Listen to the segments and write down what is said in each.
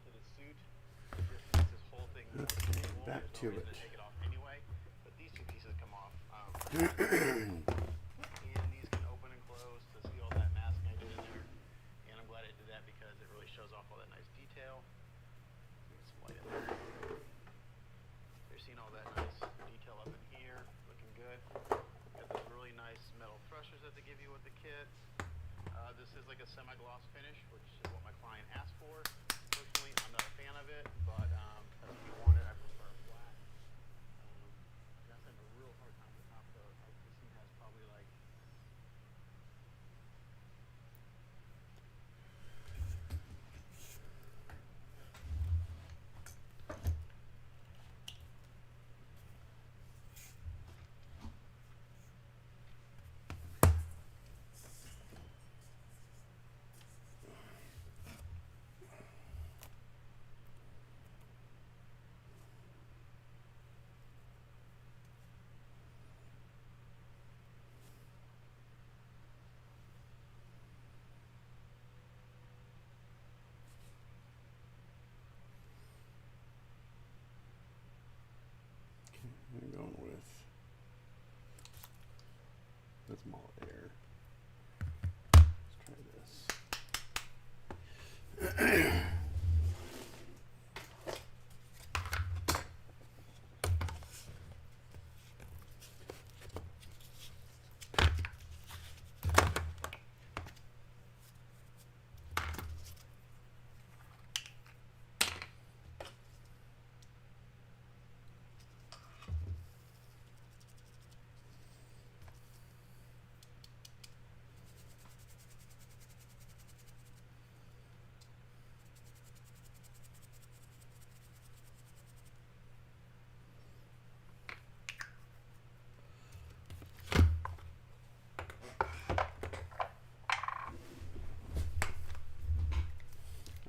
to the suit. It just makes this whole thing more stable. Back There's to no reason it. to take it off anyway. But these two pieces come off. And these can open and close to see all that masking I did in there. And I'm glad I did that because it really shows off all that nice detail. Get some light in there. You're seeing all that nice detail up in here, looking good. Got those really nice metal thrusters that they give you with the kit. This is like a semi-gloss finish, which is what my client asked for. Personally, I'm not a fan of it, but if you want it, I prefer flat. That's having a real hard time with the top though. This thing has probably like I'm going with this mall air. Let's try this.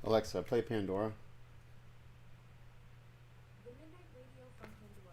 Alexa, play Pandora. The Midnight Radio from Pandora.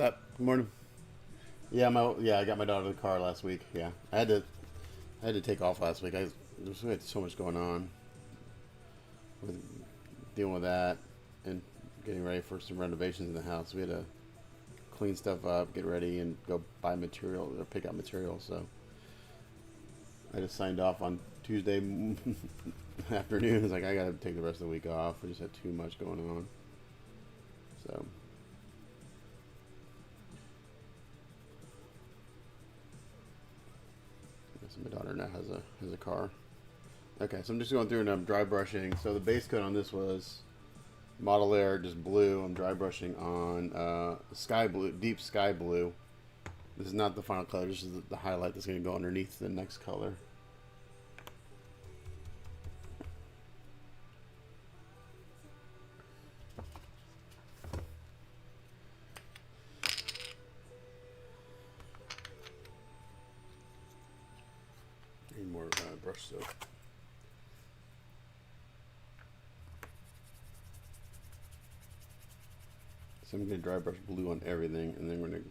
Good morning. Yeah, I got my daughter in the car last week. Yeah, I had to take off last week. We had so much going on with dealing with that and getting ready for some renovations in the house. We had to clean stuff up, get ready, and go buy material or pick up material. So I just signed off on Tuesday afternoon. It's like I got to take the rest of the week off. We just had too much going on. So. So my daughter now has a car. Okay, so I'm just going through and I'm dry brushing. So the base coat on this was Model Air, just blue. I'm dry brushing on sky blue, deep sky blue. This is not the final color. This is the highlight that's going to go underneath the next color. Need more brush soap. So I'm going to dry brush blue on everything, and then we're going to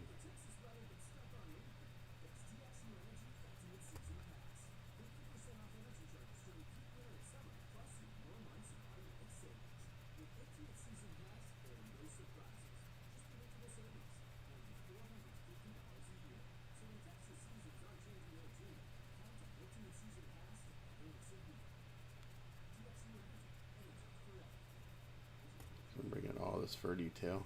bring in all this fur detail.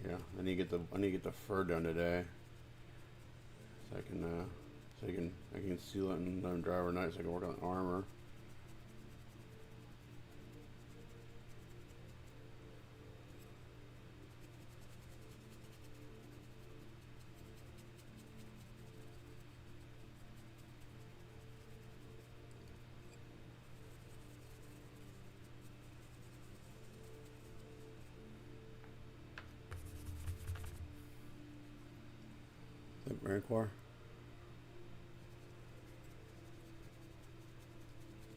Yeah, I need to get the fur done today, so I can seal it and let them dry overnight, so I can work on the armor. Is that Marine Corps?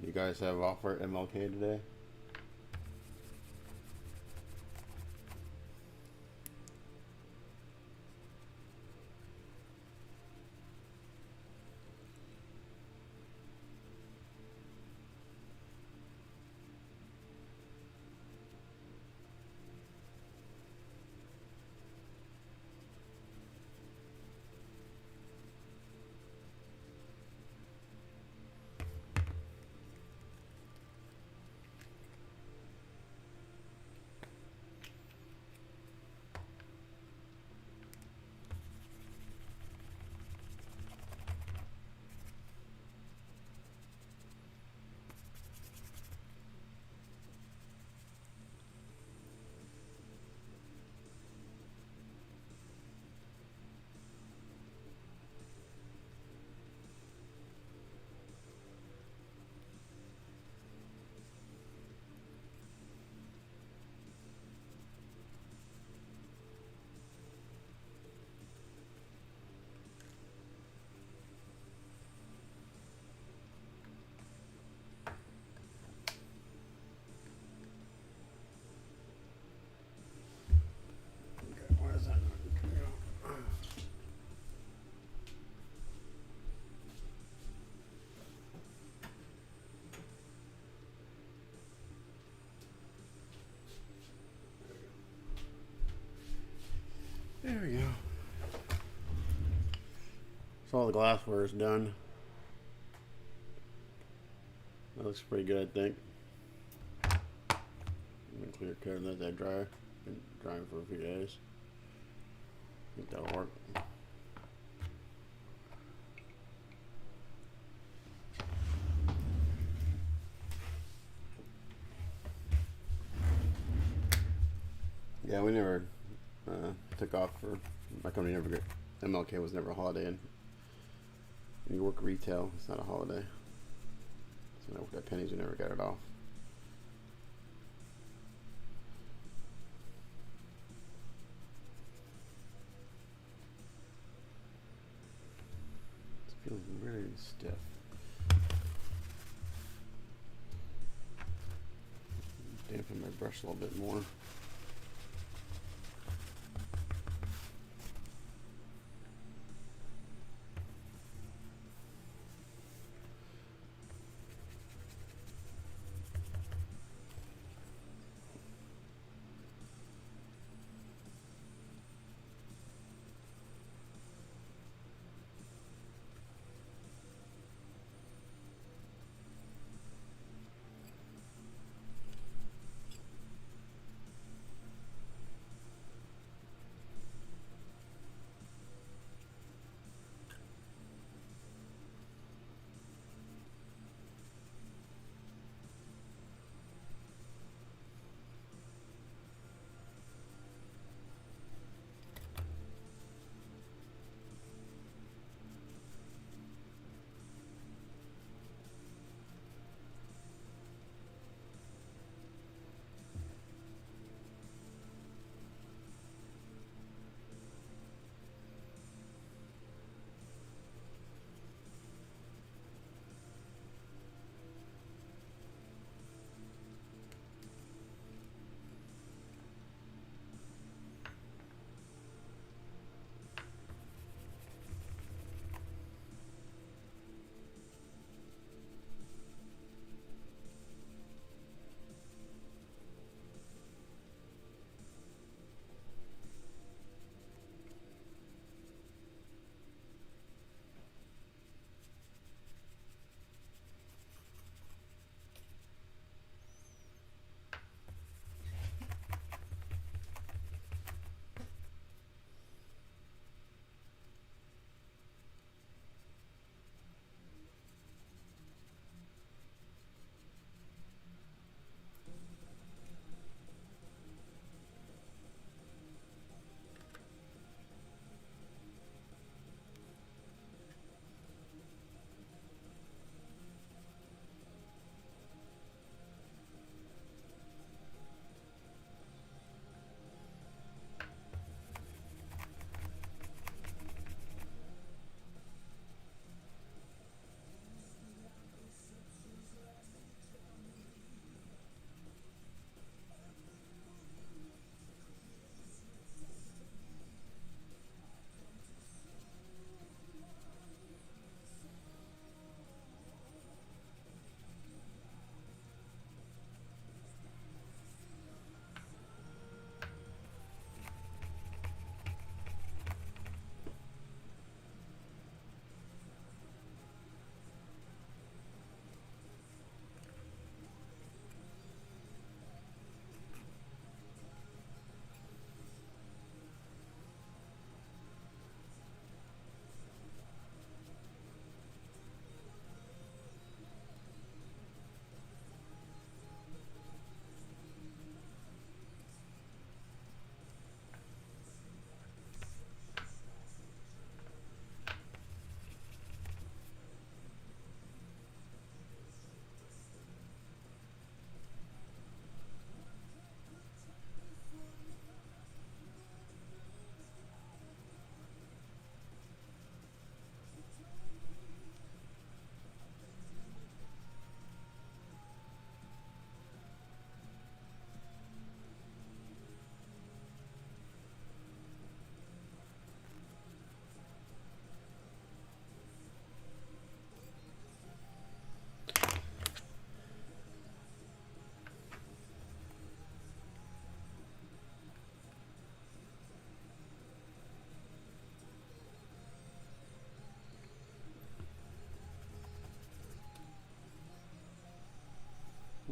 You guys have offer at MLK today? Okay, why is that not coming out? There we go. So all the glassware is done. That looks pretty good, I think. I'm gonna clear coat and let that dry. Been drying for a few days. I think that'll work. Yeah, we never took off for my company. Never MLK was never a holiday, and when you work retail, it's not a holiday. So when I worked at Penny's, we never got it off. really stiff. Dampen my brush a little bit more.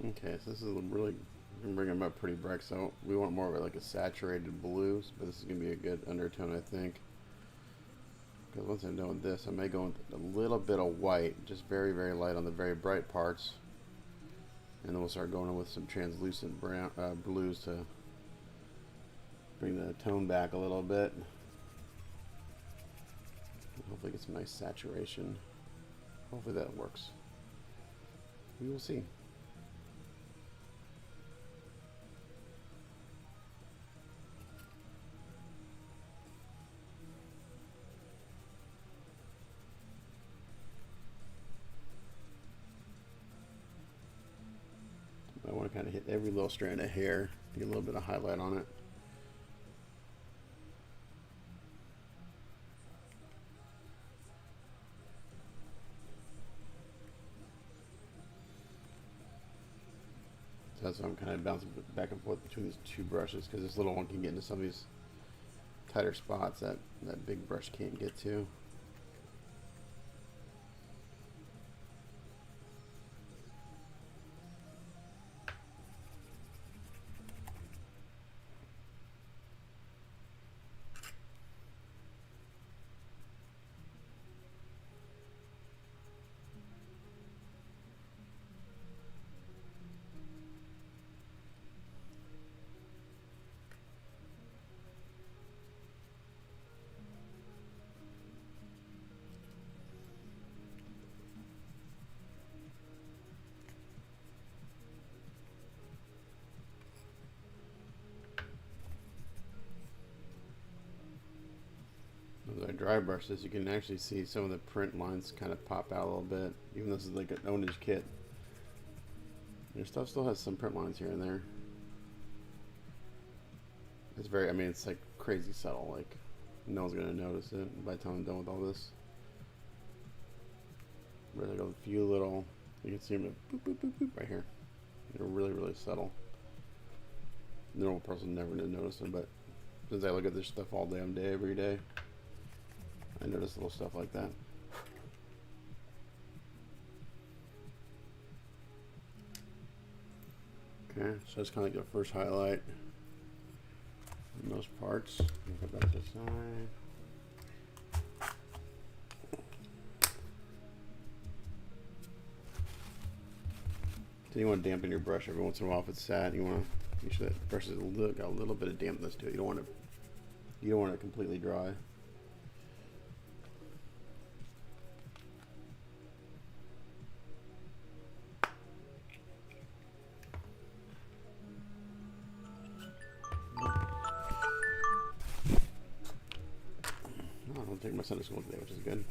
Okay, so this is really I'm bringing them up pretty bright. So we want more of it like a saturated blues, but this is gonna be a good undertone, I think. Because once I'm done with this, I may go with a little bit of white, just very, very light on the very bright parts, and then we'll start going in with some translucent brown blues to bring the tone back a little bit. Hopefully get some nice saturation. Hopefully that works. We will see. want to kind of hit every little strand of hair to get a little bit of highlight on it. So that's why I'm kind of bouncing back and forth between these two brushes, because this little one can get into some of these tighter spots that that big brush can't get to. As I dry brush this, you can actually see some of the print lines kind of pop out a little bit. Even though this is like an ownage kit, your stuff still has some print lines here and there. It's very, I mean, it's like crazy subtle. Like no one's gonna notice it by the time I'm done with all this. But like a few little, you can see them boop, boop, boop, boop, right here. They're really, really subtle. The normal person never would notice them, but since I look at this stuff all damn day, every day, I notice little stuff like that. Okay, so that's kind of like the first highlight in those parts. Put that to the side. So you want to dampen your brush every once in a while if it's sad. You want to make sure that brush has got a little bit of dampness to it. You don't want it completely dry. I don't take my son to school today, which is good.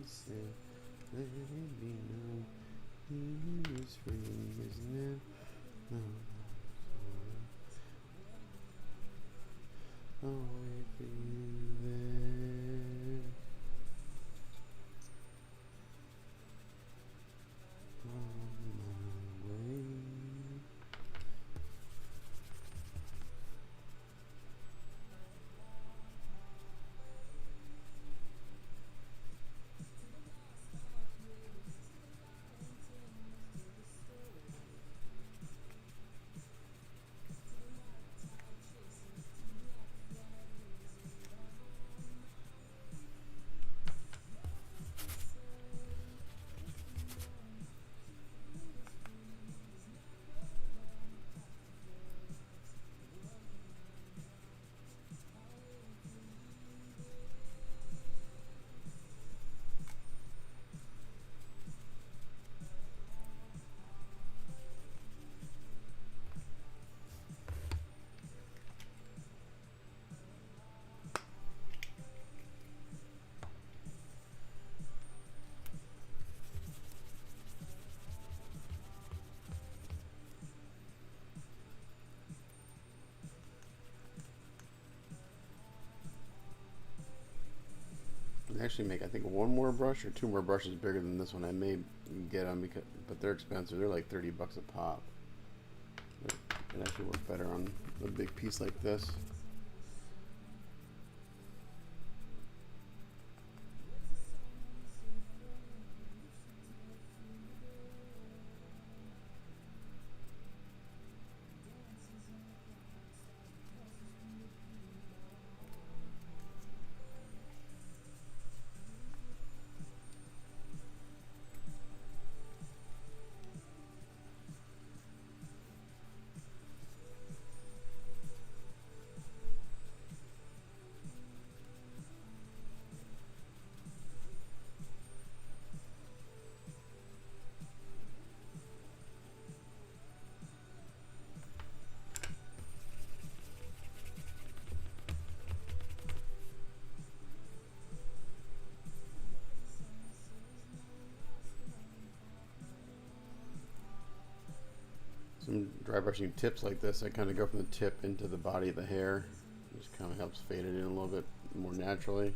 said, let it be known, he is free, is now. I'll wait for you there. On my way. I actually make, I think, one more brush or two more brushes bigger than this one. I may get them because, but they're expensive. They're like 30 bucks a pop. But it actually works better on a big piece like this. Some dry brushing tips like this, I kind of go from the tip into the body of the hair. Just kind of helps fade it in a little bit more naturally.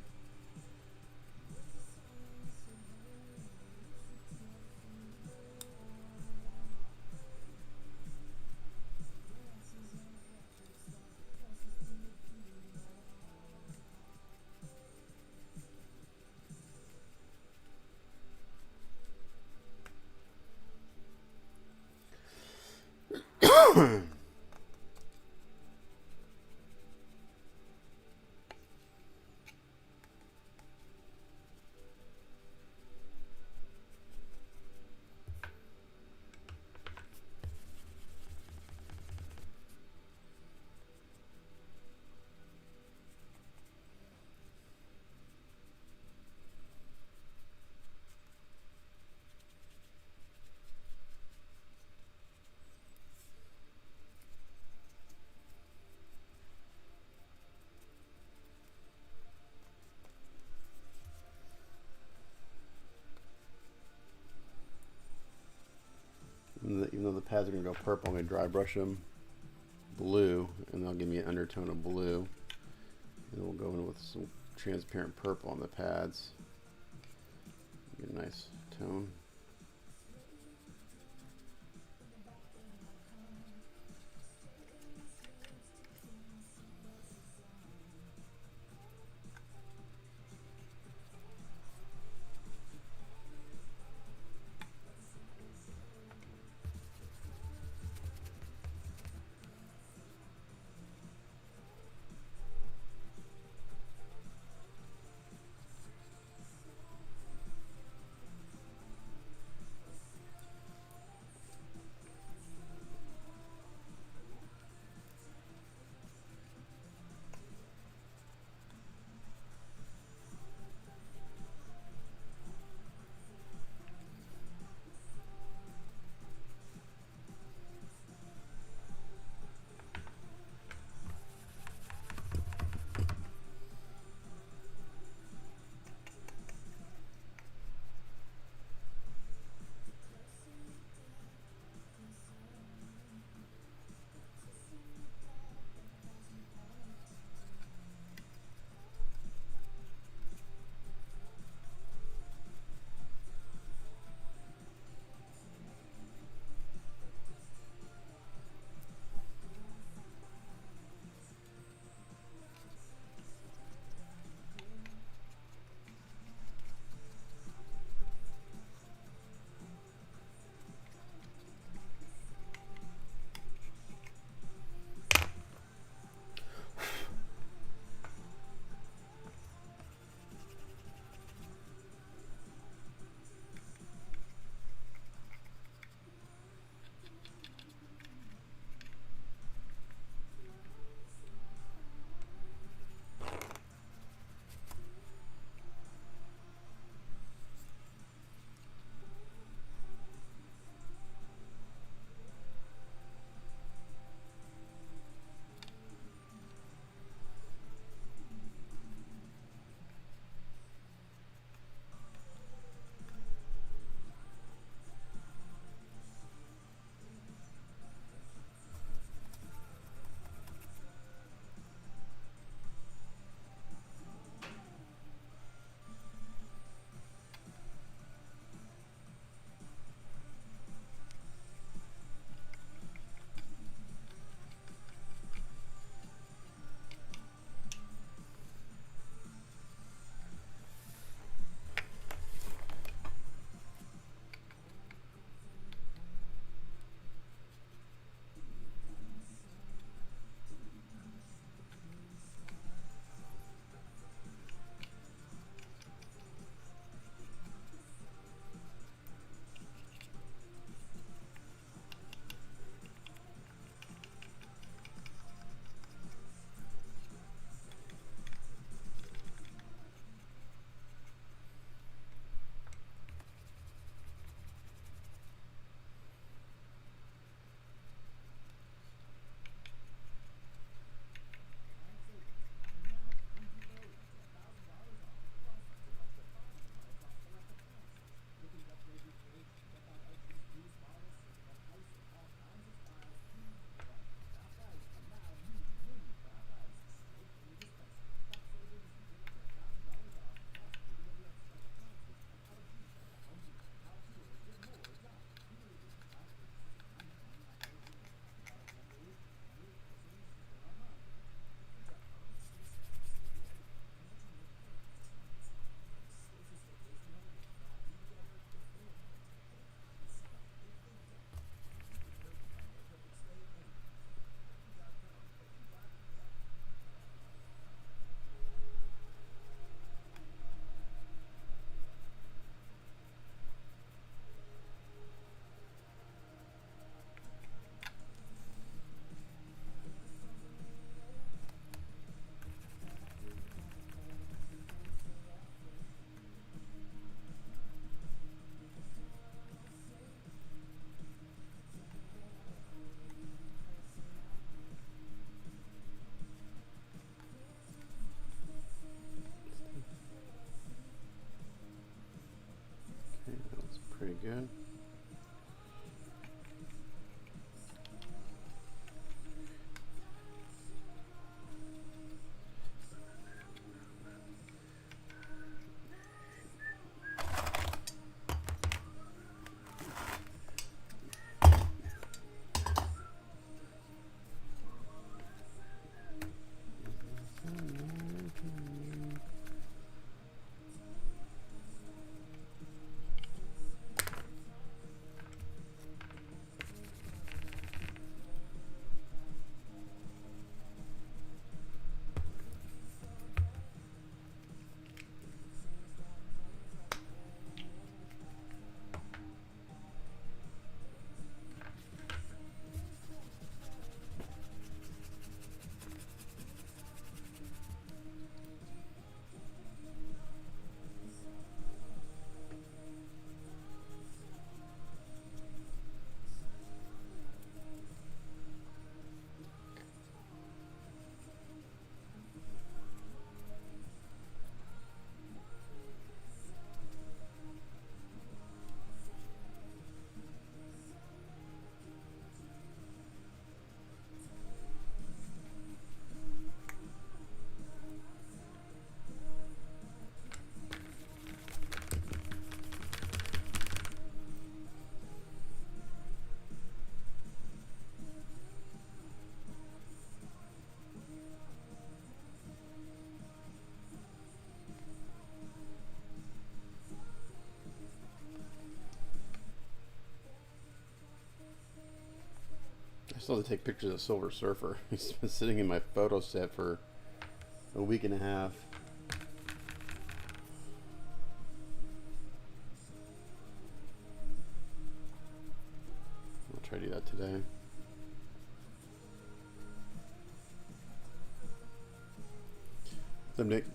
Even though the pads are going to go purple, I'm going to dry brush them blue, and they'll give me an undertone of blue. And we'll go in with some transparent purple on the pads. Get a nice tone. good. I still have to take pictures of Silver Surfer. He's been sitting in my photo set for a week and a half. I'll try to do that today. What's up, Nick?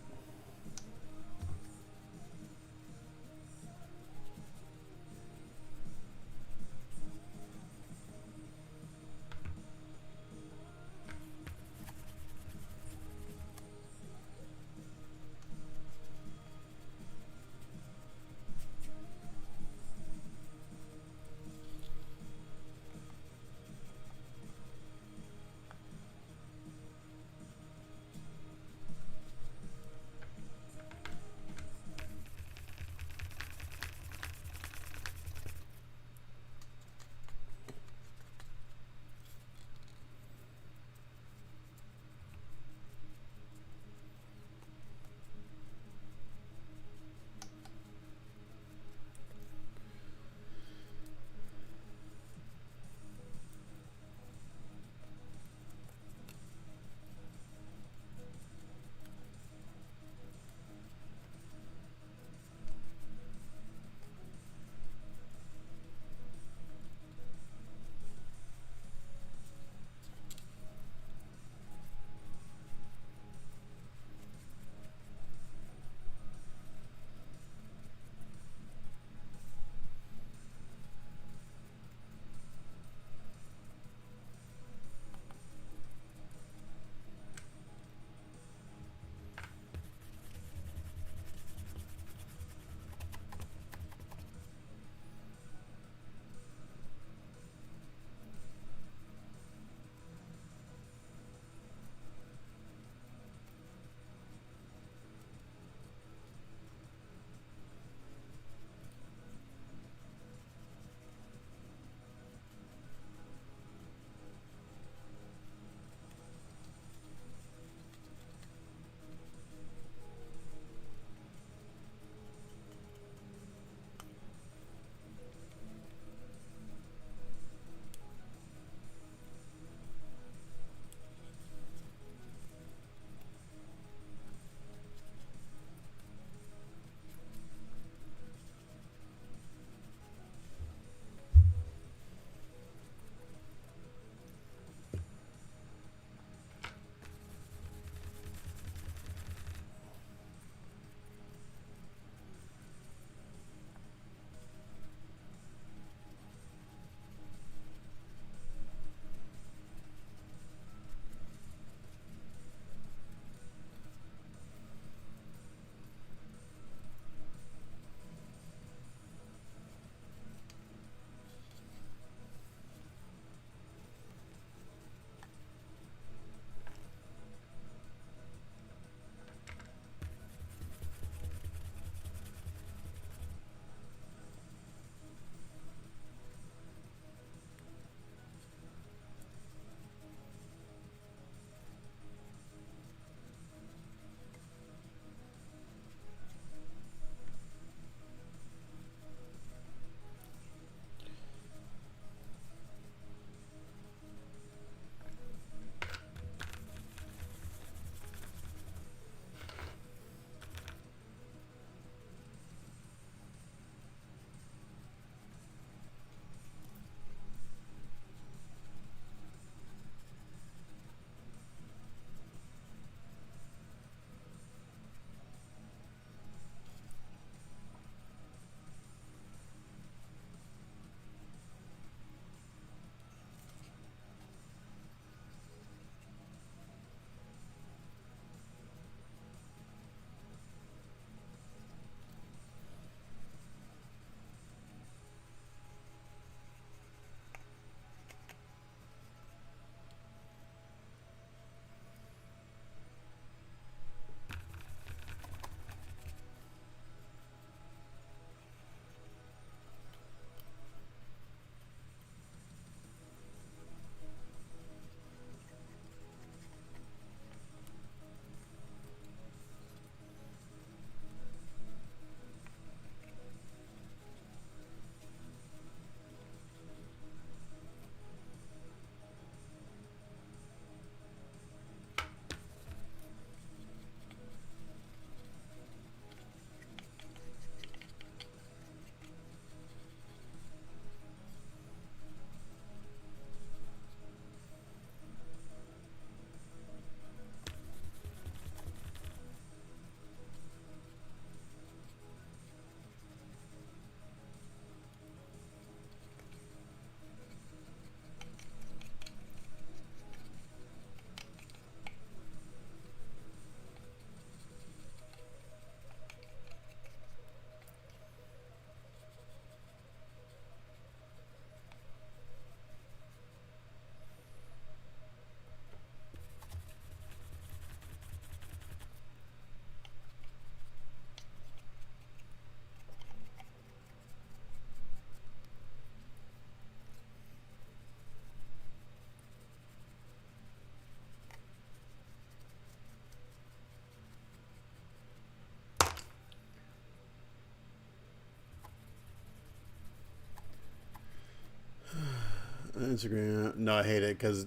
Instagram. No, I hate it because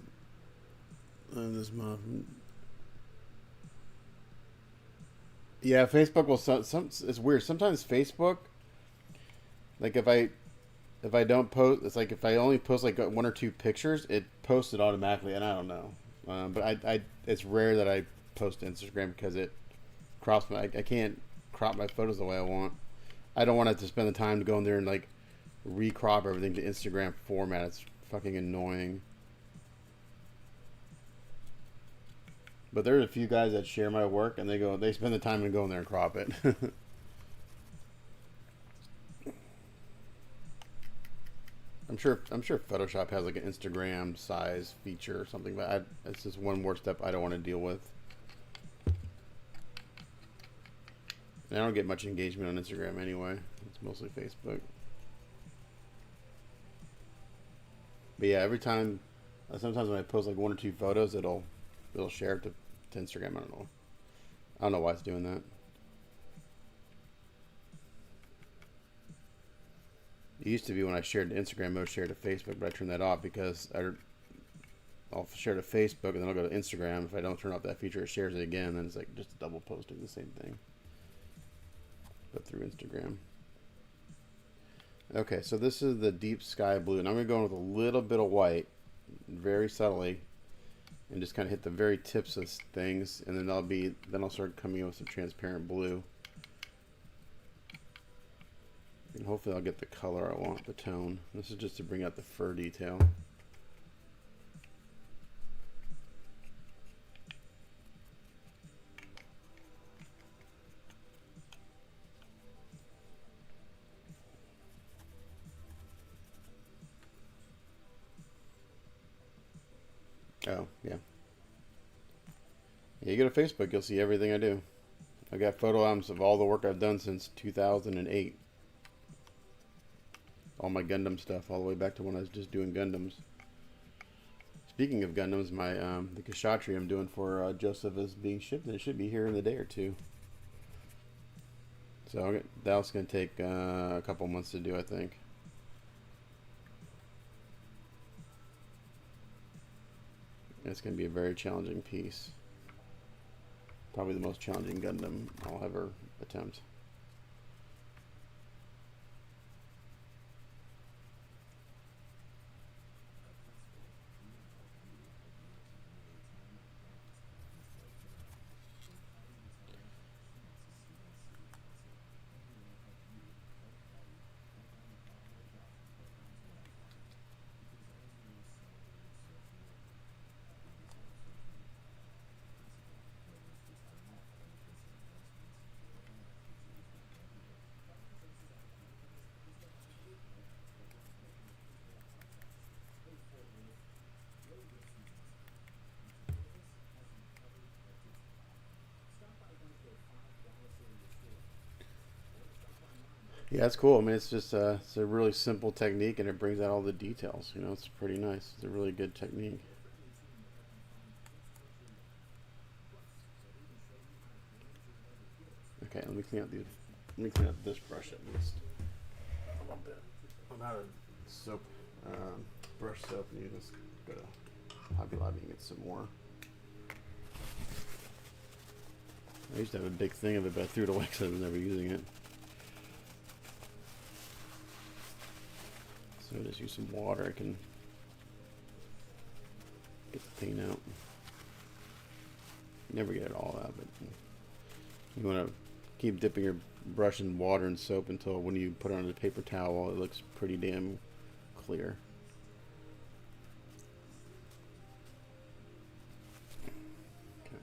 this month. Yeah, Facebook will. It's weird. Sometimes Facebook, like if I don't post, it's like if I only post like one or two pictures, it posts it automatically, and I don't know. But it's rare that I post to Instagram because it crops my. I can't crop my photos the way I want. I don't want to have to spend the time to go in there and like recrop everything to Instagram format. It's fucking annoying. But there's a few guys that share my work and they spend the time to go in there and crop it. I'm sure Photoshop has like an Instagram size feature or something, but it's just one more step I don't want to deal with. And I don't get much engagement on Instagram anyway. It's mostly Facebook. But yeah, every time, sometimes when I post like one or two photos, it'll share it to Instagram. I don't know why it's doing that. It used to be when I shared to Instagram, I would share to Facebook, but I turned that off because I'll share to Facebook and then I'll go to Instagram. If I don't turn off that feature, it shares it again. Then it's like just double posting the same thing, but through Instagram. Okay, so this is the deep sky blue, and I'm going to go in with a little bit of white, very subtly, and just kind of hit the very tips of things, and then I'll start coming in with some transparent blue. And hopefully I'll get the color I want, the tone. This is just to bring out the fur detail. Oh, yeah. Yeah, you go to Facebook, you'll see everything I do. I've got photo albums of all the work I've done since 2008. All my Gundam stuff, all the way back to when I was just doing Gundams. Speaking of Gundams, my the Kshatriya I'm doing for Joseph is being shipped, and it should be here in a day or two. So that's going to take a couple months to do, I think. It's going to be a very challenging piece. Probably the most challenging Gundam I'll ever attempt. Yeah, it's cool. I mean, it's just it's a really simple technique, and it brings out all the details. You know, it's pretty nice. It's a really good technique. Okay, let me clean out this brush at least a little bit. I'm out of soap, brush soap, and you just go to Hobby Lobby and get some more. I used to have a big thing of it, but I threw it away because I was never using it. So I just use some water. I can get the paint out. You never get it all out, but you want to keep dipping your brush in water and soap until when you put it on a paper towel, it looks pretty damn clear. Okay.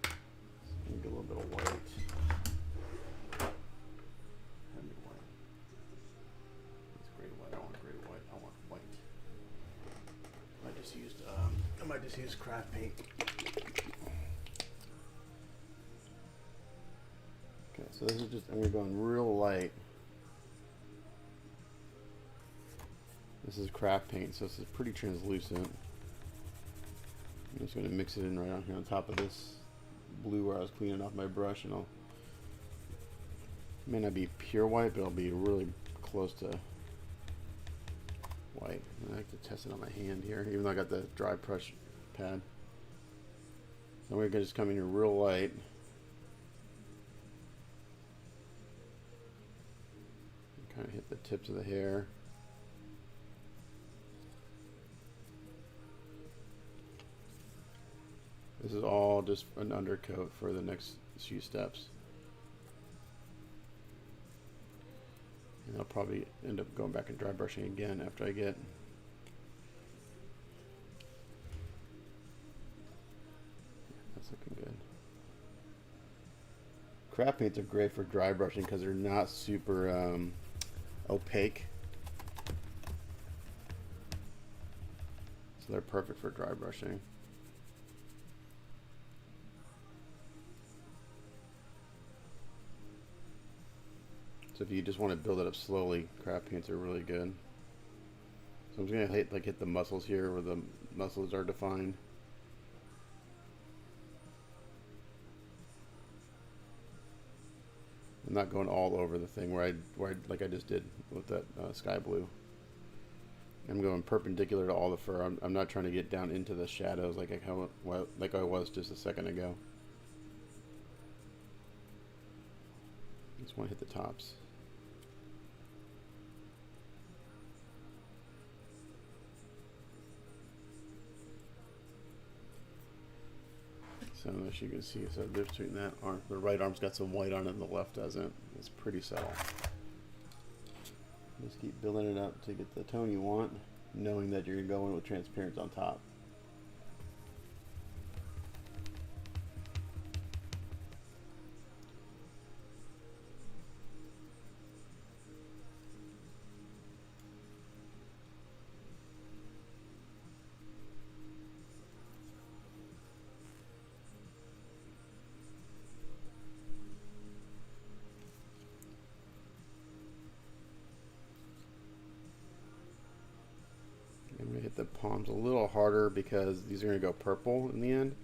So get a little bit of white. I might just use craft paint. Okay, so this is just, I'm going to go in real light. This is craft paint, so this is pretty translucent. I'm just going to mix it in right on here on top of this blue where I was cleaning off my brush, and it may not be pure white, but it'll be really close to white. I like to test it on my hand here, even though I got the dry brush pad. So we're gonna just come in here real light. Kind of hit the tips of the hair. This is all just an undercoat for the next few steps. And I'll probably end up going back and dry brushing again after I get that's looking good. Craft paints are great for dry brushing because they're not super opaque. So they're perfect for dry brushing. So if you just want to build it up slowly, craft paints are really good. So I'm just gonna hit the muscles here where the muscles are defined. I'm not going all over the thing where I like I just did with that sky blue. I'm going perpendicular to all the fur. I'm not trying to get down into the shadows like I was just a second ago. Just want to hit the tops. So as you can see, so the difference between that arm, the right arm's got some white on it and the left doesn't. It's pretty subtle. Just keep building it up to get the tone you want, knowing that you're going with transparency on top. I'm going to hit the palms a little harder because these are going to go purple in the end.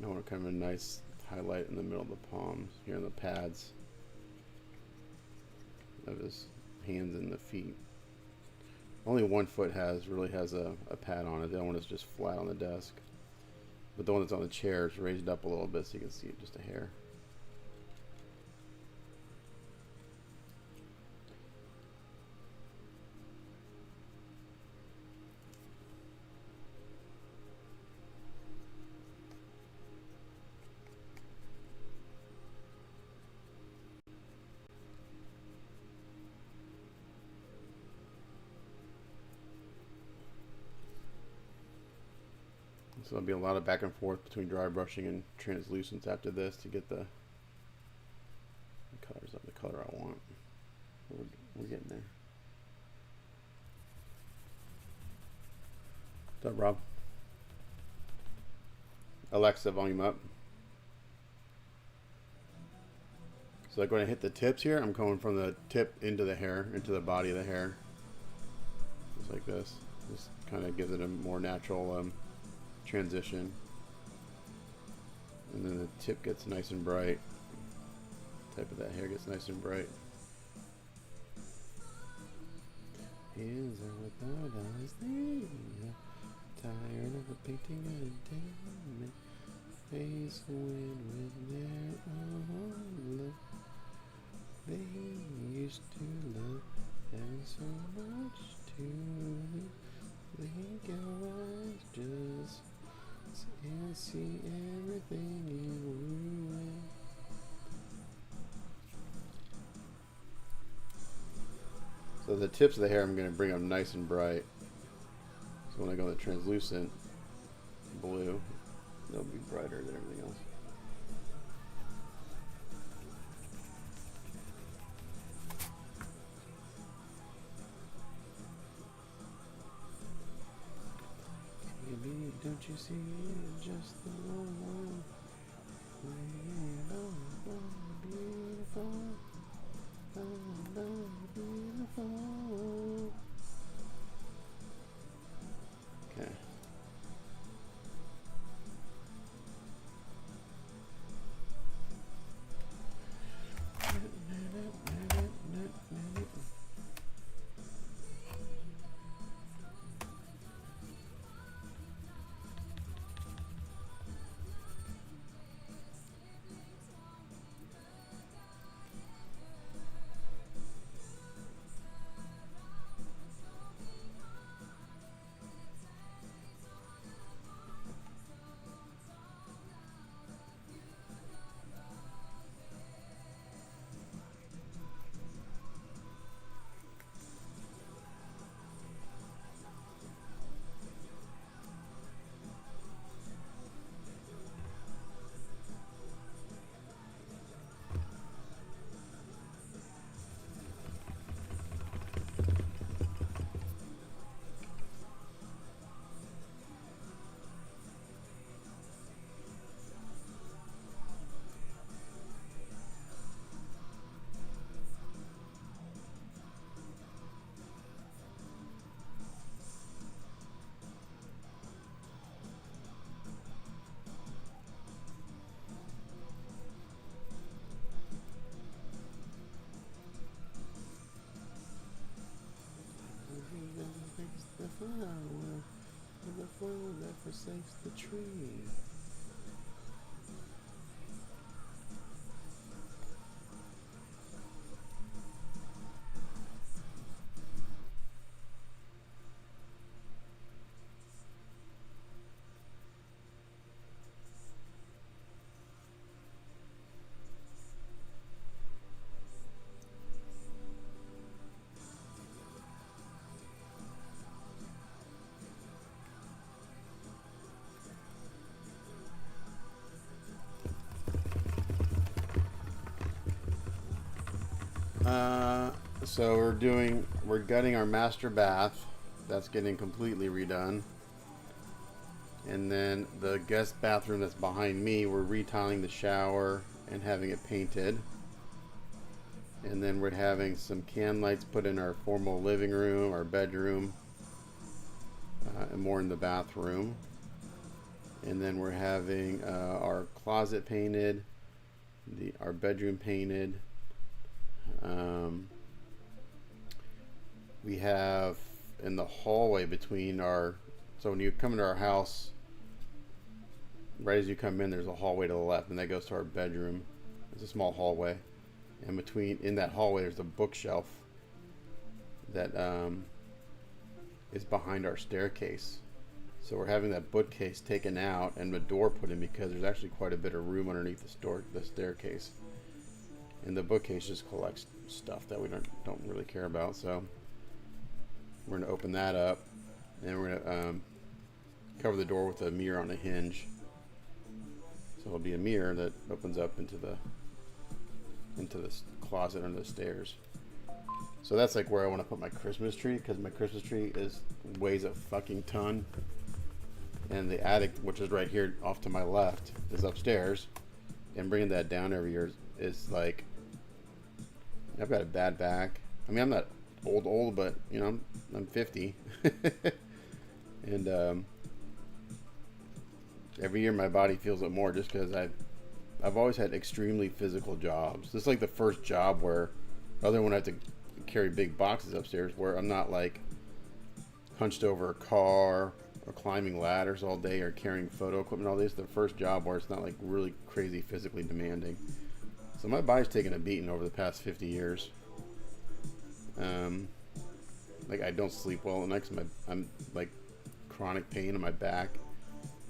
I want kind of a nice highlight in the middle of the palms, here on the pads of his hands and the feet. Only one foot really has a pad on it. The other one is just flat on the desk. But the one that's on the chair is raised up a little bit so you can see it just a hair. So there'll be a lot of back and forth between dry brushing and translucence after this to get the colors of the color I want. We're getting there. What's up, Rob? Alexa, volume up. So like when I hit the tips here, I'm going from the tip into the hair, into the body of the hair. Just like this. Just kind of gives it a more natural transition. And then the tip gets nice and bright. The tip of that hair gets nice and bright. Hands are without eyes, they are tired of a painting a diamond face went with their own love. They used to love having so much to do. Blink your eyes just and see everything in ruin. So the tips of the hair I'm going to bring them nice and bright. So when I go to the translucent blue, they'll be brighter than everything else. Baby, don't you see just the one? Beautiful, beautiful. Okay. saves the tree. So we're gutting our master bath. That's getting completely redone. And then the guest bathroom that's behind me, we're retiling the shower and having it painted. And then we're having some can lights put in our formal living room, our bedroom, and more in the bathroom. And then we're having our closet painted, our bedroom painted. We have in the hallway between so when you come into our house, right as you come in, there's a hallway to the left, and that goes to our bedroom. It's a small hallway, and in that hallway, there's a bookshelf that is behind our staircase. So we're having that bookcase taken out and the door put in because there's actually quite a bit of room underneath the staircase. And the bookcase just collects stuff that we don't really care about. So we're going to open that up, and we're going to cover the door with a mirror on a hinge. So it'll be a mirror that opens up into the closet under the stairs. So that's like where I want to put my Christmas tree, because my Christmas tree weighs a fucking ton. And the attic, which is right here off to my left, is upstairs. And bringing that down every year is like, I've got a bad back. I mean, I'm not old, but you know, I'm 50. And every year my body feels it more, just because I've always had extremely physical jobs. This is like the first job where, other than when I have to carry big boxes upstairs, where I'm not like hunched over a car or climbing ladders all day or carrying photo equipment all day. It's the first job where it's not like really crazy physically demanding. So my body's taken a beating over the past 50 years. Like I don't sleep well at night because I'm like chronic pain in my back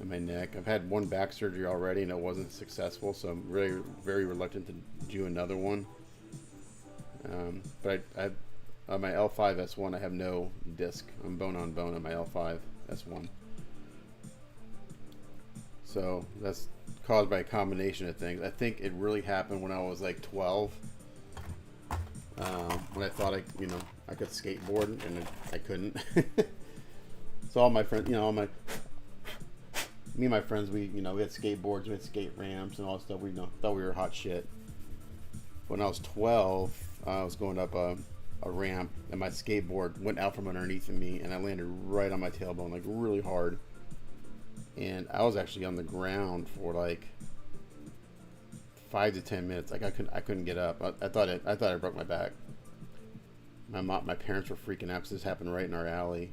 and my neck. I've had one back surgery already and it wasn't successful, so I'm really very reluctant to do another one. But on my L5S1, I have no disc. I'm bone on bone on my L5S1. So that's caused by a combination of things. I think it really happened when I was like 12. When I thought I could skateboard, and I couldn't. So all my friends, me and my friends, we had skateboards, we had skate ramps and all that stuff. We thought we were hot shit. When I was 12, I was going up a ramp, and my skateboard went out from underneath of me, and I landed right on my tailbone, like really hard. And I was actually on the ground for like 5 to 10 minutes. Like I couldn't get up. I thought I broke my back. My parents were freaking out because this happened right in our alley.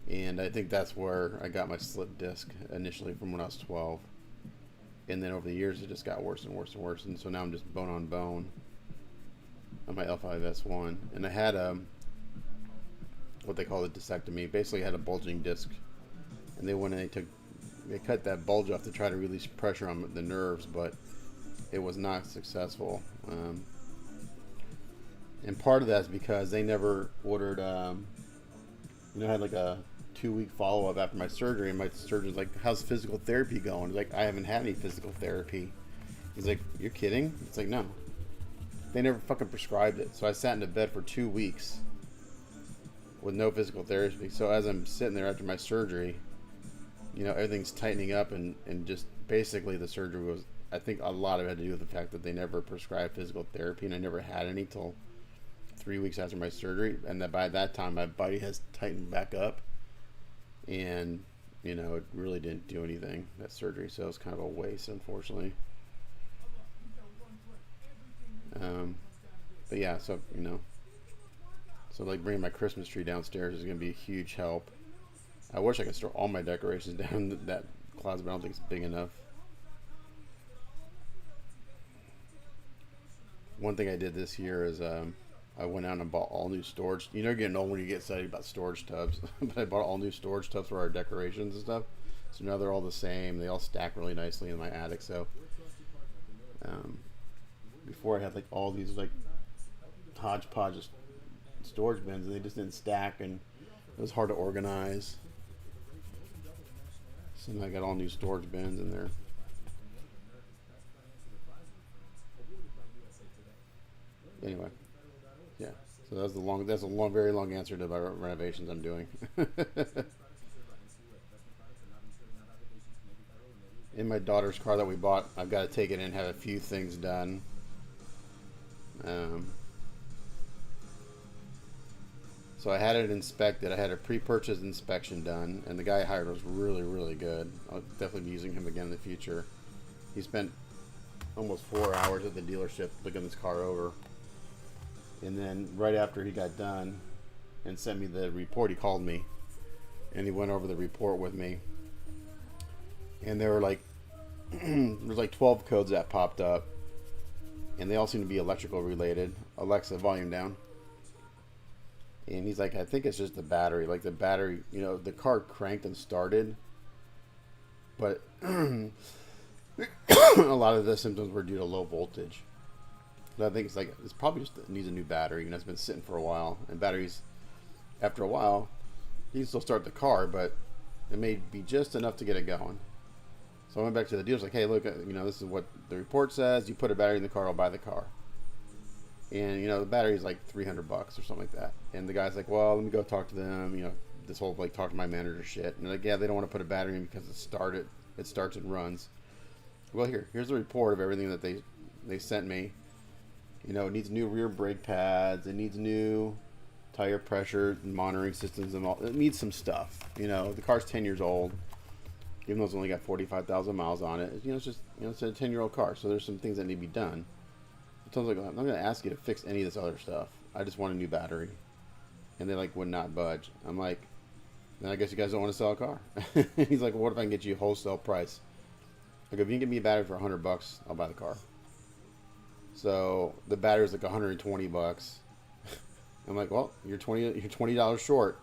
And I think that's where I got my slip disc initially, from when I was 12. And then over the years, it just got worse and worse and worse. And so now I'm just bone on bone on my L5S1. And I had what they call a discectomy. Basically, I had a bulging disc. And they went and they cut that bulge off to try to release pressure on the nerves, but it was not successful. And part of that's because they never ordered, I had like a 2-week follow-up after my surgery, and my surgeon's like, how's physical therapy going? He's like, I haven't had any physical therapy. He's like, you're kidding? It's like, no. They never fucking prescribed it. So I sat in the bed for 2 weeks with no physical therapy. So as I'm sitting there after my surgery, everything's tightening up, and just basically the surgery was, I think a lot of it had to do with the fact that they never prescribed physical therapy, and I never had any till 3 weeks after my surgery, and that by that time my body has tightened back up, and it really didn't do anything, that surgery. So it was kind of a waste, unfortunately. But yeah, so so like bringing my Christmas tree downstairs is going to be a huge help. I wish I could store all my decorations down in that closet, but I don't think it's big enough. One thing I did this year is I went out and bought all new storage. You know, you're getting old when you get excited about storage tubs. But I bought all new storage tubs for our decorations and stuff. So now they're all the same. They all stack really nicely in my attic. So before I had like all these like hodgepodge of storage bins, and they just didn't stack, and it was hard to organize. So now I got all new storage bins in there. Anyway, yeah. So that's a long, very long answer to my renovations I'm doing. In my daughter's car that we bought, I've got to take it in and have a few things done. So I had it inspected. I had a pre-purchase inspection done, and the guy I hired was really, really good. I'll definitely be using him again in the future. He spent almost 4 hours at the dealership looking this car over. And then right after he got done and sent me the report, he called me and he went over the report with me. And there were like there's like 12 codes that popped up, and they all seem to be electrical related. Alexa, volume down. And he's like, I think it's just the battery. Like the battery, you know, the car cranked and started, but a lot of the symptoms were due to low voltage. I think it's probably just it needs a new battery. You know, it's been sitting for a while, and batteries, after a while, you can still start the car, but it may be just enough to get it going. So I went back to the dealer, like, hey, look, you know, this is what the report says. You put a battery in the car, I'll buy the car. And you know, the battery is like $300 or something like that. And the guy's like, well, let me go talk to them. You know, this whole like talk to my manager shit. And they're like, yeah, they don't want to put a battery in because it starts and runs. Well, here's the report of everything that they sent me. You know, it needs new rear brake pads. It needs new tire pressure monitoring systems and all. It needs some stuff. You know, the car's 10 years old, even though it's only got 45,000 miles on it. You know, it's just, you know, it's a 10-year-old car, so there's some things that need to be done. So I was like, I'm not going to ask you to fix any of this other stuff. I just want a new battery. And they like would not budge. I'm like, then I guess you guys don't want to sell a car. He's like, well, what if I can get you a wholesale price? Like, if you can get me a battery for $100, I'll buy the car. So the battery is like $120. I'm like, well, you're $20 short.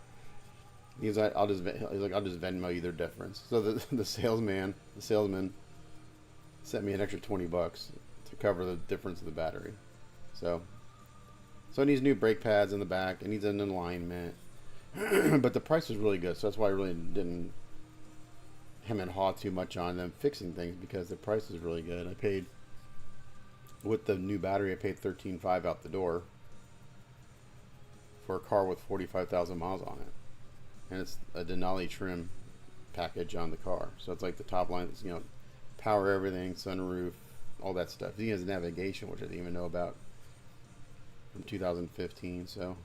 He's like, I'll just Venmo you their difference. So the salesman sent me an extra $20 to cover the difference of the battery. So it needs new brake pads in the back. It needs an alignment. But the price was really good, so that's why I really didn't hem and haw too much on them fixing things, because the price is really good. I paid, with the new battery, I paid $13,500 out the door for a car with 45,000 miles on it, and it's a Denali trim package on the car. So it's like the top line, you know, power everything, sunroof, all that stuff. He has navigation, which I didn't even know about, from 2015. So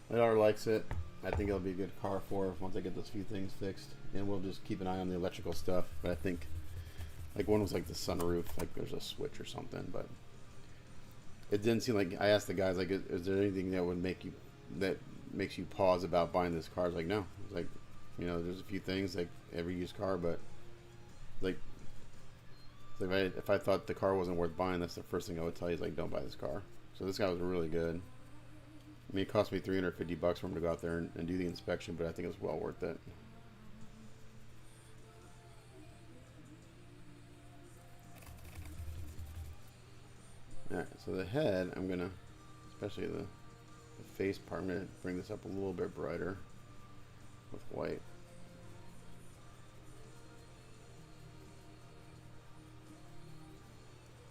my daughter likes it. I think it'll be a good car for her once I get those few things fixed, and we'll just keep an eye on the electrical stuff. But I think, like, one was like the sunroof, like there's a switch or something, but it didn't seem like. I asked the guys, like, is there anything that makes you pause about buying this car? I was like, no. It's like, you know, there's a few things like every used car, but like if I thought the car wasn't worth buying, that's the first thing I would tell you, is like, don't buy this car. So this guy was really good. I mean, it cost me $350 for him to go out there and do the inspection, but I think it was well worth it. Alright, so the head, I'm gonna, especially the face part, I'm gonna bring this up a little bit brighter with white.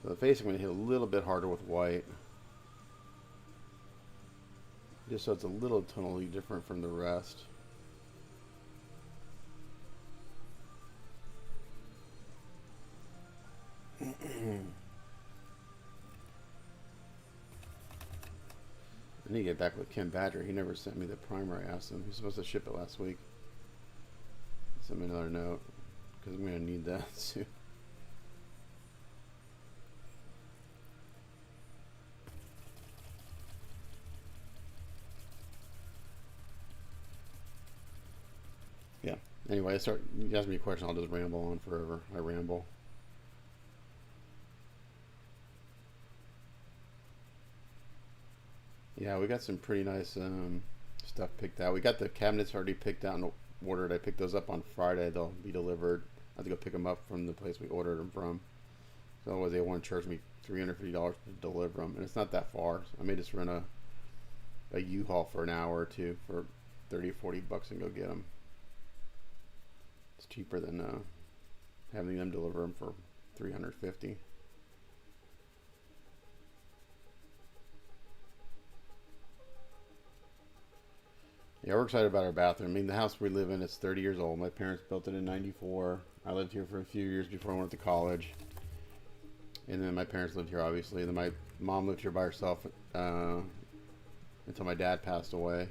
So the face, I'm gonna hit a little bit harder with white, just so it's a little tonally different from the rest. I need to get back with Ken Badger. He never sent me the primer I asked him. He was supposed to ship it last week. Send me another note, because I'm going to need that soon. Anyway, you ask me a question, I'll just ramble on forever. I ramble. Yeah, we got some pretty nice stuff picked out. We got the cabinets already picked out and ordered. I picked those up on Friday. They'll be delivered. I have to go pick them up from the place we ordered them from. So otherwise they want to charge me $350 to deliver them, and it's not that far. So I may just rent a U-Haul for an hour or two for 30 or 40 bucks and go get them. It's cheaper than having them deliver them for $350. Yeah, we're excited about our bathroom. I mean, the house we live in is 30 years old. My parents built it in '94. I lived here for a few years before I went to college. And then my parents lived here, obviously. And then my mom lived here by herself until my dad passed away.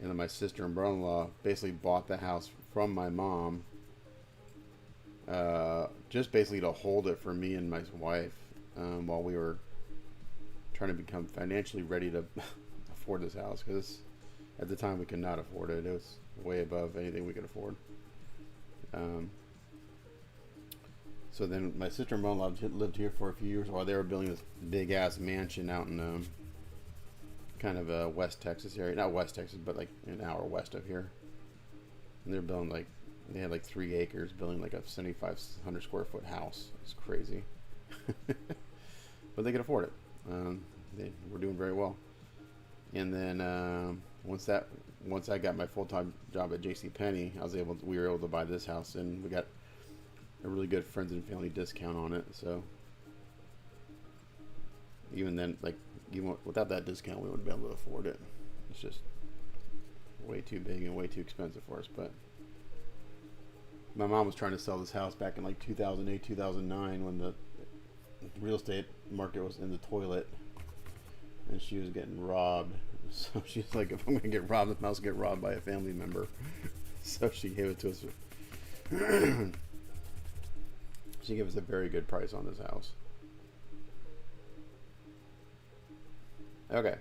And then my sister and brother-in-law basically bought the house from my mom just basically to hold it for me and my wife while we were trying to become financially ready to afford this house, because at the time we could not afford it. It was way above anything we could afford. So then my sister and brother-in-law lived here for a few years while they were building this big ass mansion out in kind of West Texas area. Not West Texas, but like an hour west of here. And they're building they had like 3 acres, building like a 7,500 square foot house. It's crazy. But they could afford it. They were doing very well. And then once I got my full-time job at JCPenney, we were able to buy this house, and we got a really good friends and family discount on it. So even then, like, even without that discount, we wouldn't be able to afford it. It's just way too big and way too expensive for us. But my mom was trying to sell this house back in like 2008, 2009 when the real estate market was in the toilet, and she was getting robbed. So she's like, if I'm going to get robbed, the house will get robbed by a family member. So she gave it to us. She gave us a very good price on this house. Okay.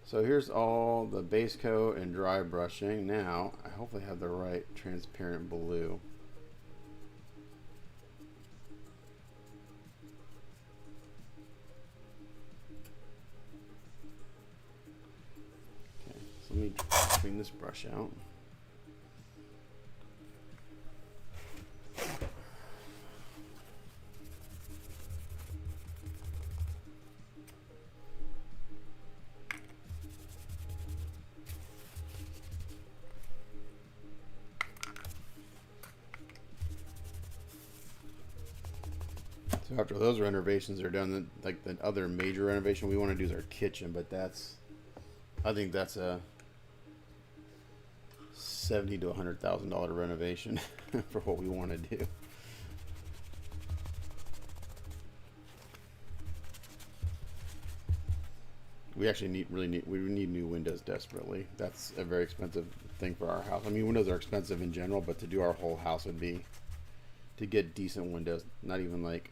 So here's all the base coat and dry brushing. Now, I hopefully have the right transparent blue. Okay, so let me clean this brush out. So after those renovations are done, like the other major renovation we want to do is our kitchen, but I think that's a $70,000 to $100,000 renovation for what we want to do. We actually we need new windows desperately. That's a very expensive thing for our house. I mean, windows are expensive in general, but to do our whole house would be to get decent windows, not even like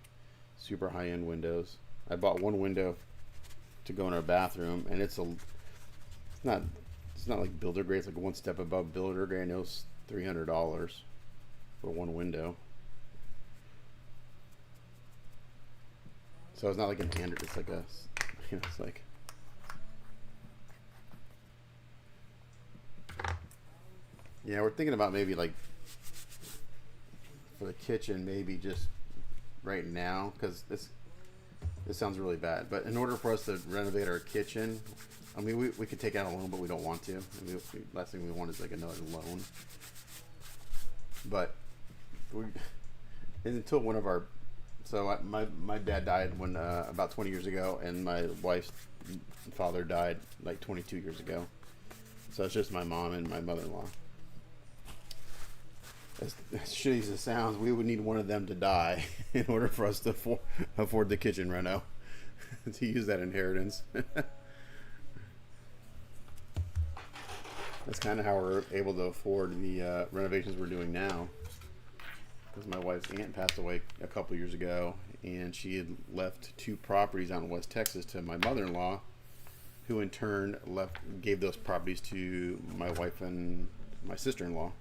super high-end windows. I bought one window to go in our bathroom, and it's not like builder grade. It's like one step above builder grade. I know it's $300 for one window. So it's not like an Android. It's like it's like. Yeah, we're thinking about maybe like for the kitchen, maybe just right now, because this sounds really bad. But in order for us to renovate our kitchen, I mean, we could take out a loan, but we don't want to. I mean, last thing we want is like another loan. But until one of our, so my dad died when about 20 years ago, and my wife's father died like 22 years ago. So it's just my mom and my mother-in-law. As shitty as it sounds, we would need one of them to die in order for us to afford the kitchen reno, to use that inheritance. That's kind of how we're able to afford the renovations we're doing now. Because my wife's aunt passed away a couple years ago, and she had left 2 properties out in West Texas to my mother-in-law, who in turn gave those properties to my wife and my sister-in-law.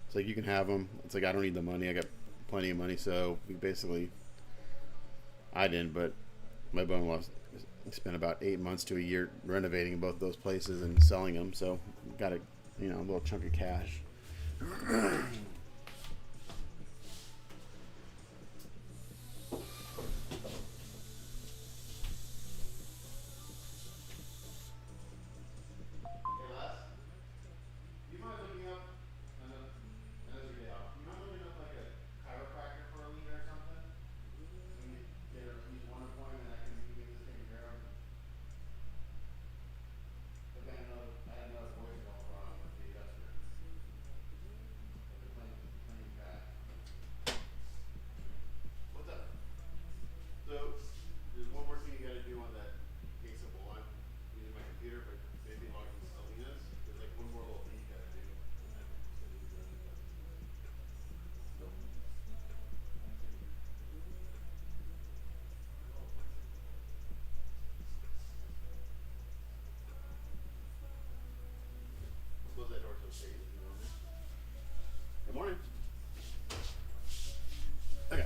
It's like you can have them. It's like I don't need the money. I got plenty of money, so we basically I didn't, but my brother-in-law spent about 8 months to a year renovating both those places and selling them. So got a a little chunk of cash. Close that door so it stays if you want it. Good morning. Okay.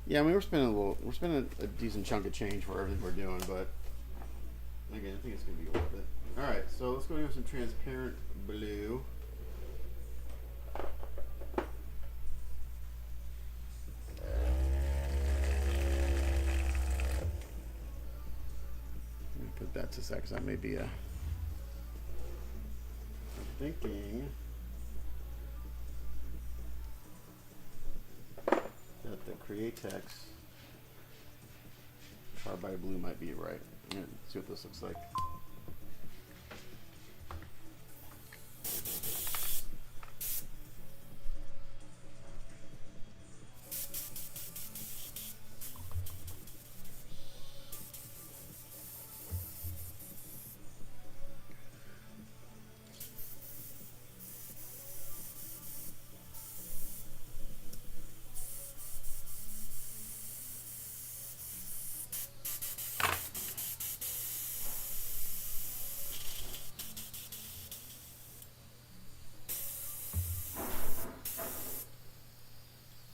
Yeah, we're spending a decent chunk of change for everything we're doing, but again, I think it's gonna be worth it. All right, so let's go with some transparent blue. Put that to sec, 'cause that may be I'm thinking that the Createx carbide blue might be right. I'm gonna see what this looks like.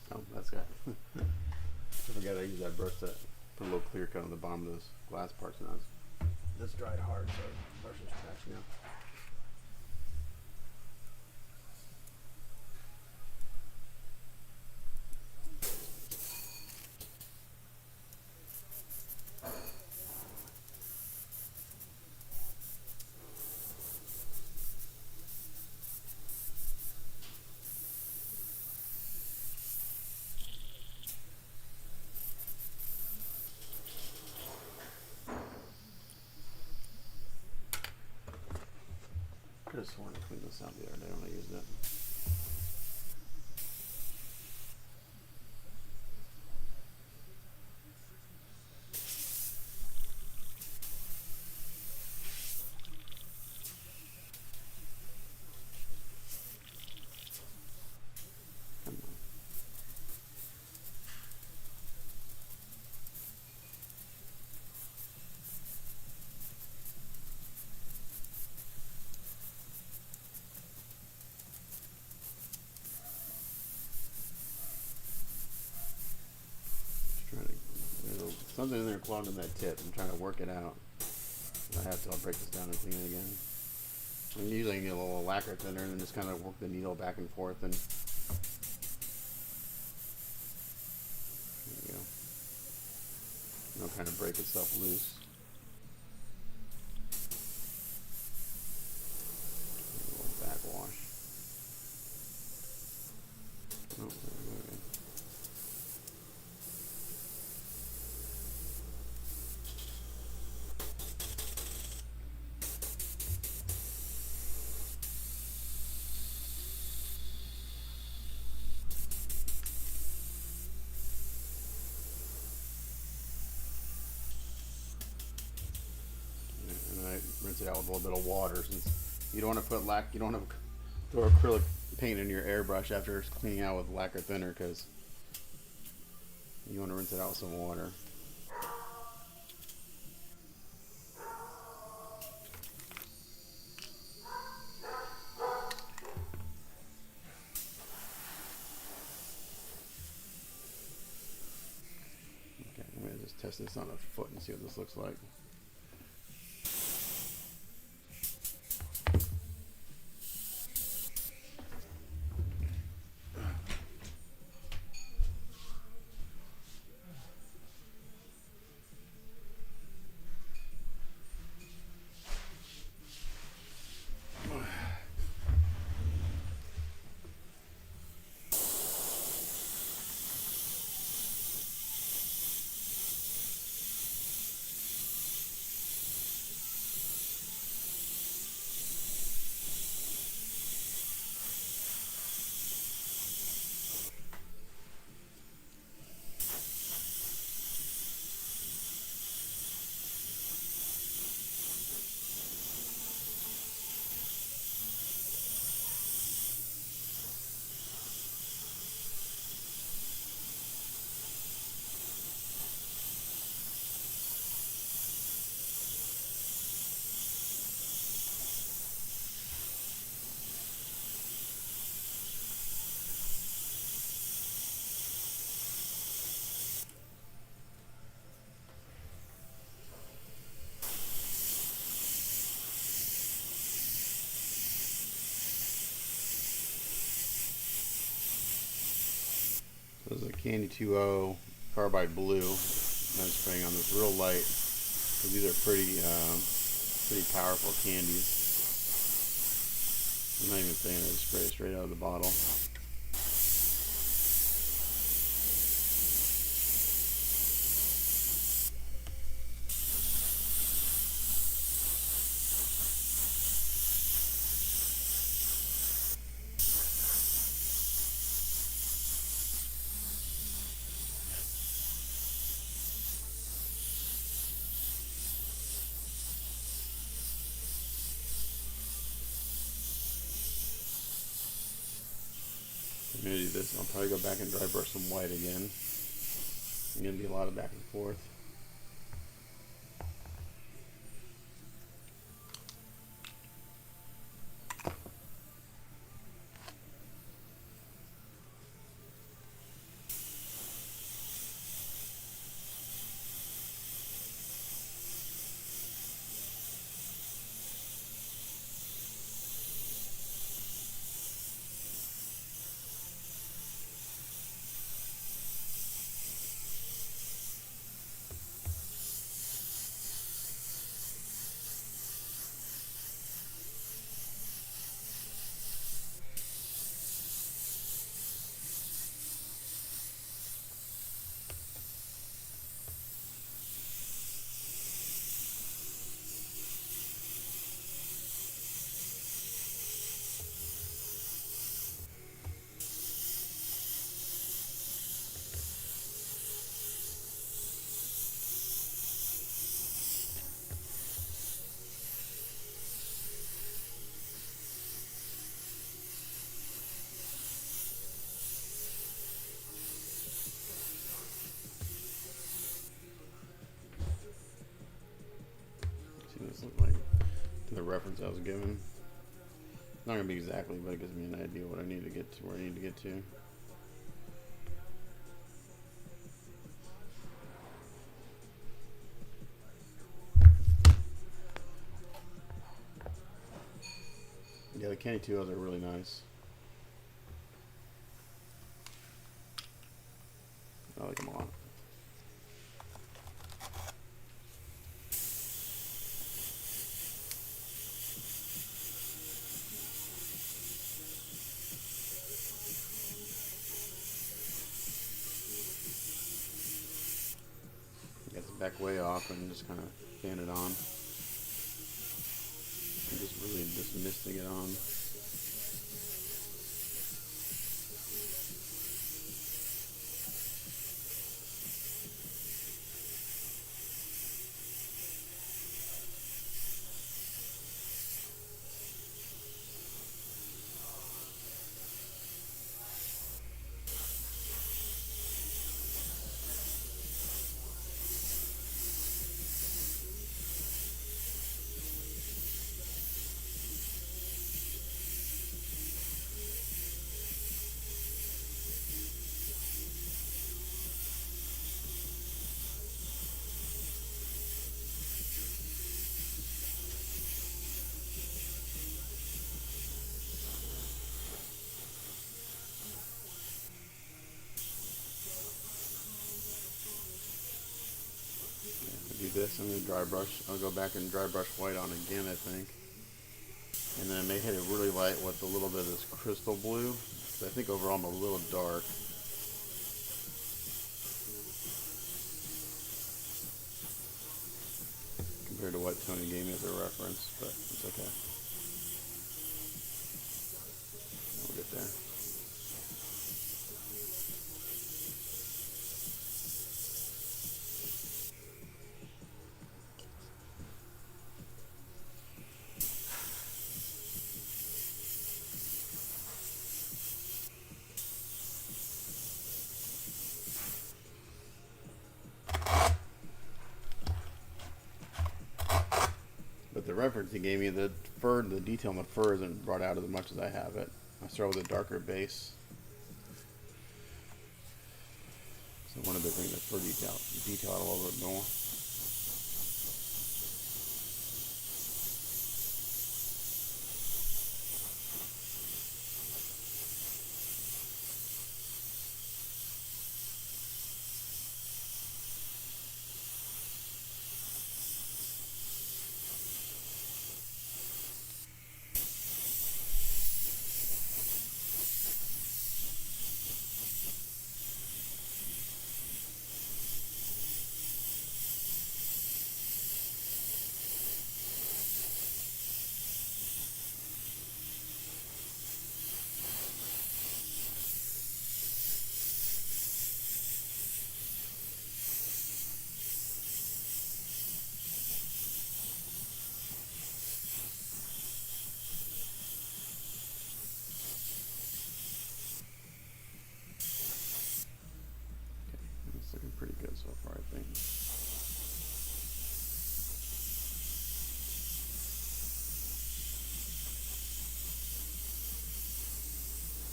Oh, that's got. I forgot I use that brush to put a little clear coat on the bottom of those glass parts now. That's dried hard, so the brush is trash now. Could have sworn I cleaned this out the other day when I used it. Come on. Just trying to, there's something in there clogging that tip. I'm trying to work it out. If I have to, I'll break this down and clean it again. And usually I can get a little lacquer thinner and then just kind of work the needle back and forth and there you go. It'll kind of break itself loose. A little backwash. Oh, okay. And I rinse it out with a little bit of water since you don't want to put you don't want to throw acrylic paint in your airbrush after it's cleaning out with lacquer thinner because you want to rinse it out with some water. test this on a foot and see what this looks like. This is a Candy 2.0 Carbide Blue. I'm spraying on this real light. So these are pretty powerful candies. I'm not even saying I just spray it straight out of the bottle. I'm going to do this. I'll probably go back and dry brush some white again. It's going to be a lot of back and forth. See what this looks like to the reference I was given. Not going to be exactly, but it gives me an idea what I need to get to, where I need to get to. Yeah, the Candy 2.0s are really nice. I like them a lot. Get the back way off and just kind of fan it on. And just really just misting it on. base. I'm gonna dry brush. I'll go back and dry brush white on again, I think. And then I may hit it really light with a little bit of this crystal blue. I think overall I'm a little dark. Compared to what Tony gave me as a reference, but it's okay. We'll get there. But the reference he gave me, the detail on the fur isn't brought out as much as I have it. I start with a darker base. So I wanted to bring the fur detail out a little bit more. It's looking pretty good so far, I think.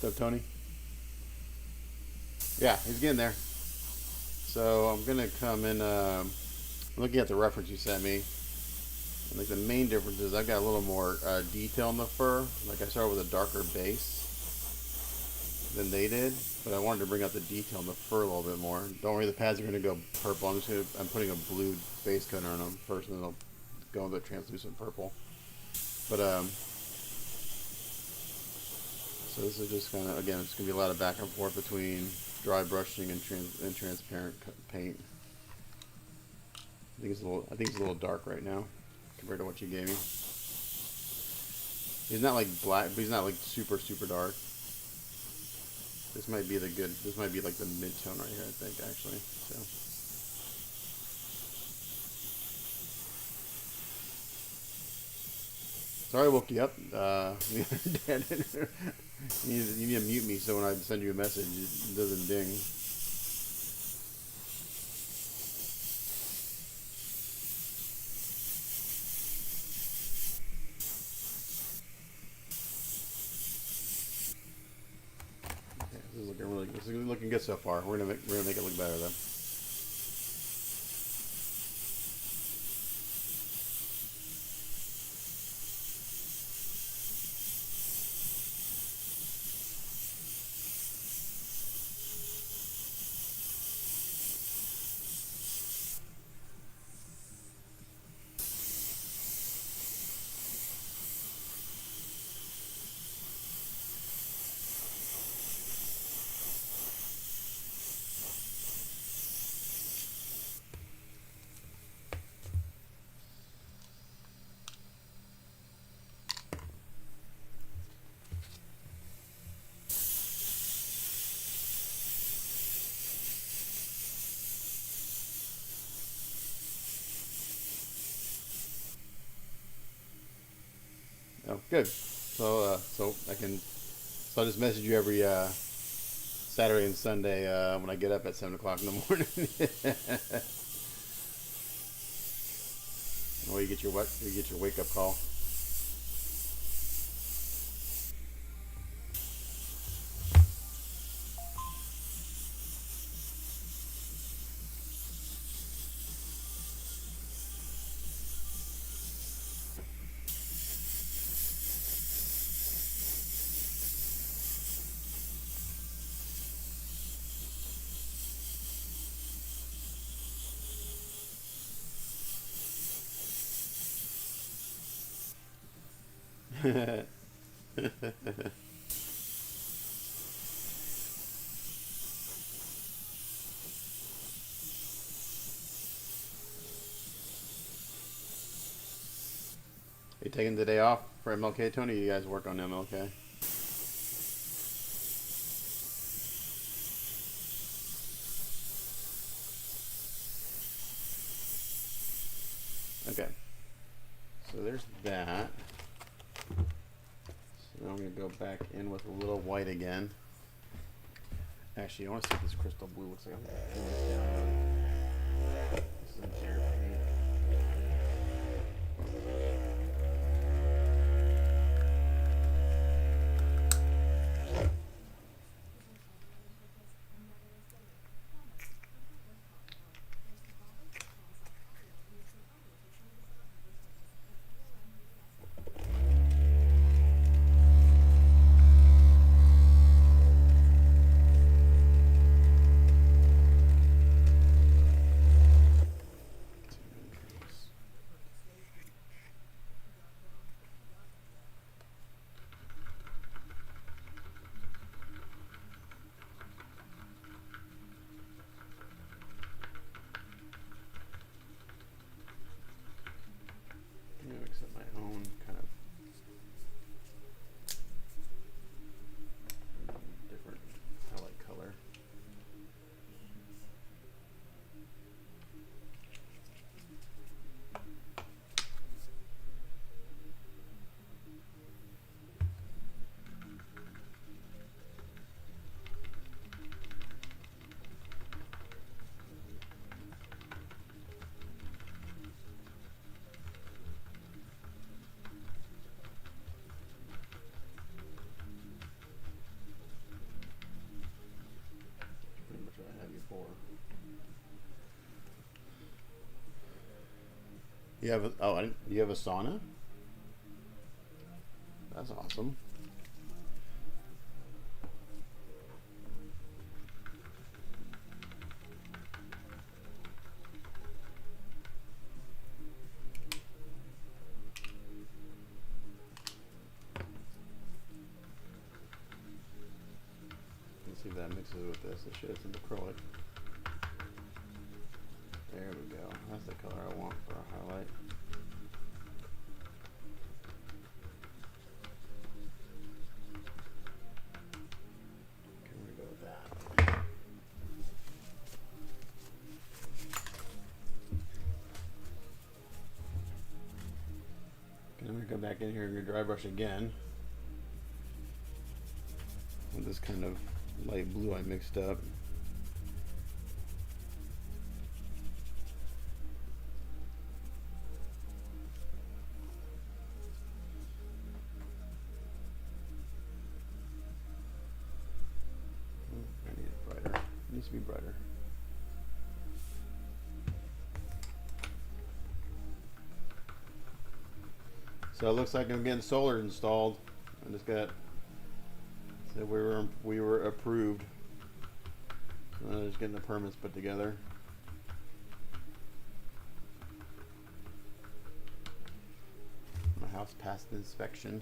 What's up, Tony? Yeah, he's getting there. So I'm gonna come in. Looking at the reference you sent me. I think the main difference is I've got a little more detail in the fur. Like I started with a darker base than they did, but I wanted to bring out the detail in the fur a little bit more. Don't worry, the pads are gonna go purple. I'm putting a blue base coat on them first, and then I'll go with a translucent purple. But so this is just kind of, again, it's gonna be a lot of back and forth between dry brushing and transparent paint. I think it's a little dark right now compared to what you gave me. He's not like black, but he's not like super dark. This might be like the mid-tone right here, I think, actually. So. Sorry I woke you up. You need to mute me so when I send you a message, it doesn't ding. This is looking good so far. We're gonna make it look better though. Oh, good. So I'll just message you every Saturday and Sunday when I get up at 7 o'clock in the morning. Or you get your wake up call. You taking the day off for MLK, Tony? You guys work on MLK? Okay. So there's that. So I'm going to go back in with a little white again. Actually, I want to see what this crystal blue looks like. I'm going to turn this down. This is an air paint. Mix up my own kind of different highlight color. Pretty much what I had before. You have you have a sauna? That's awesome. Let's see if that mixes with this. This shit is an acrylic. There we go. That's the color I want for a highlight. Okay, we're gonna go with that. Okay, I'm gonna go back in here and dry brush again with this kind of light blue I mixed up. I need it brighter. It needs to be brighter. So it looks like I'm getting solar installed. I just got said we were approved. So I'm just getting the permits put together. My house passed inspection.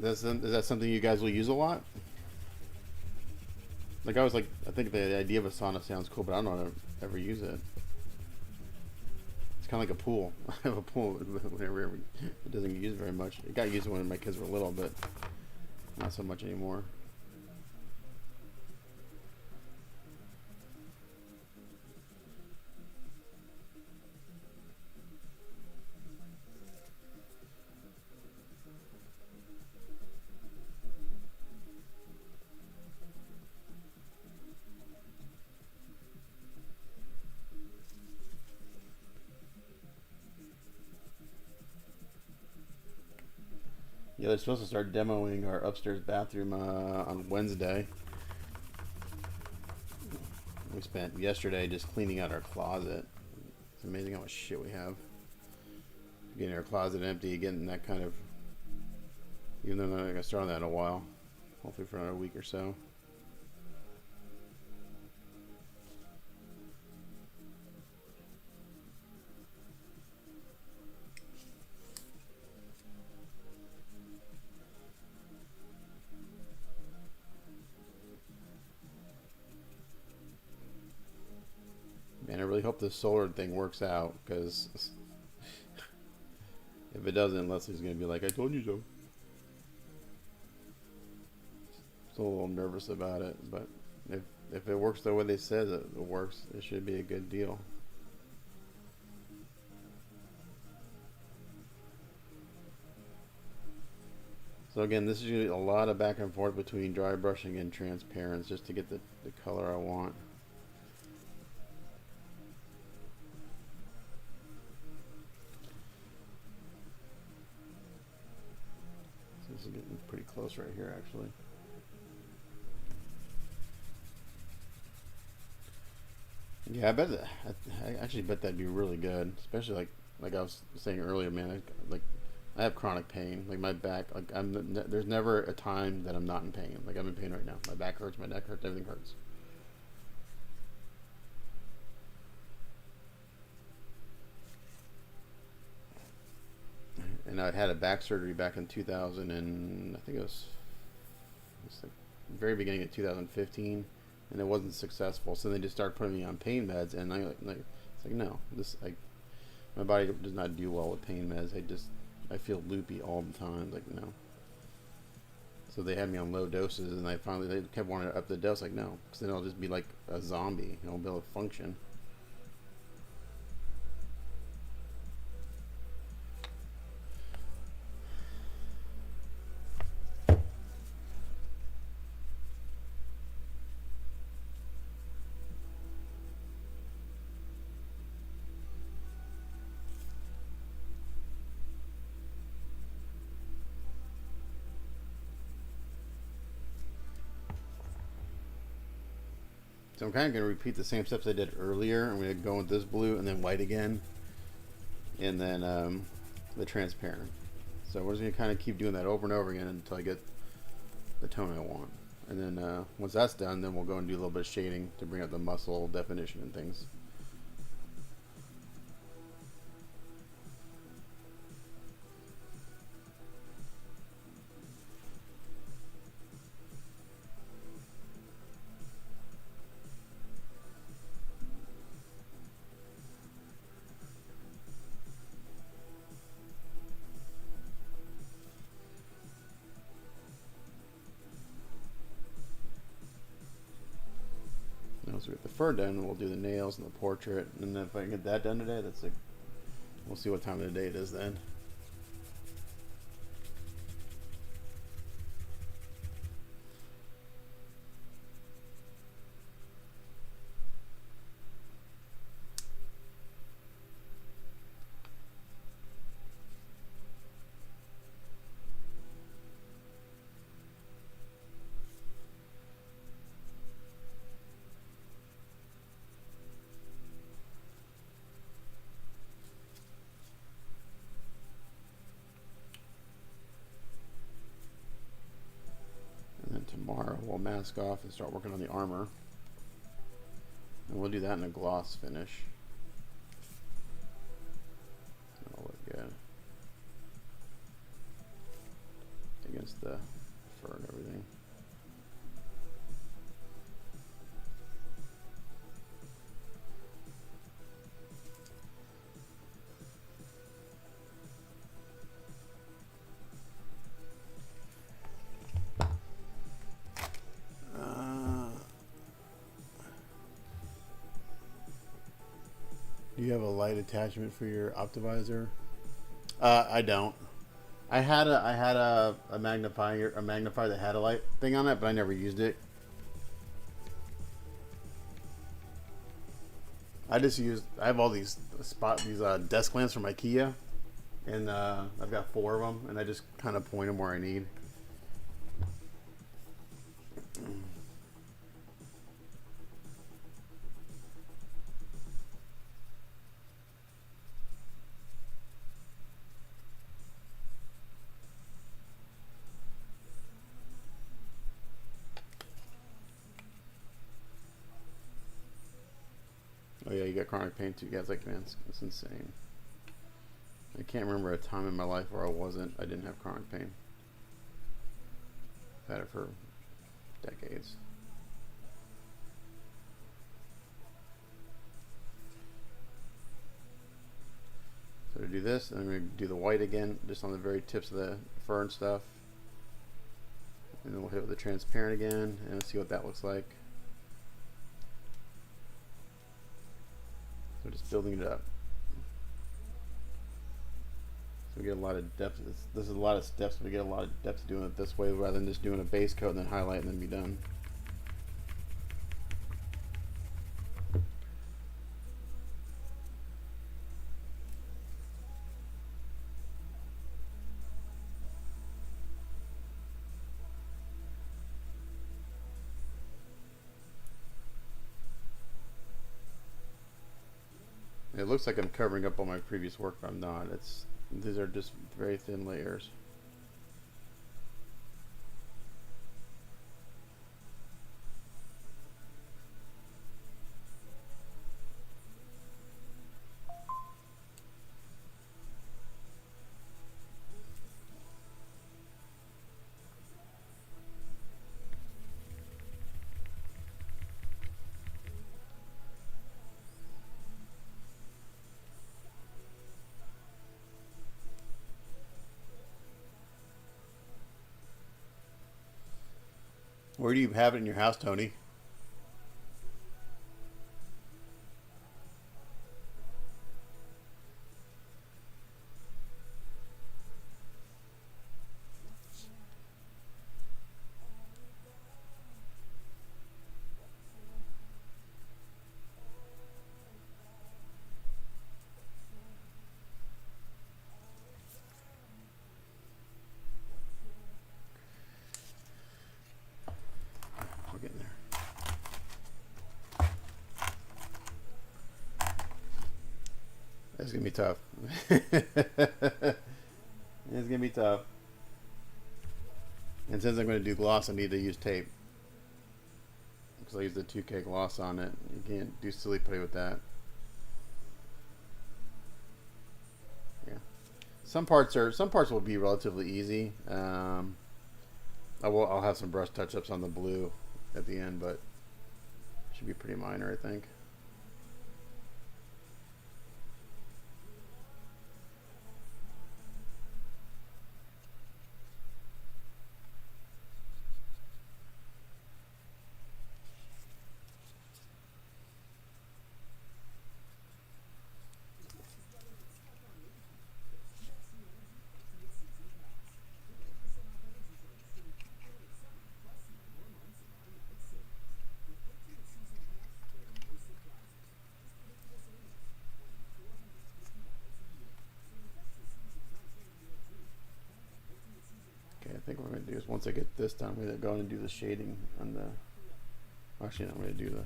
Is that something you guys will use a lot? Like I think the idea of a sauna sounds cool, but I don't know how to ever use it. It's kind of like a pool. I have a pool, whenever it doesn't get used very much. It got used when my kids were little, but not so much anymore. Yeah, they're supposed to start demoing our upstairs bathroom on Wednesday. We spent yesterday just cleaning out our closet. It's amazing how much shit we have. Getting our closet empty, getting that kind of... Even though I'm not going to start on that in a while. Hopefully for another week or so. hope this solar thing works out, because if it doesn't, Leslie's gonna be like, "I told you so." So a little nervous about it, but if it works the way they said it works, it should be a good deal. So again, this is a lot of back and forth between dry brushing and transparents just to get the color I want. So this is getting pretty close right here, actually. Yeah, I bet that. I actually bet that'd be really good, especially like I was saying earlier, man. I have chronic pain, like my back. Like there's never a time that I'm not in pain. Like I'm in pain right now. My back hurts, my neck hurts, everything hurts. And I had a back surgery back in 2000, and I think it was like the very beginning of 2015, and it wasn't successful. So they just started putting me on pain meds, and it's like no, my body does not do well with pain meds. I feel loopy all the time. Like no. So they had me on low doses, and they kept wanting to up the dose. Like no, because then I'll just be like a zombie. I won't be able to function. So I'm kind of going to repeat the same steps I did earlier. I'm going to go with this blue and then white again. And then the transparent. So we're just going to kind of keep doing that over and over again until I get the tone I want. And then once that's done, then we'll go and do a little bit of shading to bring out the muscle definition and things. So we get the fur done, we'll do the nails and the portrait, and then if I can get that done today, we'll see what time of the day it is then. Tomorrow we'll mask off and start working on the armor, and we'll do that in a gloss finish. That'll look good against the fur and everything. Do you have a light attachment for your optimizer? I don't. I had a magnifier that had a light thing on it, but I never used it. I have all these desk lamps from IKEA, and I've got 4 of them, and I just kind of point them where I need. Oh yeah, you got chronic pain too. Guys, like, man, it's insane. I can't remember a time in my life where I didn't have chronic pain. I've had it for decades. do this, and I'm going to do the white again, just on the very tips of the fur and stuff. And then we'll hit it with the transparent again, and see what that looks like. So just building it up. So we get a lot of depth. This is a lot of steps. We get a lot of depth doing it this way, rather than just doing a base coat and then highlight and then be done. It looks like I'm covering up all my previous work, but I'm not. These are just very thin layers. Where do you have it in your house, Tony? We're getting there. It's gonna be tough. It's gonna be tough. And since I'm gonna do gloss, I need to use tape, because I use the 2K gloss on it. You can't do silly putty with that. Yeah. Some parts will be relatively easy. I'll have some brush touch-ups on the blue at the end, but it should be pretty minor, I think. I think what I'm going to do is, once I get this done, I'm going to go in and do the shading on the... Actually, no, I'm going to do the...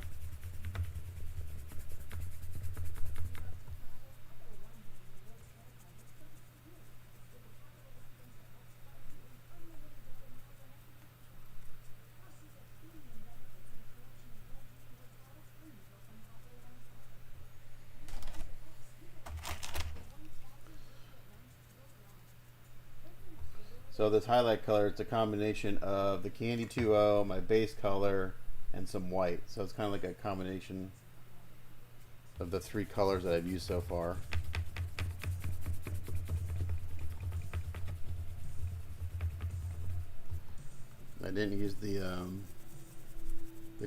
So this highlight color, it's a combination of the Candy 2.0, my base color, and some white. So it's kind of like a combination of the three colors that I've used so far. I didn't use the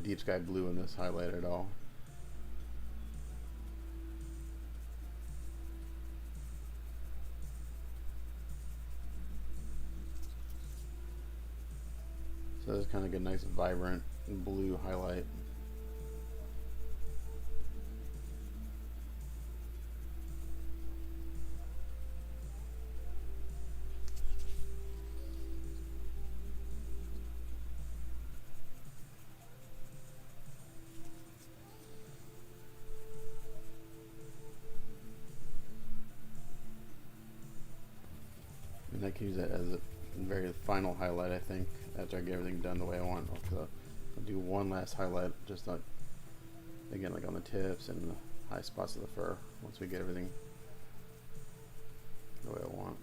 deep sky blue in this highlight at all. So it's kind of like a nice vibrant blue highlight. And I can use that as a very final highlight, I think, after I get everything done the way I want. I'll do one last highlight, just not, again, like on the tips and the high spots of the fur, once we get everything the way I want.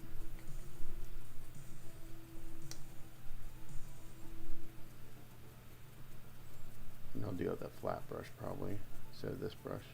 And I'll do it with that flat brush probably, instead of this brush.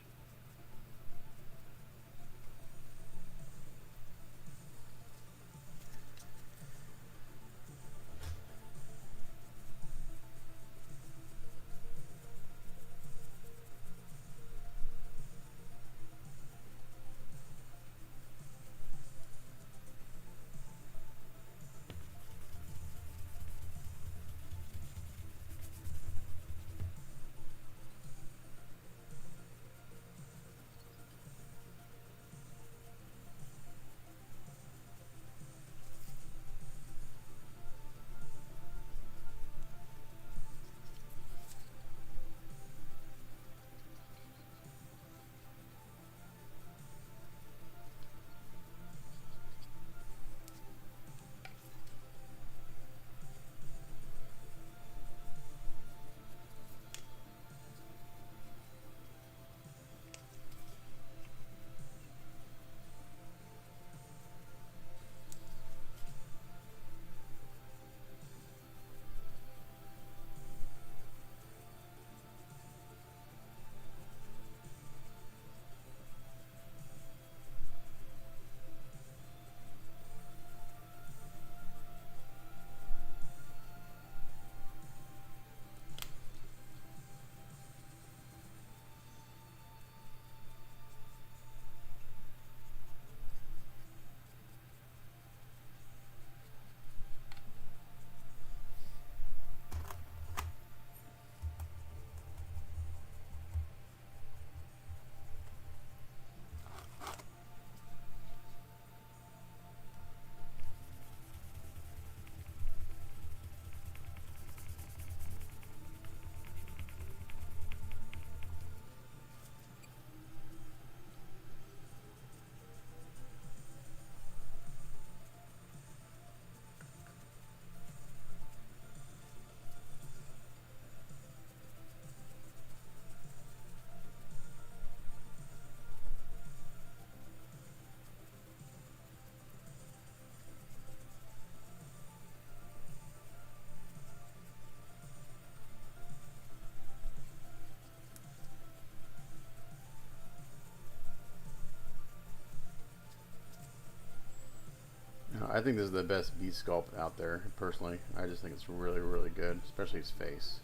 I think this is the best beast sculpt out there, personally. I just think it's really, really good, especially his face.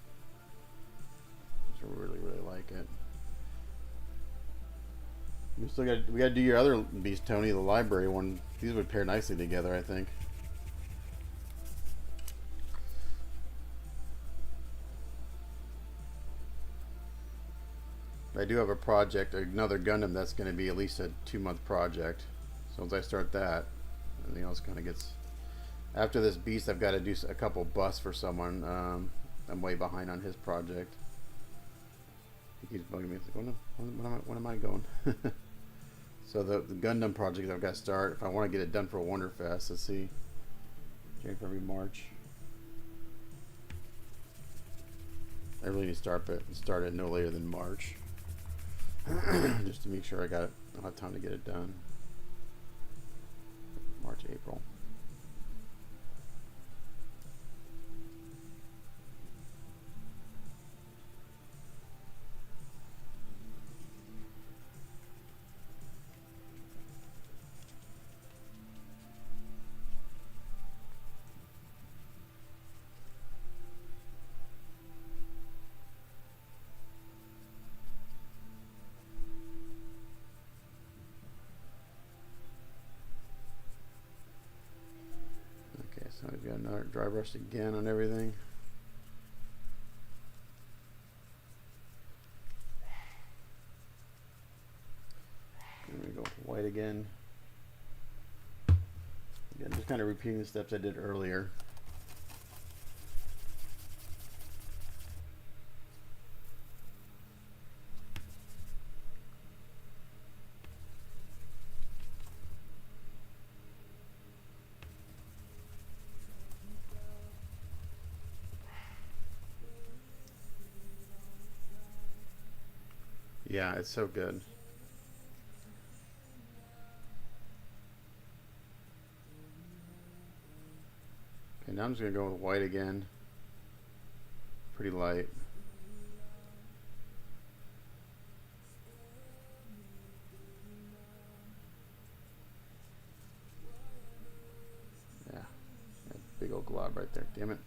I just really, really like it. We gotta do your other beast, Tony, the library one. These would pair nicely together, I think. I do have a project, another Gundam that's going to be at least a 2-month project. So once I start that, everything else kind of gets. After this beast, I've got to do a couple busts for someone. I'm way behind on his project. He keeps bugging me. It's like, when am I going? So the Gundam project I've got to start. If I want to get it done for Wonderfest, let's see. January, February, March. I really need to start it no later than March. Just to make sure I'll have time to get it done. March, April. So we've got another dry brush again on everything. And we go with white again. Again, just kind of repeating the steps I did earlier. Yeah, it's so good. Okay, now I'm just going to go with white again. Pretty light. Yeah, that big old glob right there. Damn it.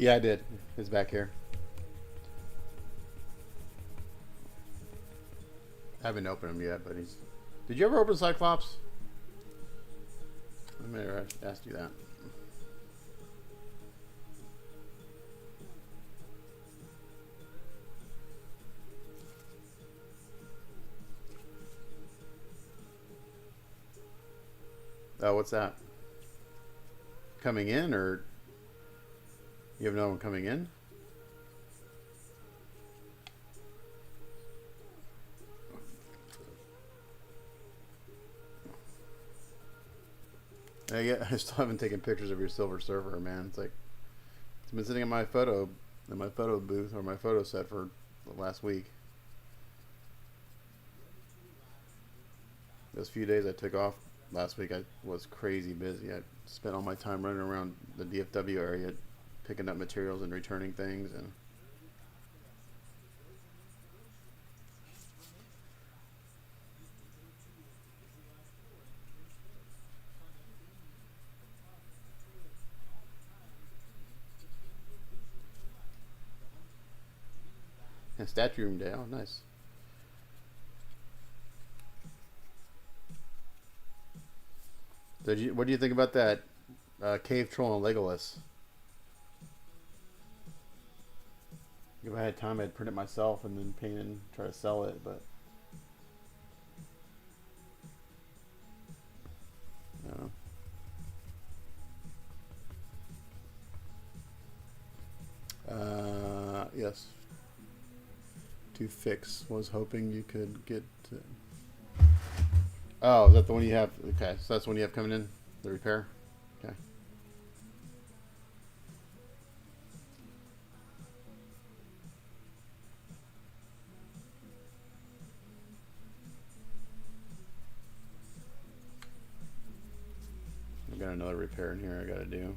Yeah, I did. It's back here. I haven't opened him yet, but he's. Did you ever open Cyclops? I may have asked you that. Oh, what's that? Coming in, or you have no one coming in? I still haven't taken pictures of your silver surfer, man. It's like it's been sitting in my photo booth or my photo set for the last week. Those few days I took off last week, I was crazy busy. I spent all my time running around the DFW area, picking up materials and returning things, and statue room day. Oh, nice. So, what do you think about that cave troll and Legolas? If I had time, I'd print it myself and then paint it and try to sell it, but no. Yes. To fix. Was hoping you could get. Oh, is that the one you have? Okay, so that's the one you have coming in, the repair. Okay. I got another repair in here I gotta do.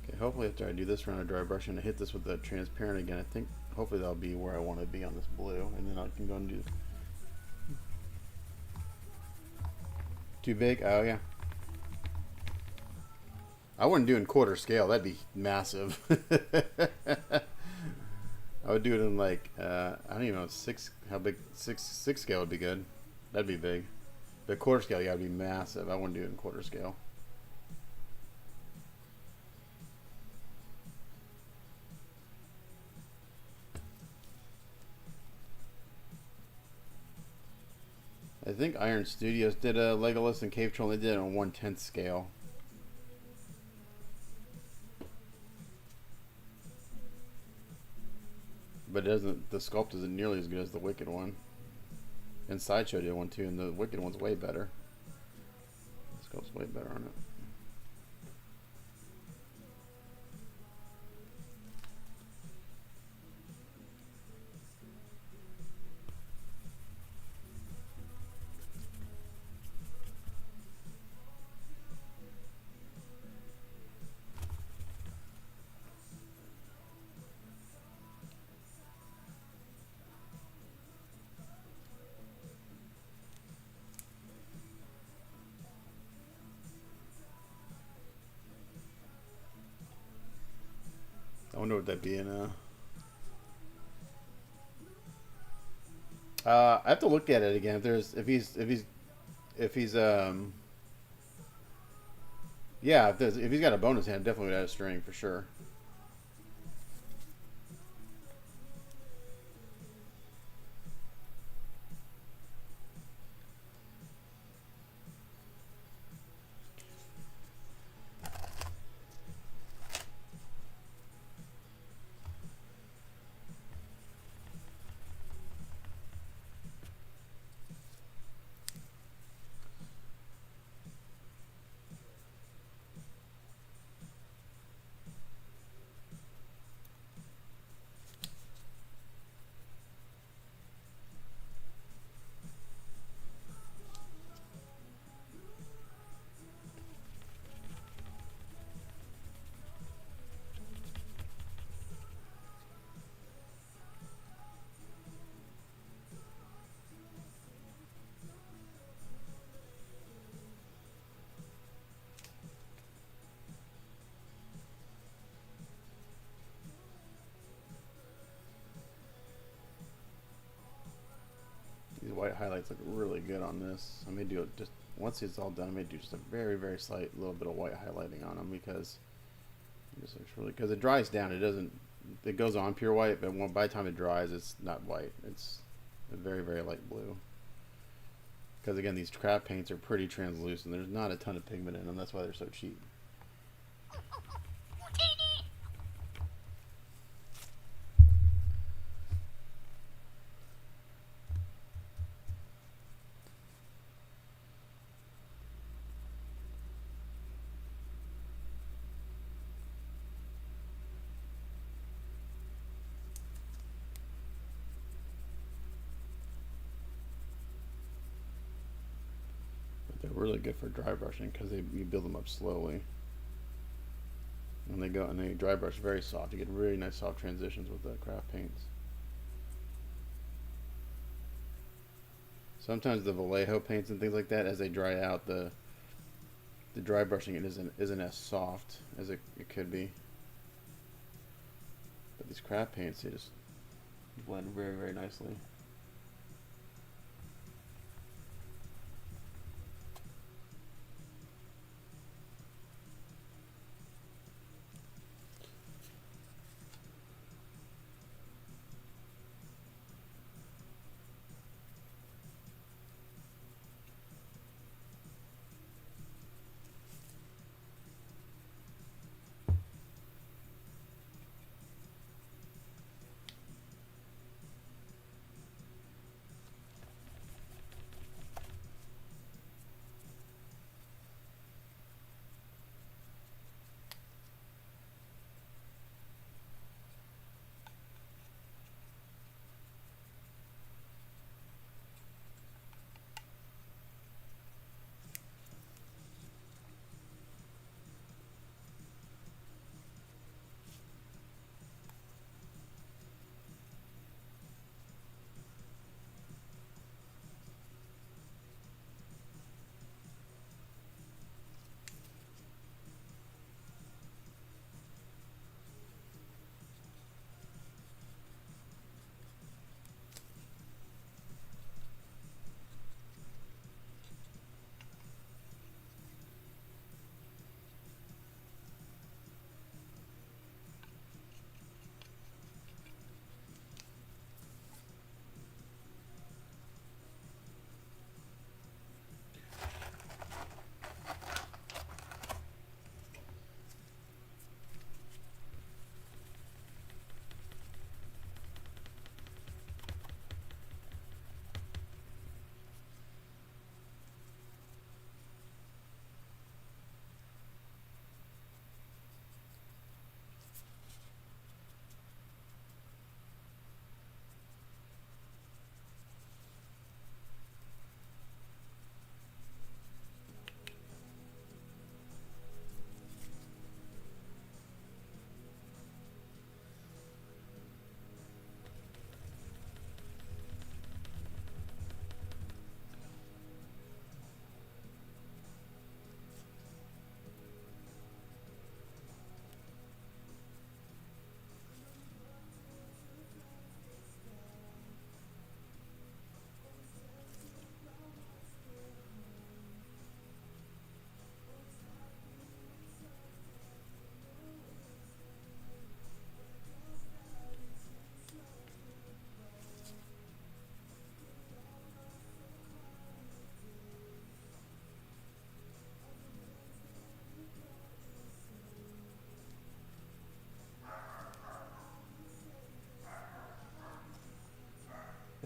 Okay, hopefully after I do this round of dry brushing, I hit this with the transparent again. I think hopefully that'll be where I want to be on this blue, and then I can go and do. Too big? Oh yeah. I wouldn't do it in quarter scale. That'd be massive. I would do it in like I don't even know six. How big six scale would be good. That'd be big. But quarter scale, yeah, would be massive. I wouldn't do it in quarter scale. I think Iron Studios did a Legolas and Cave Troll. They did it on 1/10 scale. But it doesn't. The sculpt isn't nearly as good as the Wicked one. And Sideshow did one too, and the Wicked one's way better. The sculpt's way better on it. I wonder what that'd be in I have to look at it again. If he's yeah, if he's got a bonus hand, definitely would add a string for sure. white highlights look really good on this. I may do it just once it's all done. I may do just a very, very slight little bit of white highlighting on them because it just looks really. Because it dries down, it doesn't. It goes on pure white, but by the time it dries, it's not white. It's a very, very light blue. Because again, these craft paints are pretty translucent. There's not a ton of pigment in them. That's why they're so cheap. They're really good for dry brushing because you build them up slowly. And they dry brush very soft. You get really nice soft transitions with the craft paints. Sometimes the Vallejo paints and things like that, as they dry out, the dry brushing it isn't as soft as it could be. But these craft paints, they just blend very, very nicely.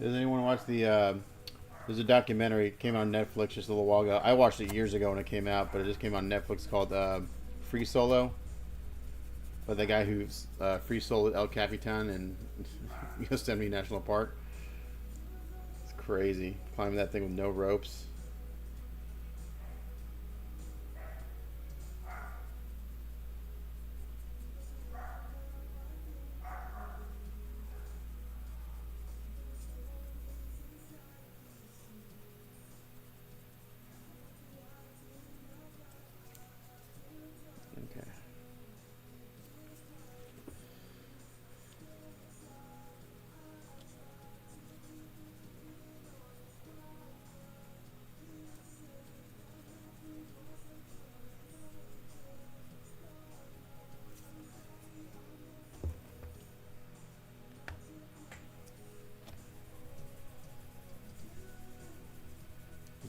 Does anyone watch there's a documentary, it came out on Netflix just a little while ago. I watched it years ago when it came out, but it just came on Netflix called Free Solo. By the guy who's free soloed El Capitan in Yosemite National Park. It's crazy. Climbing that thing with no ropes. Okay.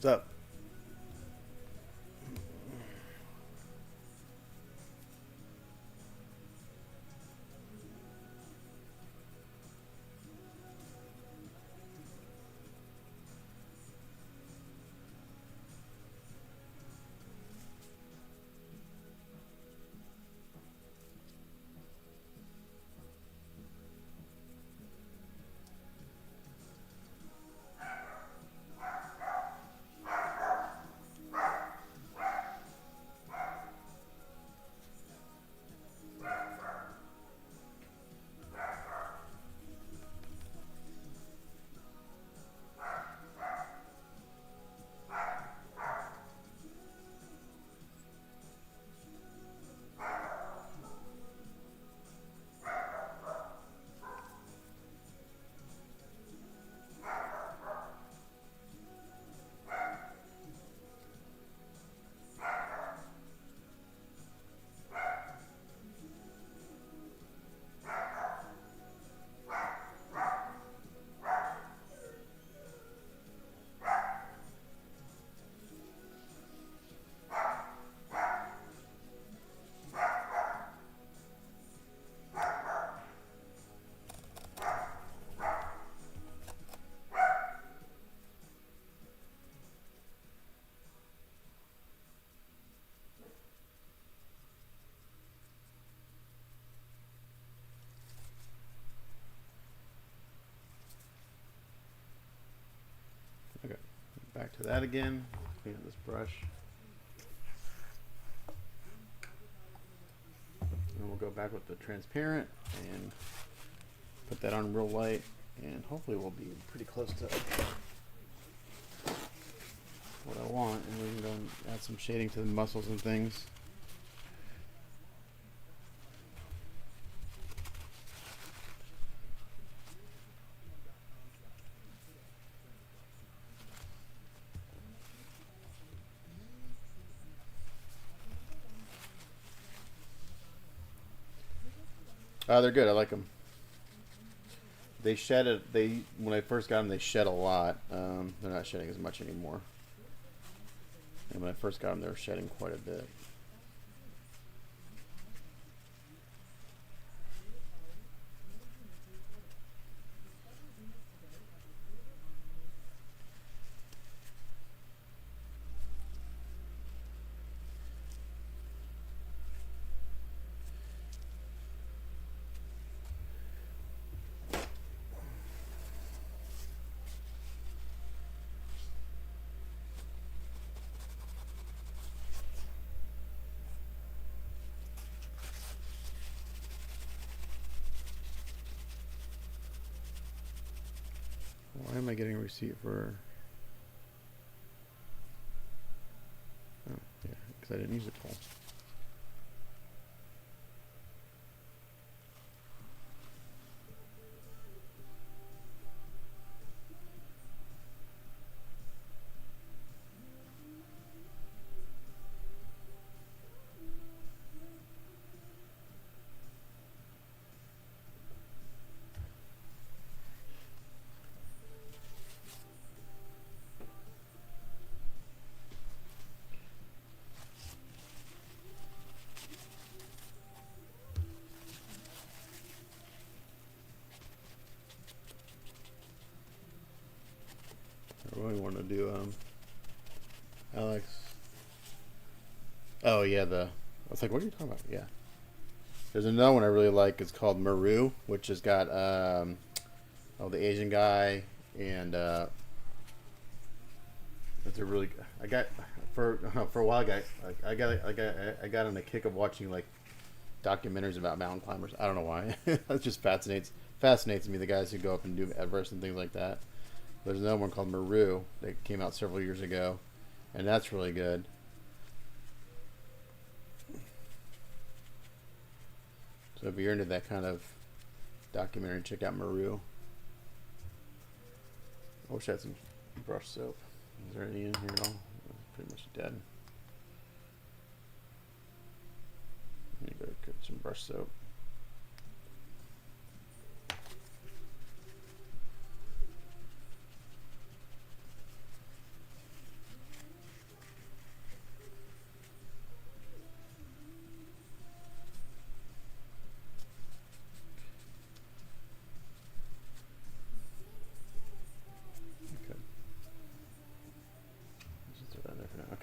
What's up? Okay, back to that again. Clean up this brush. And we'll go back with the transparent and put that on real light, and hopefully we'll be pretty close to what I want, and we can go and add some shading to the muscles and things. They're good. I like them. They shed it. When I first got them, they shed a lot. They're not shedding as much anymore. And when I first got them, they were shedding quite a bit. Why am I getting a receipt for? Oh, yeah, because I didn't use it all. I really want to do Alex. Oh yeah, I was like, what are you talking about? Yeah. There's another one I really like. It's called Maru, which has got the Asian guy, and it's a really. I got for a while, guys. I got on the kick of watching like documentaries about mountain climbers. I don't know why. That just fascinates me. The guys who go up and do Everest and things like that. There's another one called Maru that came out several years ago, and that's really good. So if you're into that kind of documentary, check out Maru. I wish I had some brush soap. Is there any in here at all? It's pretty much dead. I need to go get some brush soap.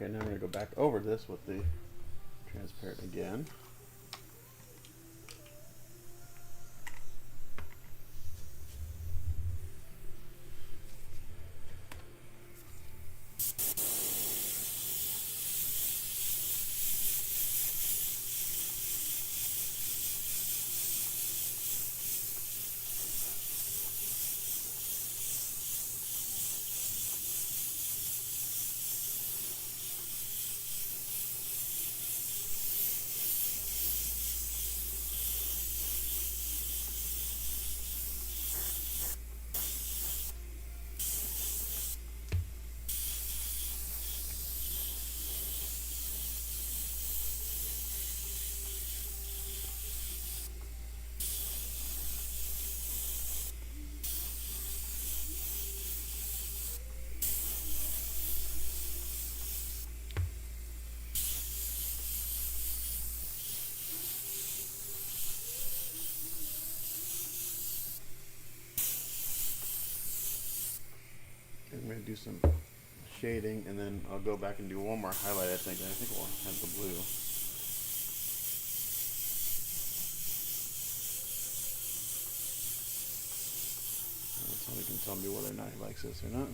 Okay, now I'm going to go back over this with the transparent again. I'm going to do some shading, and then I'll go back and do one more highlight, I think. I think we'll have the blue. Somebody can tell me whether or not he likes this or not.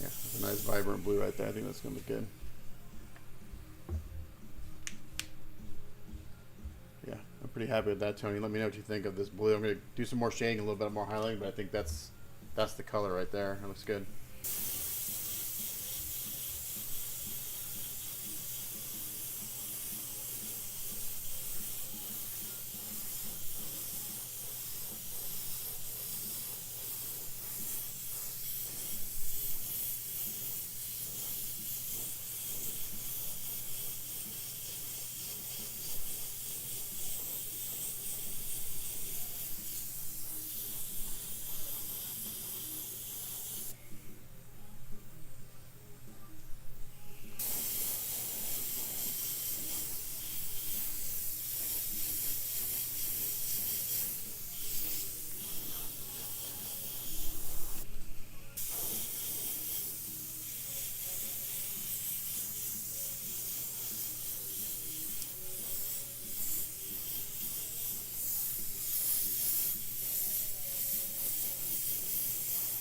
Yeah, that's a nice vibrant blue right there. I think that's going to be good. Yeah, I'm pretty happy with that, Tony. Let me know what you think of this blue. I'm going to do some more shading, a little bit more highlighting, but I think that's the color right there. It looks good.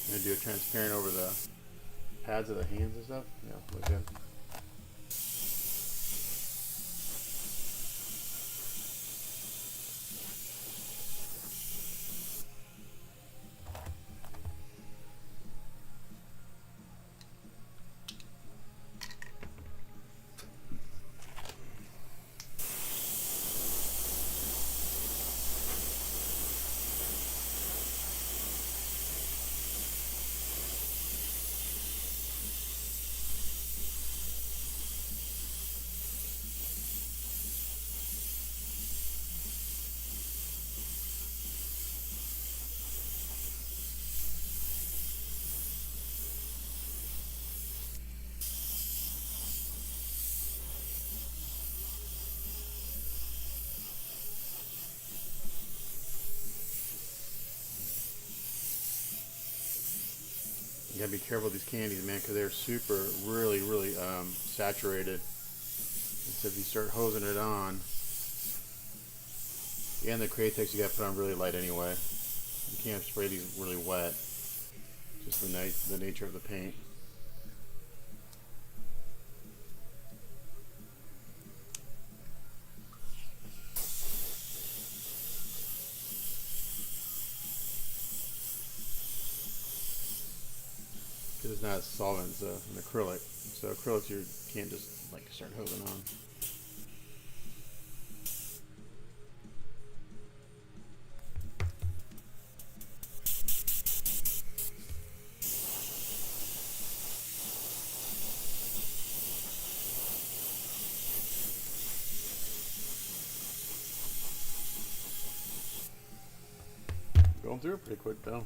I'm going to do a transparent over the pads of the hands and stuff. Yeah, look good. You gotta be careful with these candies, man, because they're super, really saturated. So if you start hosing it on, and the Cratex you gotta put on really light anyway. You can't spray these really wet. Just the nature of the paint. Because it's not a solvent, it's an acrylic. So acrylics you can't just like start hosing on. Going through it pretty quick though.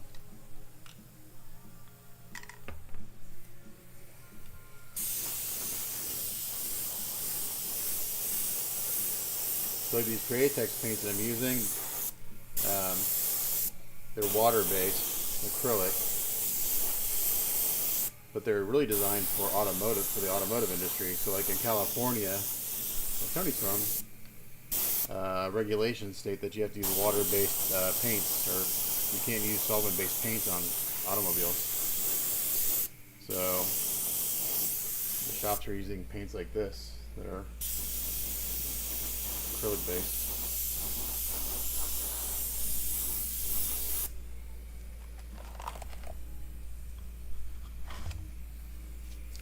So these Createx paints that I'm using, they're water-based, acrylic, but they're really designed for the automotive industry. So like in California, where Tony's from, regulations state that you have to use water-based paints, or you can't use solvent-based paints on automobiles. So the shops are using paints like this that are acrylic based.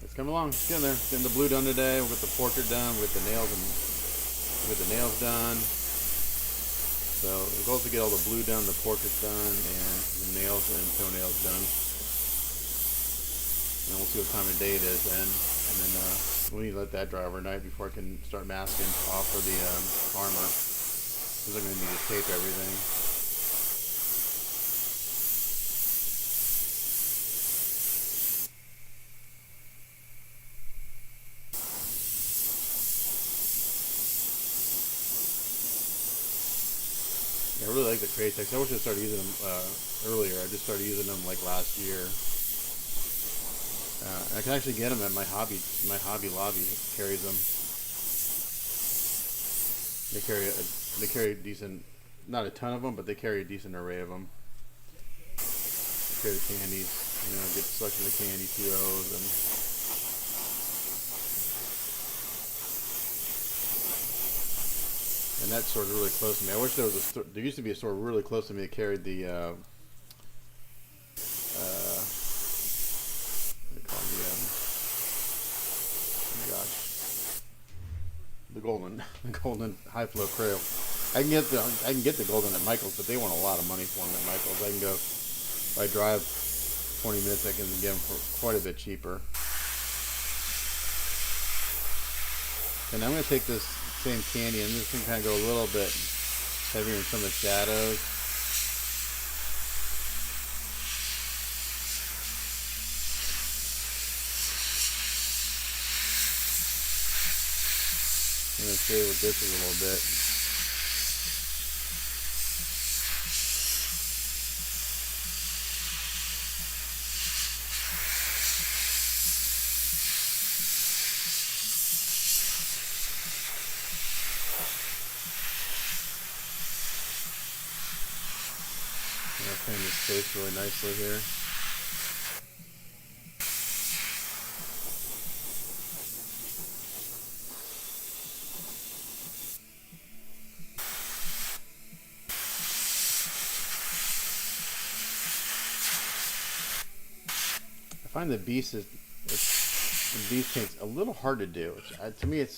It's coming along. It's getting there. Getting the blue done today. We'll get the portrait done. We'll get the nails done. So the goal is to get all the blue done, the portraits done, and the nails and toenails done. And we'll see what time of day it is then. And then we need to let that dry overnight before I can start masking off for the armor. Because I'm going to need to tape everything. Yeah, I really like the Cratex. I wish I started using them earlier. I just started using them like last year. I can actually get them at my Hobby Lobby carries them. They carry a decent, not a ton of them, but they carry a decent array of them. They carry the candies, get the selection of candy POs and that store's really close to me. I wish there was a store. There used to be a store really close to me that carried the the golden high flow trail. I can get the golden at Michael's, but they want a lot of money for them at Michael's. I can go, if I drive 20 minutes, I can get them for quite a bit cheaper. And I'm going to take this same candy and just kind of go a little bit heavier in some of the shadows. I'm going to play with this a little bit. I'm going to paint this face really nicely here. find the Beast the Beast takes a little hard to do. To me, it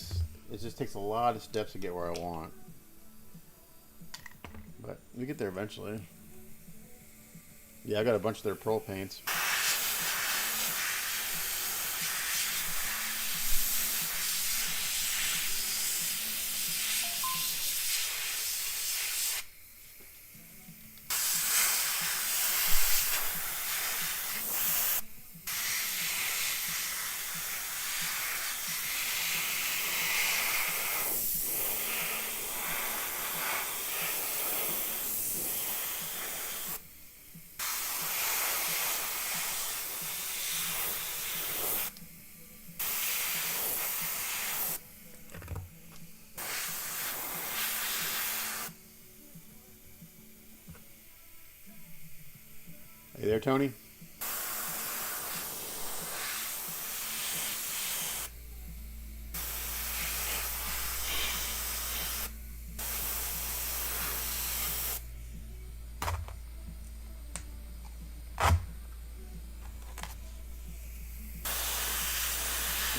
just takes a lot of steps to get where I want. But we get there eventually. Yeah, I got a bunch of their pearl paints. Are you there, Tony?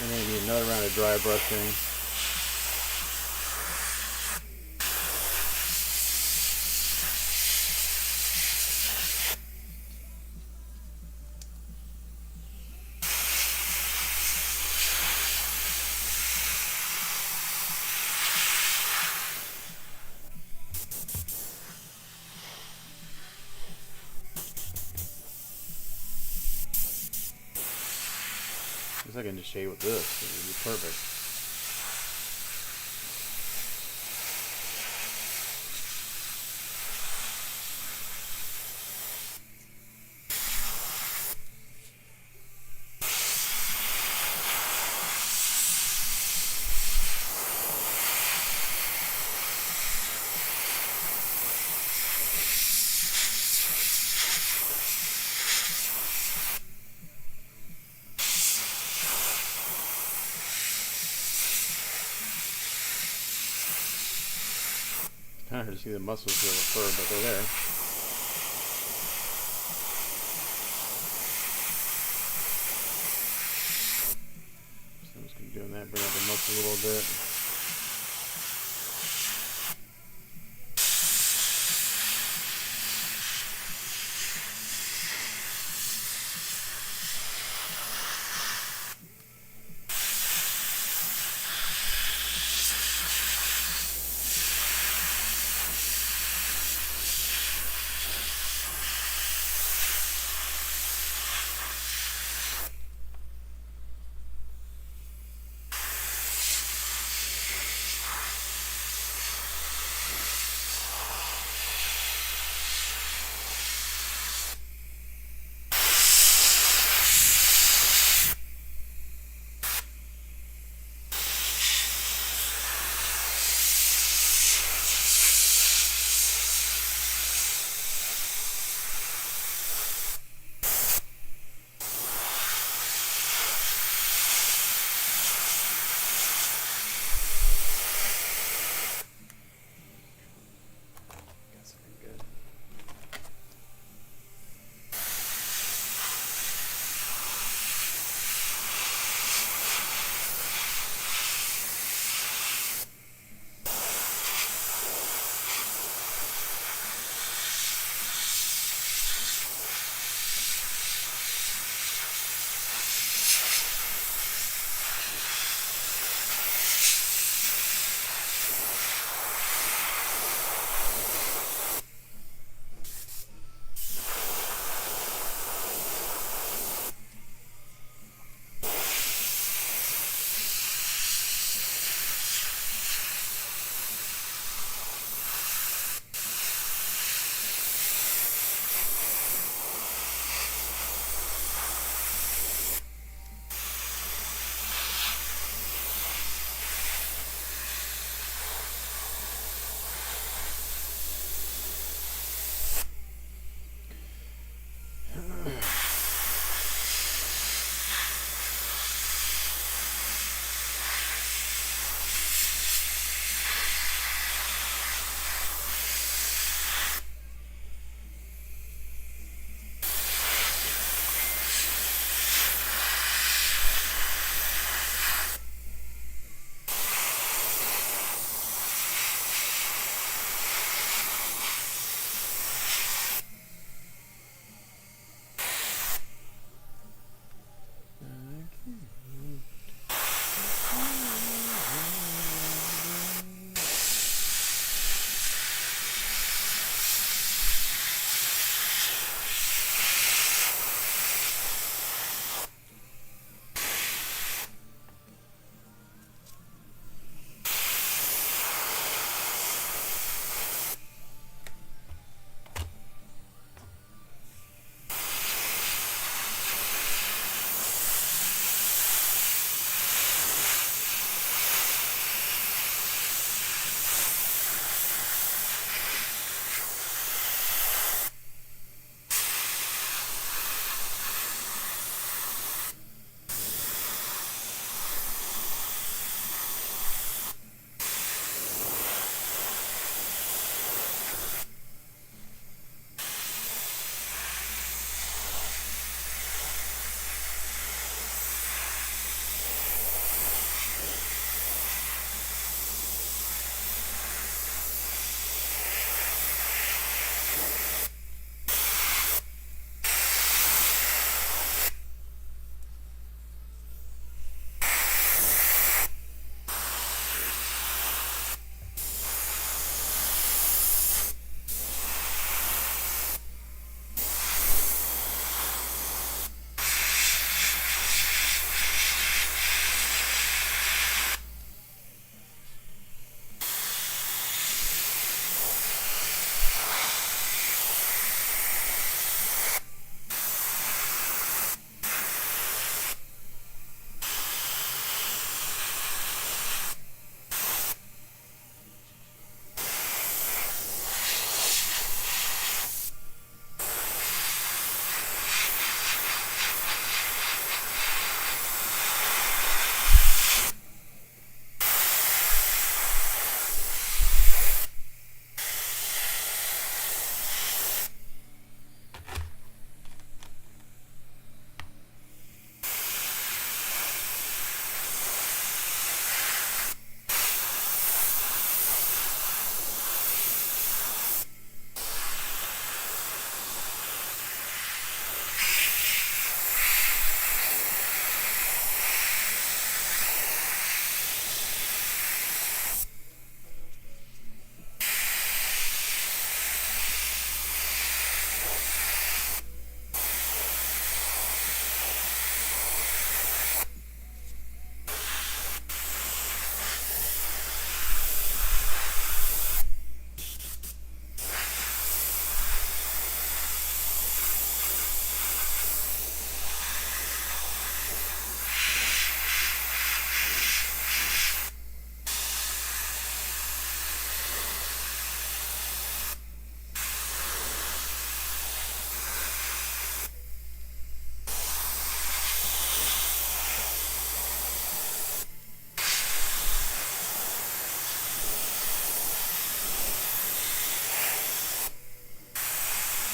And then you need another round of dry brushing. I can just shade with this. It would be perfect. Kind of hard to see the muscles of the fur, but they're there. So I'm just going to be doing that, bring out the muscle a little bit.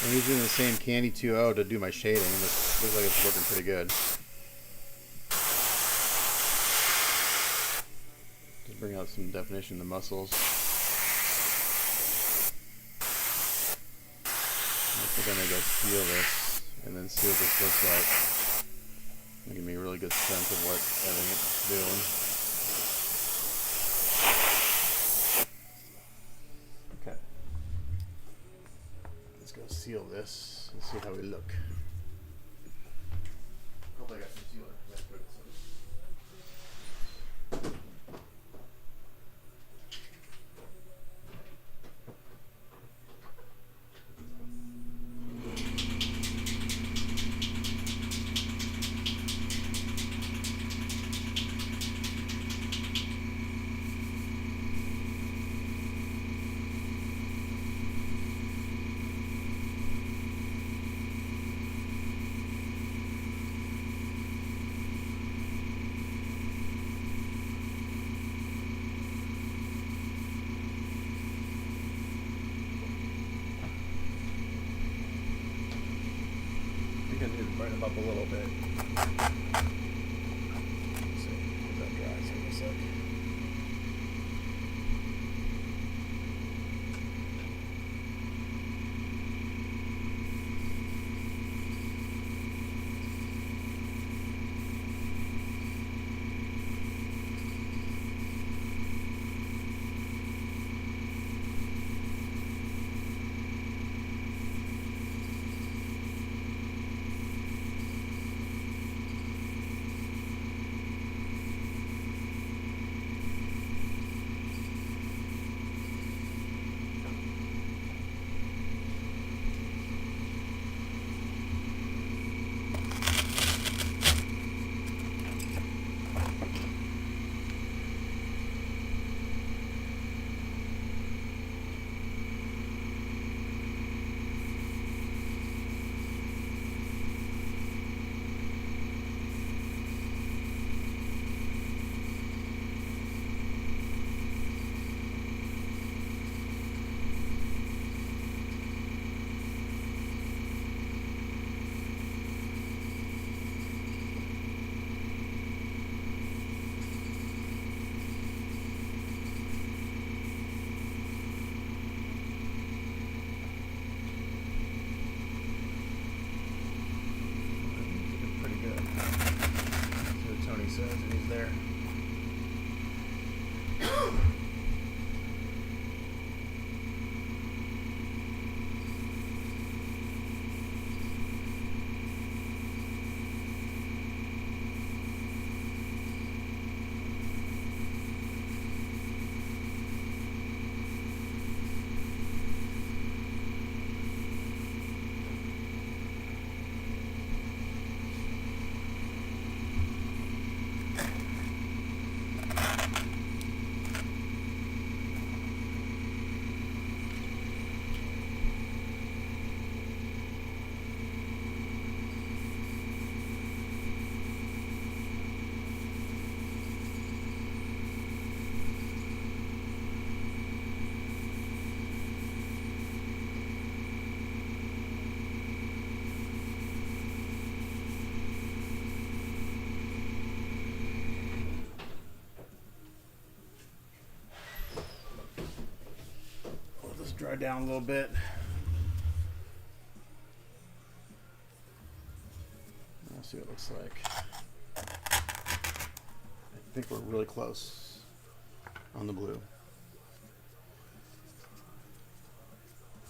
I'm using the same Candy 2.0 to do my shading, and this looks like it's working pretty good. Just bring out some definition in the muscles. I think I'm gonna go feel this and then see what this looks like. It'll give me a really good sense of what everything it's doing. Okay. Let's go seal this and see how we look. Hope I got some sealer. Let's put some. I think I need to brighten them up a little bit. Let's see, let that dry for a sec. Pretty good. See what Tony says when he's there. Let this dry down a little bit. I'll see what it looks like. I think we're really close on the blue.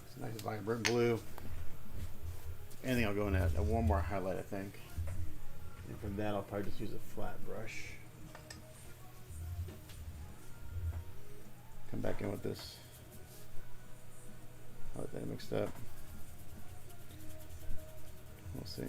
It's a nice vibrant blue. Anything I'll go in at one more highlight, I think. And from that I'll probably just use a flat brush. Come back in with this. I'll let that mixed up. We'll see.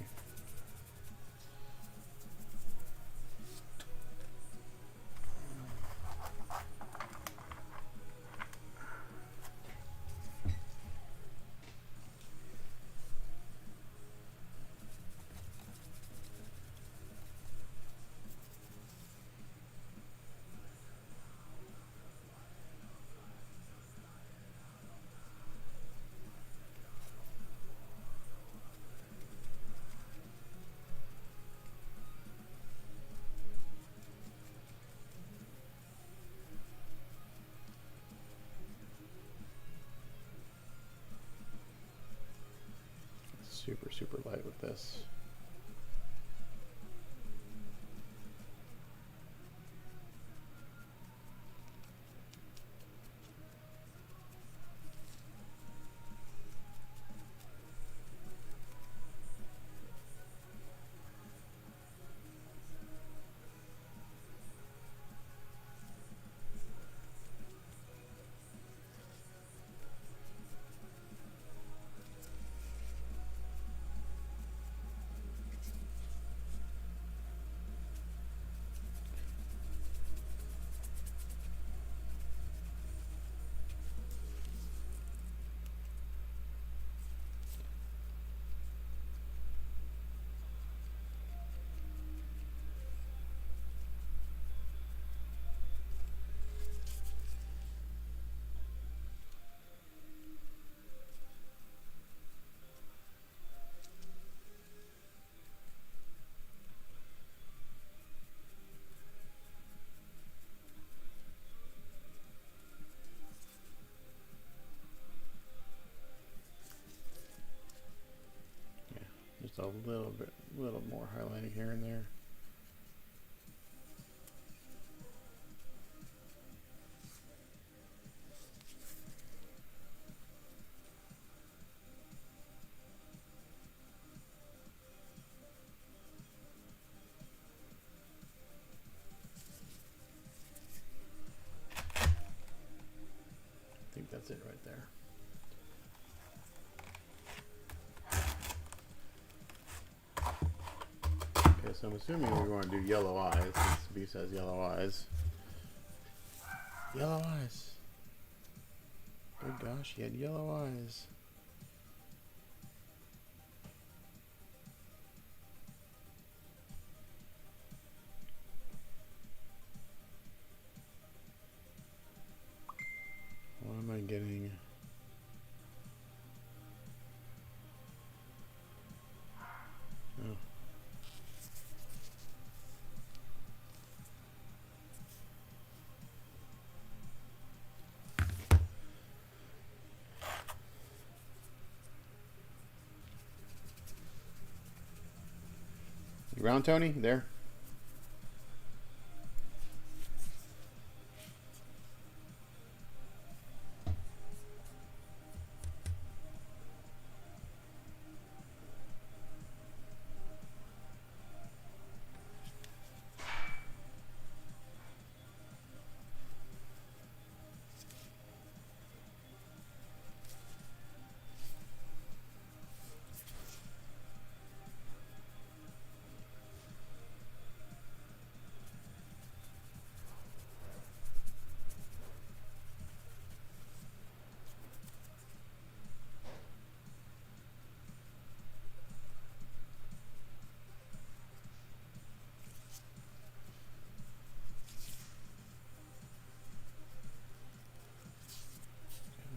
super, super light with this. Just a little more highlighting here and there. I think that's it right there. Okay, so I'm assuming we want to do yellow eyes, since Beast has yellow eyes. Yellow eyes. Good gosh, he had yellow eyes. What am I getting? Oh. You around, Tony? There?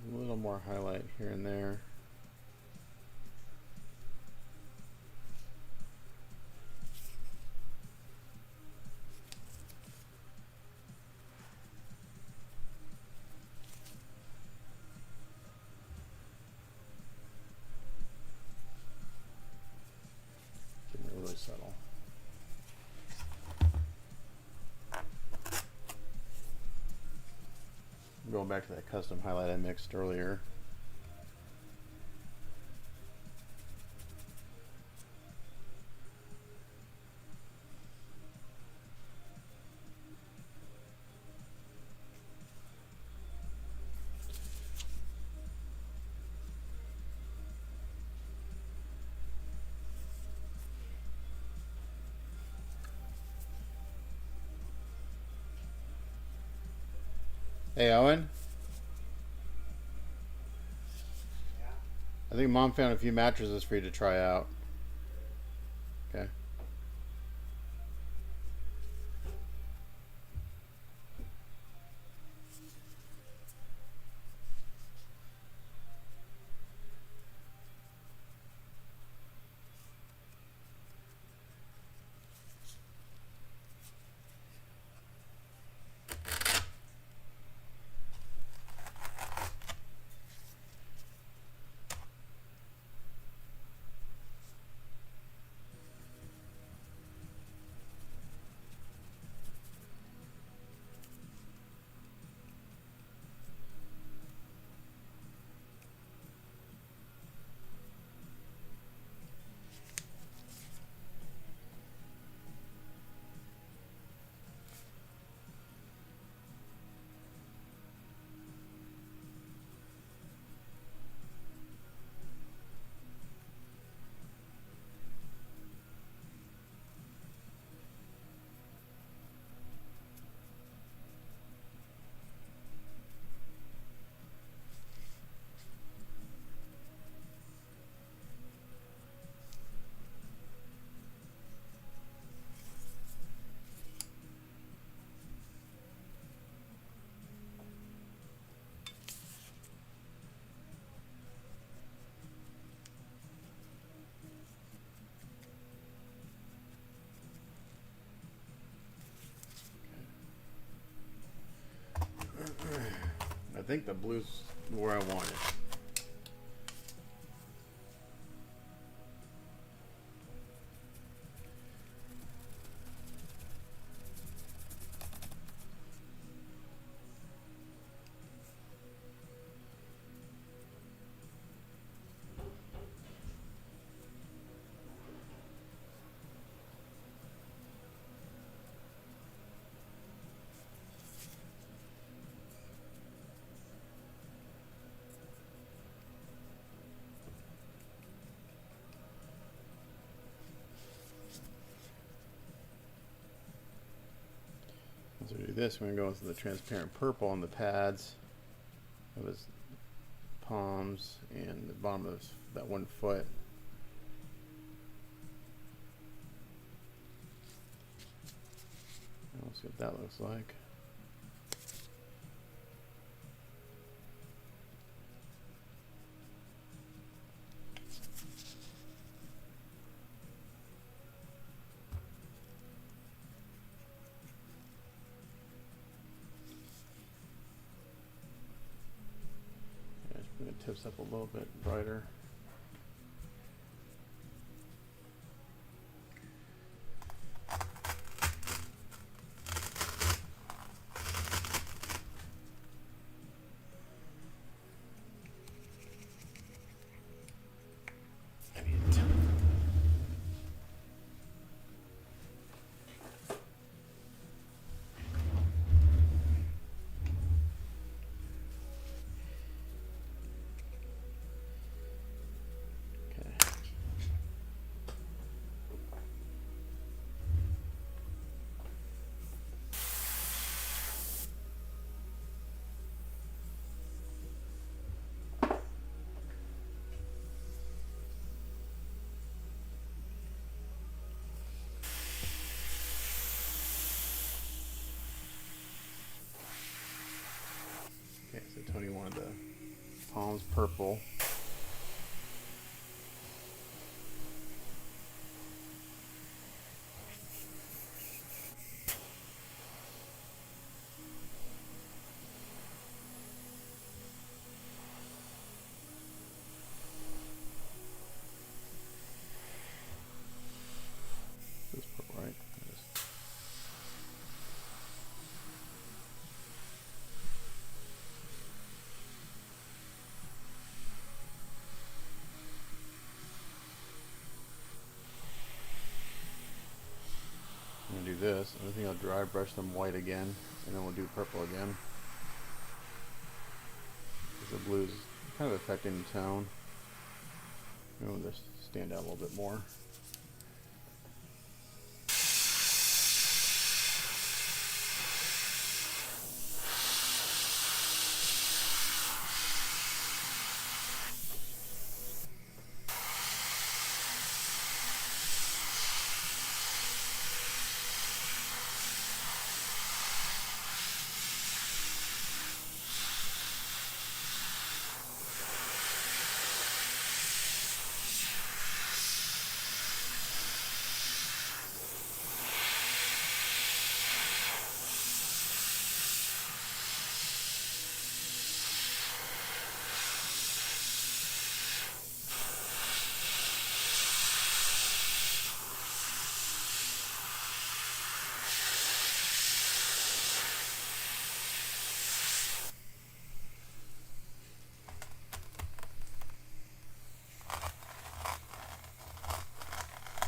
A little more highlight here and there. Keeping it really subtle. Going back to that custom highlight I mixed earlier. Hey, Owen? Yeah. I think Mom found a few mattresses for you to try out. Okay. I think the blue's where I want it. So we do this, we're going to go with the transparent purple on the pads of his palms and the bottom of that 1 foot. And we'll see what that looks like. It tips up a little bit brighter. Okay, so Tony wanted the palms purple. This purple, right? I'm going to do this. I think I'll dry brush them white again, and then we'll do purple again. Because the blue's kind of affecting the tone. I'm going to just stand out a little bit more.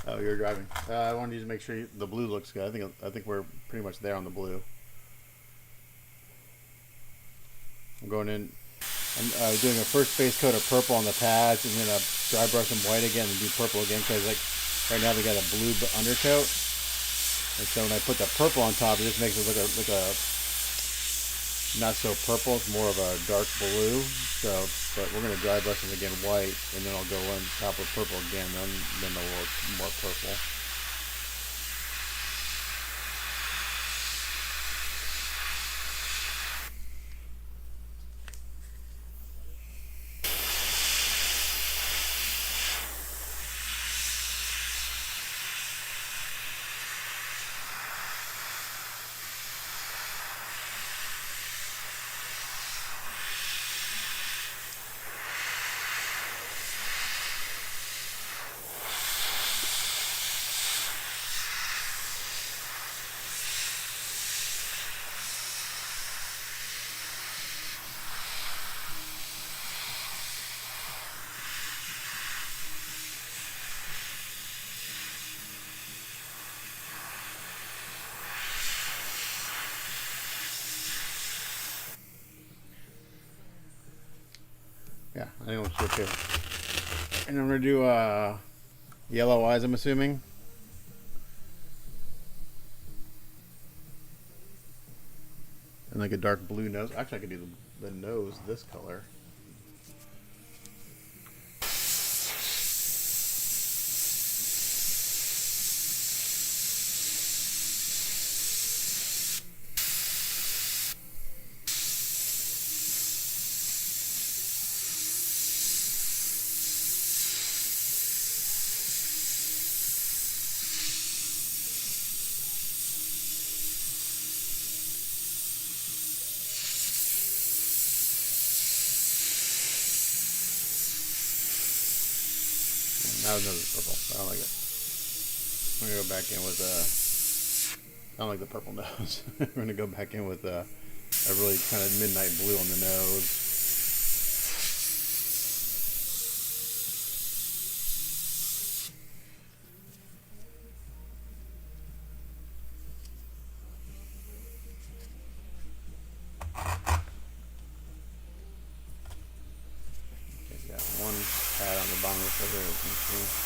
Oh, you're driving. I wanted you to make sure the blue looks good. I think we're pretty much there on the blue. I'm going in. I'm doing a first base coat of purple on the pads, and then dry brush them white again and do purple again because like right now they got a blue undercoat, and so when I put the purple on top, it just makes it look like a not so purple. It's more of a dark blue. So, but we're gonna dry brush them again white, and then I'll go on top of purple again. Then they'll look more purple. Yeah, I think we'll switch here. And I'm gonna do yellow eyes, I'm assuming. And like a dark blue nose. Actually, I could do the nose this color. That was another purple. I don't like it. I'm gonna go back in with I don't like the purple nose. I'm gonna go back in with a really kind of midnight blue on the nose. Okay, got one pad on the bottom of the filter, as you can see.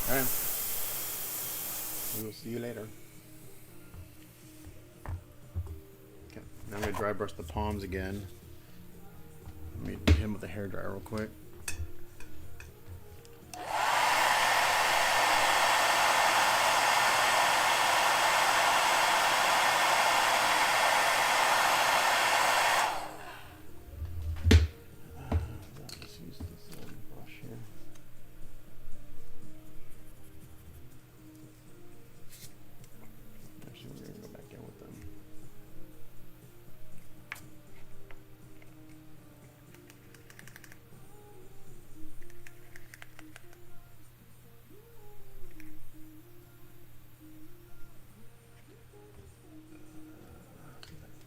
Alright. We will see you later. Okay, now I'm going to dry brush the palms again. Let me hit him with a hairdryer real quick. Just use this brush here. Actually, we're going to go back in with them.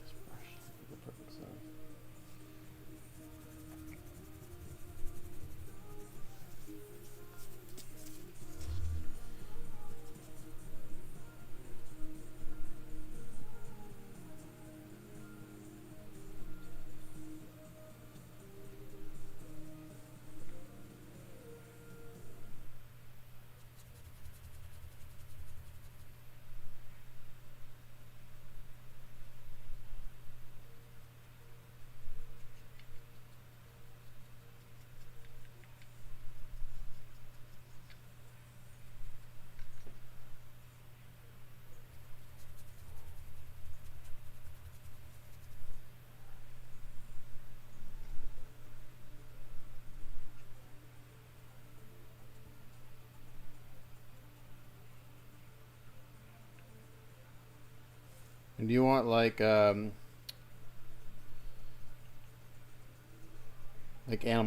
This brush is the perfect size. And do you want like animal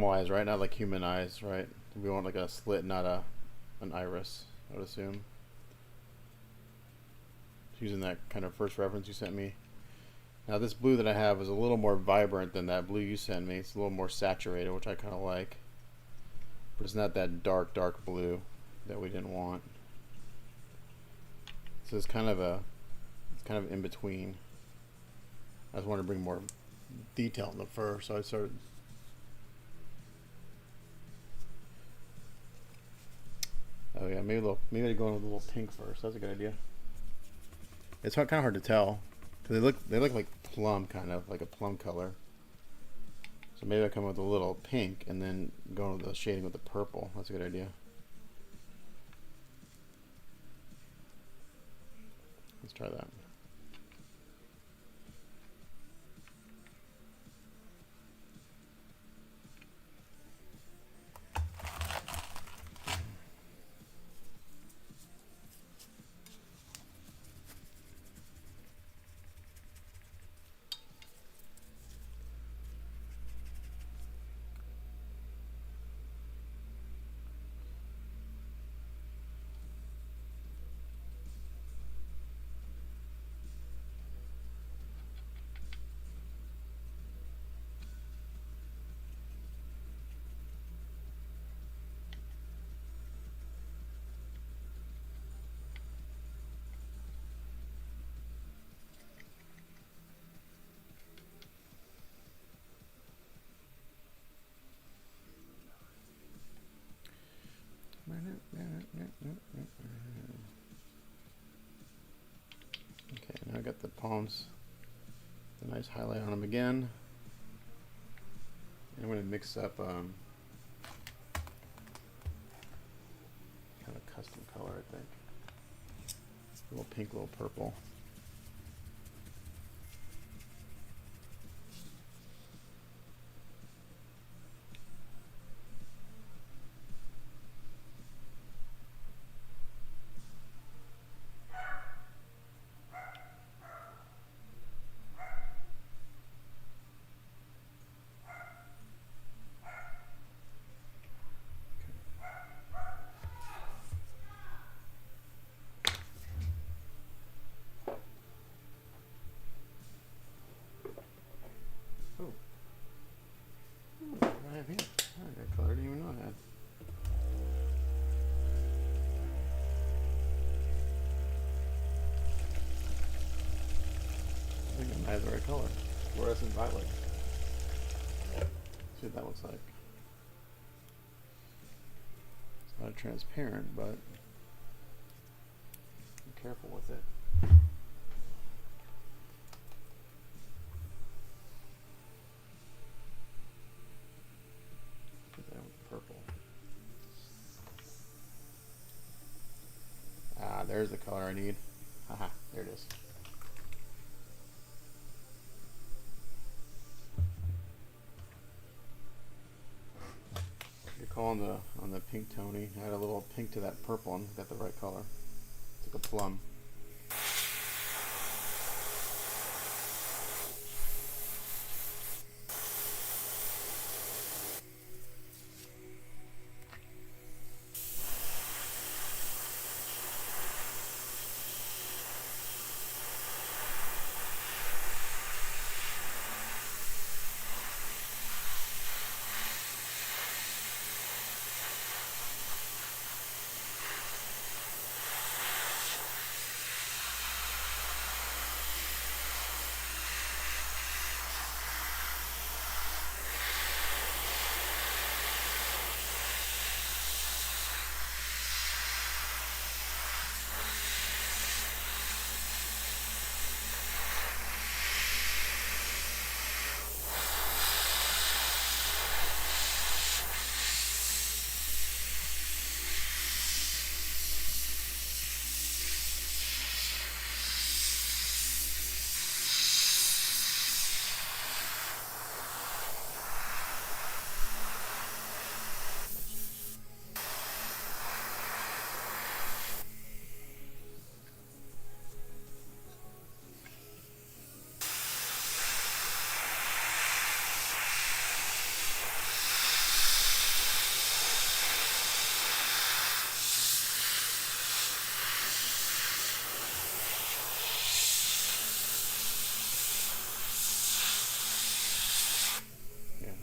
eyes, right? Not like human eyes, right? We want like a slit, not an iris, I would assume. Using that kind of first reference you sent me. Now this blue that I have is a little more vibrant than that blue you sent me. It's a little more saturated, which I kind of like. But it's not that dark, dark blue that we didn't want. So it's kind of in between. I just wanted to bring more detail in the fur, so I started. Oh yeah, maybe I go in with a little pink first. That's a good idea. It's kind of hard to tell because they look like plum, kind of like a plum color. So maybe I come with a little pink and then go with the shading with the purple. That's a good idea. Let's try that. got the palms, a nice highlight on them again. And I'm going to mix up kind of custom color, I think. A little pink, a little purple. Oh. What do I have here? I got color I didn't even know I had. I think I have the right color. Fluorescent violet. See what that looks like. It's not transparent, but be careful with it. Put that with purple. Ah, there's the color I need. Haha, there it is. You're calling on the pink Tony. Add a little pink to that purple and got the right color. It's like a plum.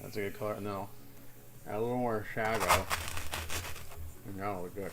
That's a good color. No, add a little more shadow, and now it'll look good.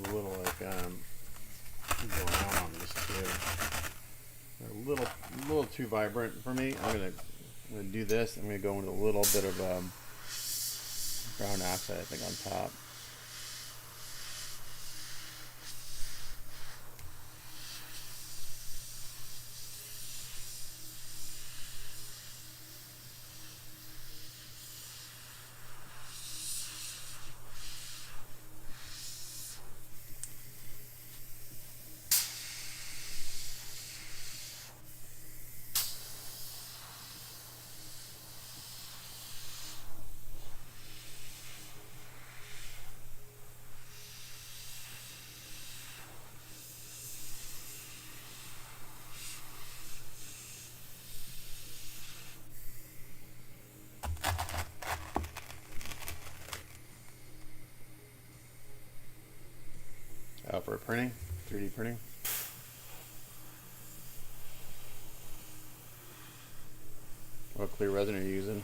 a little like brown on this too. They're a little too vibrant for me. I'm gonna do this. I'm gonna go into a little bit of brown oxide, I think, on top. For printing, 3D printing. What clear resin are you using?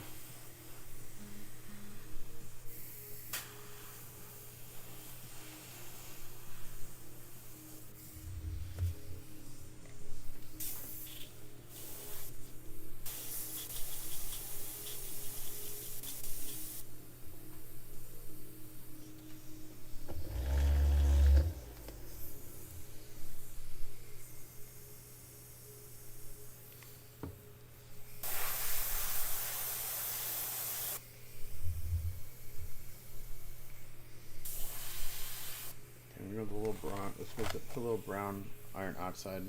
A little brown. Let's put a little brown iron oxide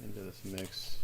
into this mix.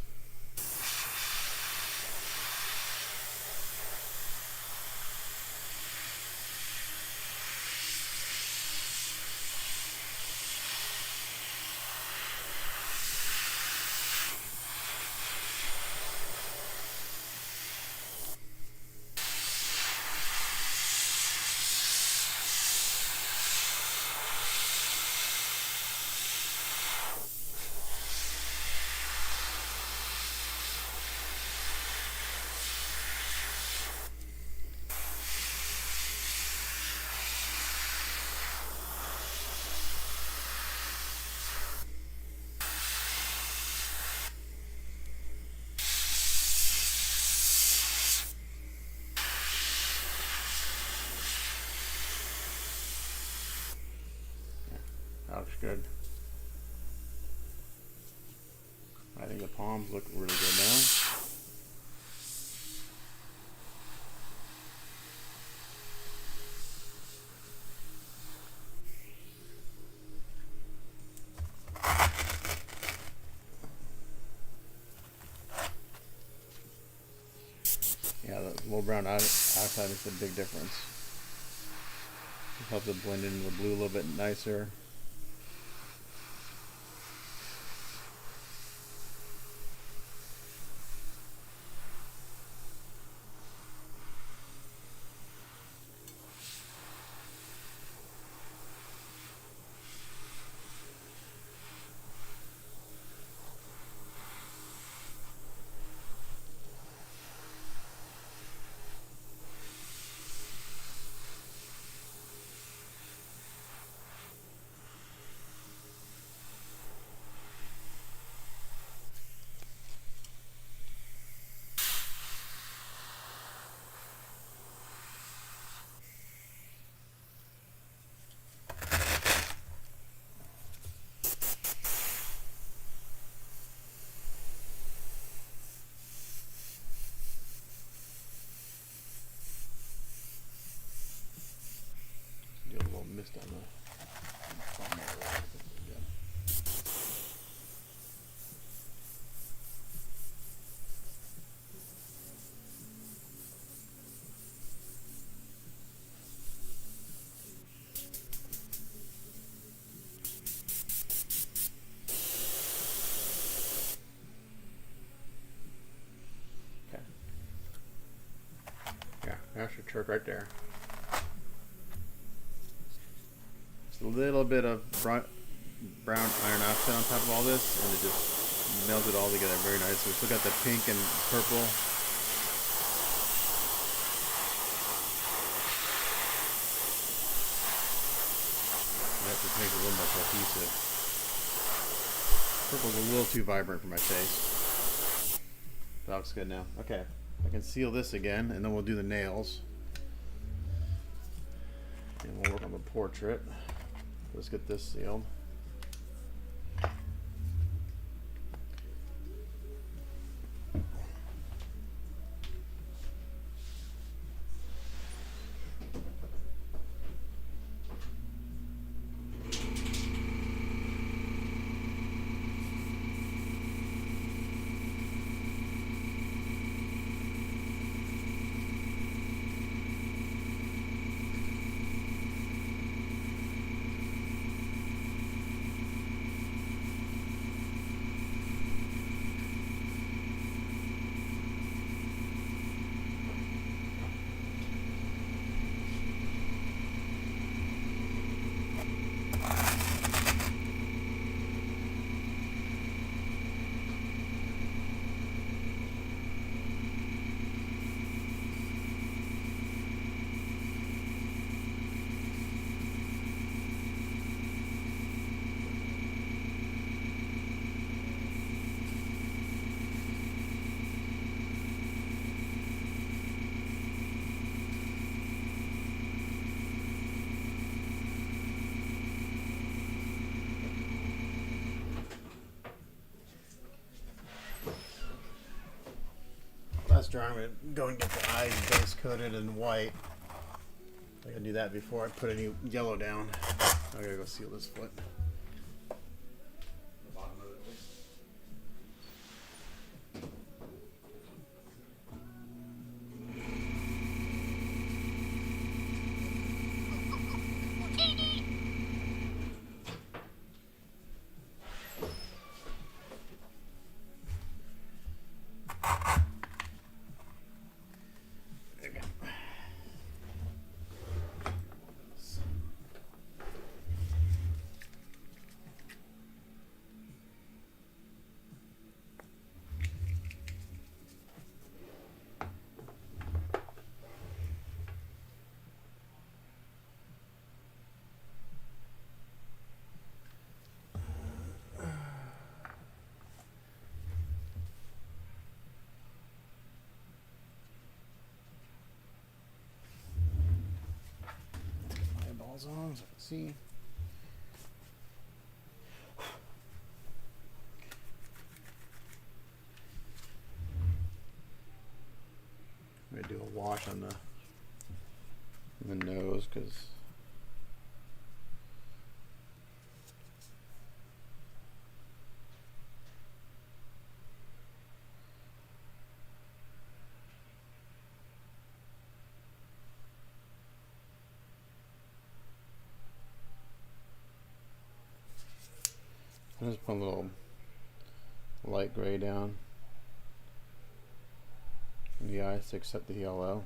That looks good. I think the palms look really good now. Yeah, the little brown oxide makes a big difference. It helps it blend into the blue a little bit nicer. Get a little mist on the palm area. Yeah. Okay. Yeah, that's your trick right there. Just a little bit of brown iron oxide on top of all this, and it just melds it all together very nice. We still got the pink and purple. That's Make it a little more cohesive. Purple's a little too vibrant for my taste. That looks good now. Okay, I can seal this again, and then we'll do the nails. And we'll work on the portrait. Let's get this sealed. That's dry. I'm going to go and get the eyes base coated in white. I gotta do that before I put any yellow down. I gotta go seal this foot. The bottom of it at least. There we go. Eyeballs on so I can see. I'm gonna do a wash on the nose because I just put a little light gray down in the eyes to accept the yellow.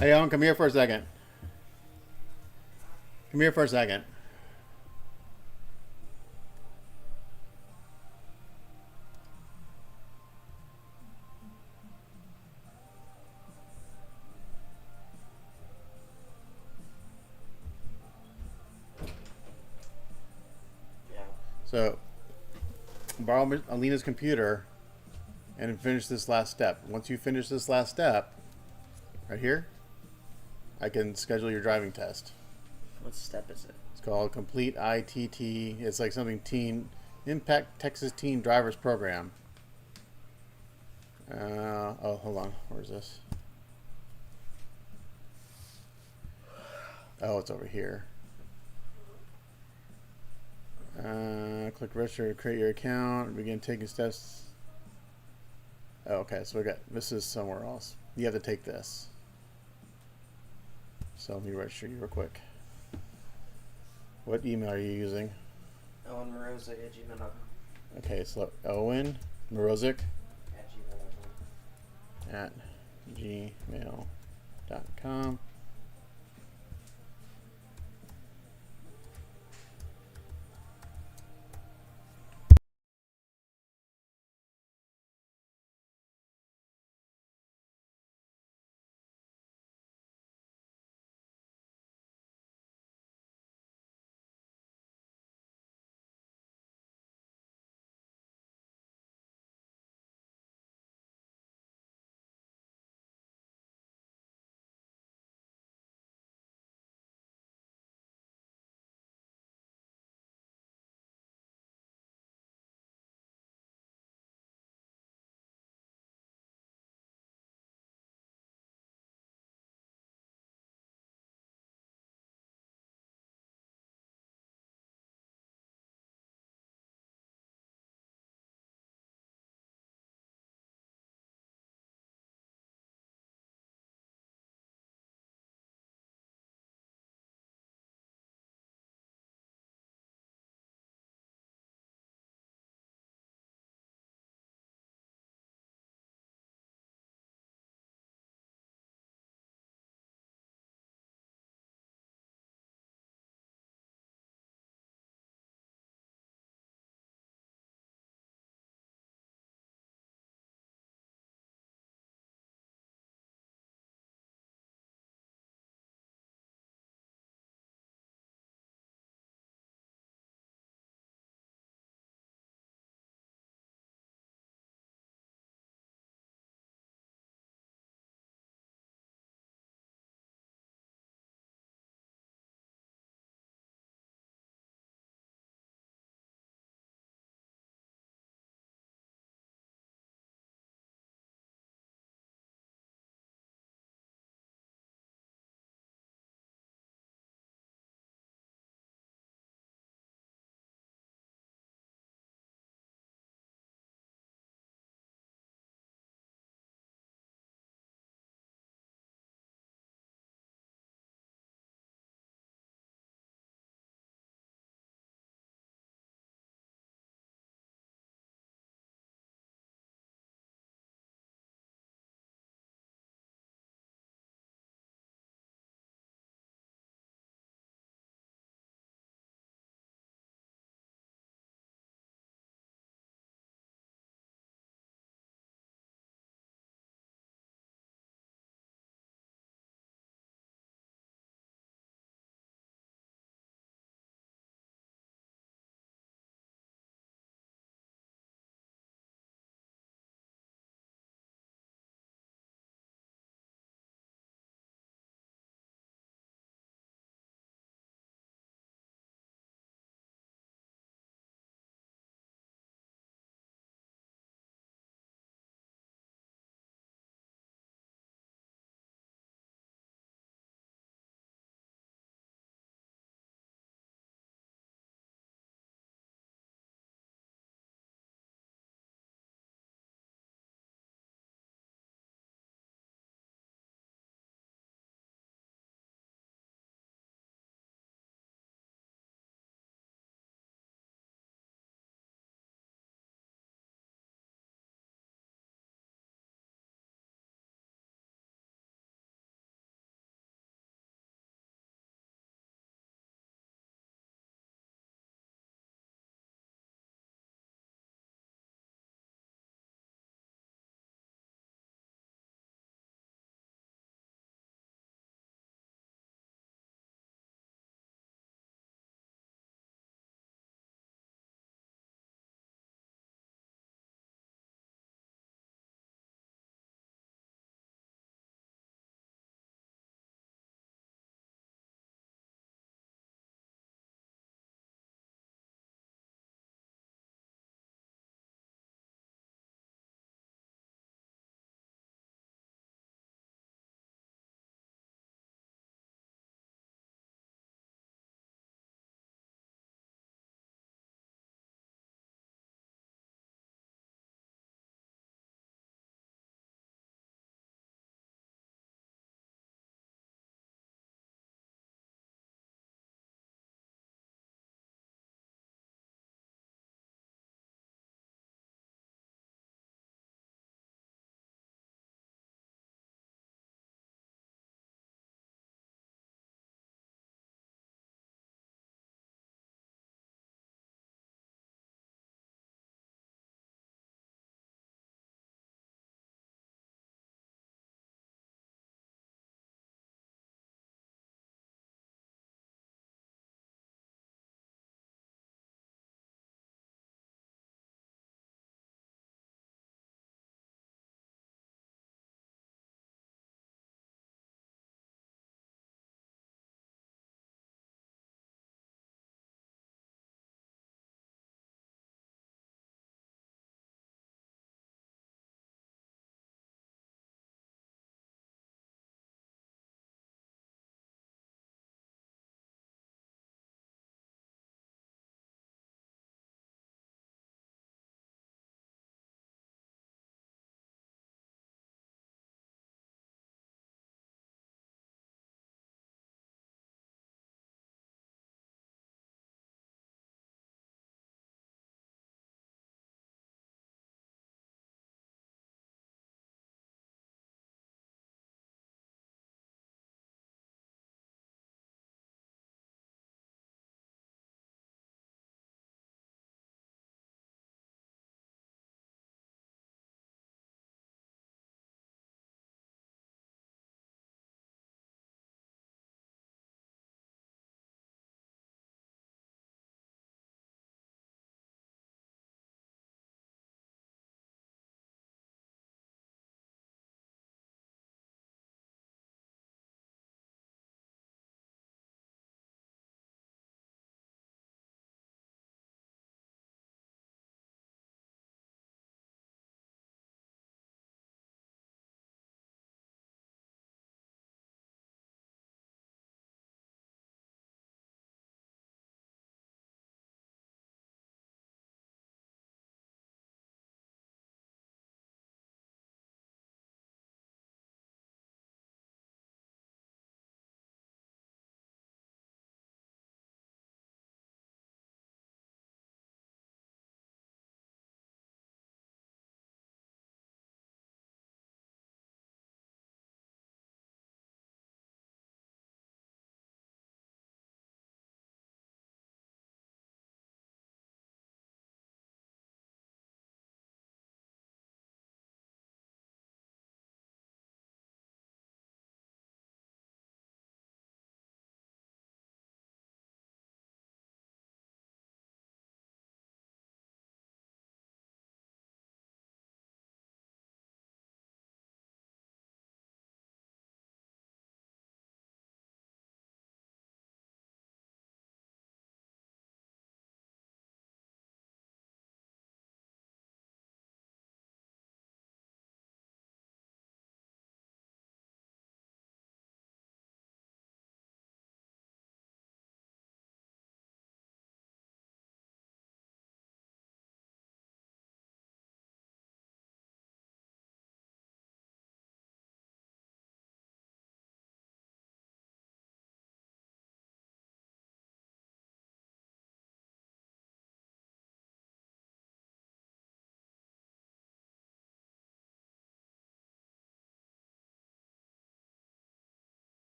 Hey, Alan, come here for a second. Come here for a second. So, borrow Alina's computer and finish this last step. Once you finish this last step, right here, I can schedule your driving test. What step is it? It's called Complete ITT. It's like something Teen Impact Texas Teen Drivers Program. Oh, hold on. Where's this? Oh, it's over here. Click register to create your account. Begin taking steps. Oh, okay, so we got this is somewhere else. You have to take this. So let me register you real quick. What email are you using? Owen Moroza at gmail.com. Okay, so Owen Morozic At gmail.com. at gmail.com.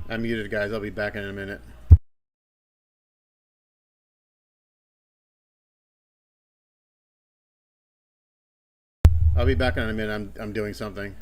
I'm muted, guys. I'll be back in a minute. I'll be back in a minute. I'm doing something.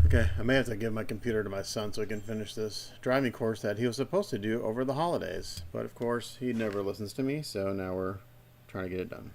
Okay, I may have to give my computer to my son so he can finish this driving course that he was supposed to do over the holidays. But of course, he never listens to me, so now we're trying to get it done.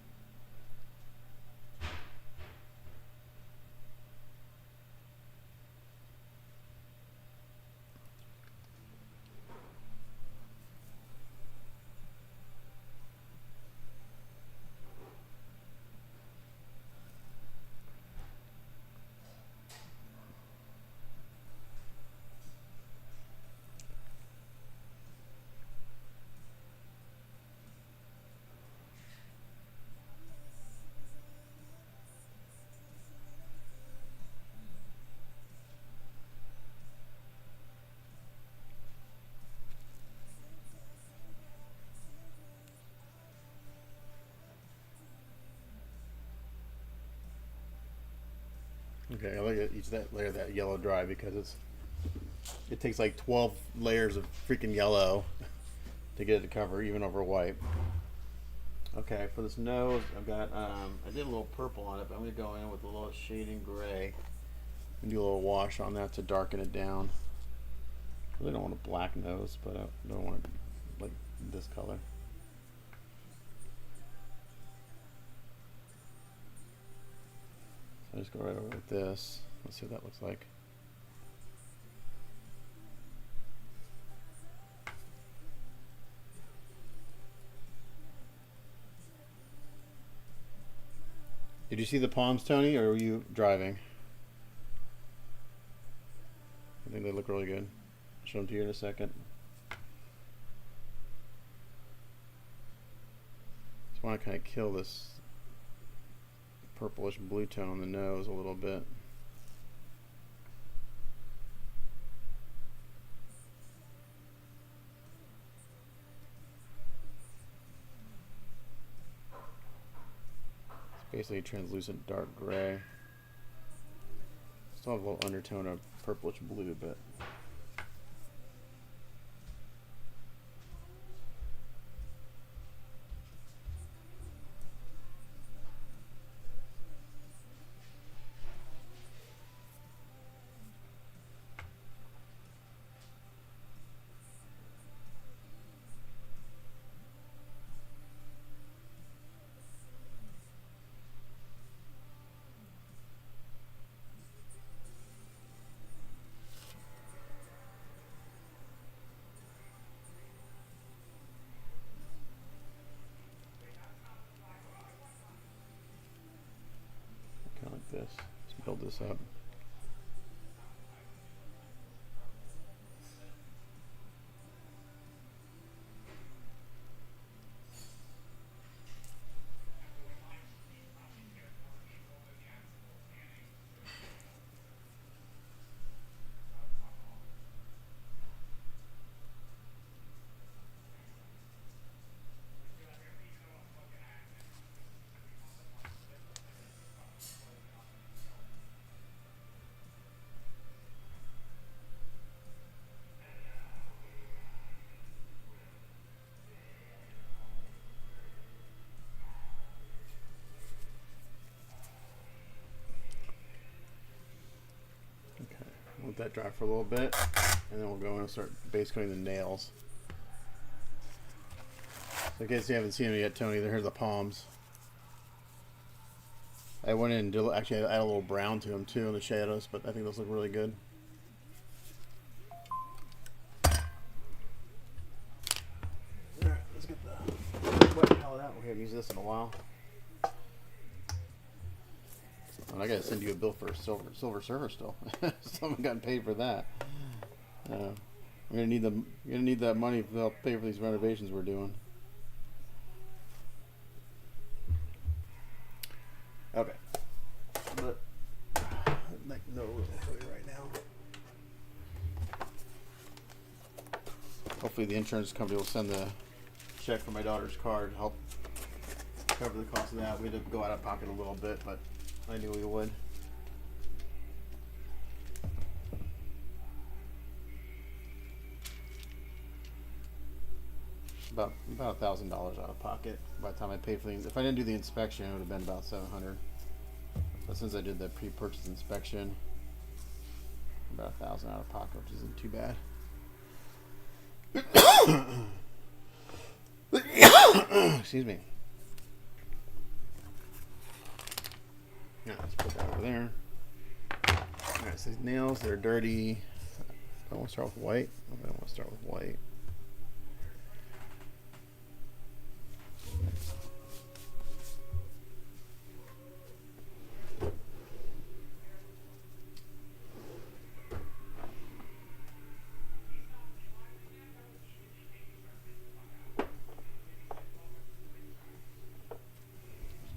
Okay, I let each that layer of that yellow dry because it takes like 12 layers of freaking yellow to get it to cover even over white. Okay, for this nose, I've got I did a little purple on it, but I'm gonna go in with a little shading gray and do a little wash on that to darken it down. I really don't want a black nose, but I don't want it like this color. So I just go right over with this. Let's see what that looks like. Did you see the palms, Tony, or were you driving? I think they look really good. I'll show them to you in a second. Just want to kind of kill this purplish blue tone on the nose a little bit. Basically translucent dark gray. Still have a little undertone of purplish blue, but Let's build this up. Let that dry for a little bit, and then we'll go in and start base coating the nails. So in case you haven't seen them yet, Tony, here's the palms. I went in and did, actually add a little brown to them too in the shadows, but I think those look really good. Alright, let's get the wet palette out. We haven't used this in a while. I gotta send you a bill for a silver server still. Still haven't gotten paid for that. I'm gonna need the you're gonna need that money to help pay for these renovations we're doing. Okay, but like no room for you right now. Hopefully the insurance company will send the check for my daughter's car to help cover the cost of that. We had to go out of pocket a little bit, but I knew we would. About $1,000 out of pocket by the time I paid for things. If I didn't do the inspection, it would have been about $700. But since I did the pre-purchase inspection, about $1,000 out of pocket, which isn't too bad. Excuse me. Yeah, let's put that over there. Alright, so these nails, they're dirty. I want to start with white. I don't want to start with white.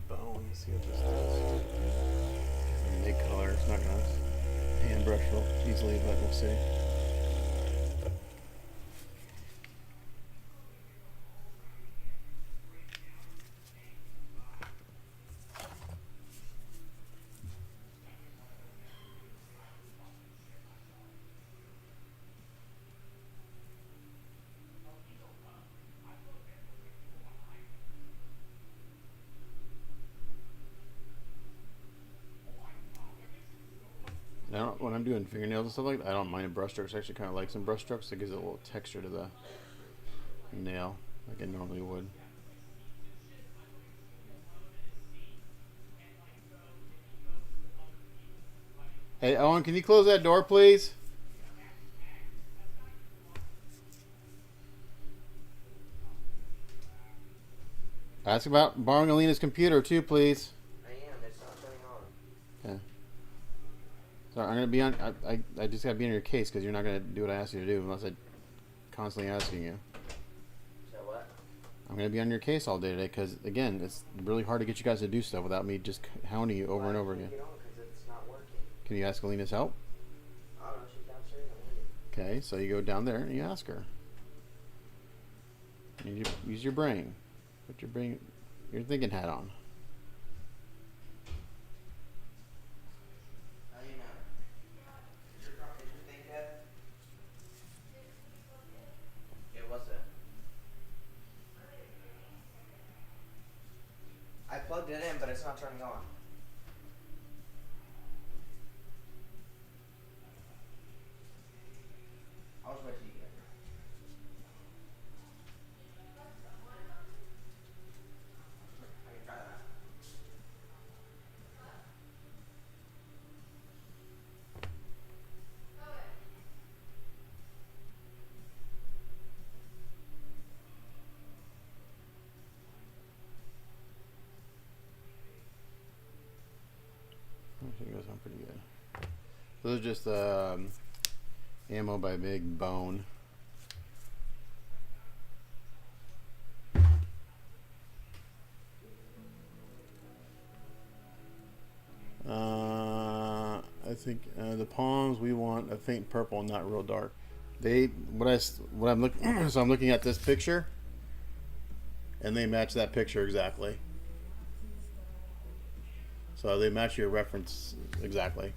Bone, let's see what this does. Make color, it's not going to hand brush real easily, but we'll see. Now, when I'm doing fingernails and stuff like that, I don't mind a brush strokes. I actually kind of like some brush strokes. It gives it a little texture to the nail, like I normally would. Hey, Owen, can you close that door, please? Ask about borrowing Alina's computer, too, please. I am. It's not turning on. Okay. Sorry, I'm gonna be on. I just gotta be on your case because you're not gonna do what I asked you to do unless I constantly asking you. So what? I'm gonna be on your case all day today because again, it's really hard to get you guys to do stuff without me just hounding you over and over again. Get on because it's not working. Can you ask Alina's help? I don't know. She's downstairs. I'm waiting. Okay, so you go down there and you ask her. And you use your brain. Put your thinking hat on. How do you know? Is your thing dead? It wasn't. I plugged it in, but it's not turning on. I'll just wait till you get here. I can try that. think it goes on pretty good. Those are just ammo by Big Bone. I think the palms we want a faint purple, not real dark. What I'm looking so I'm looking at this picture, and they match that picture exactly. So they match your reference exactly.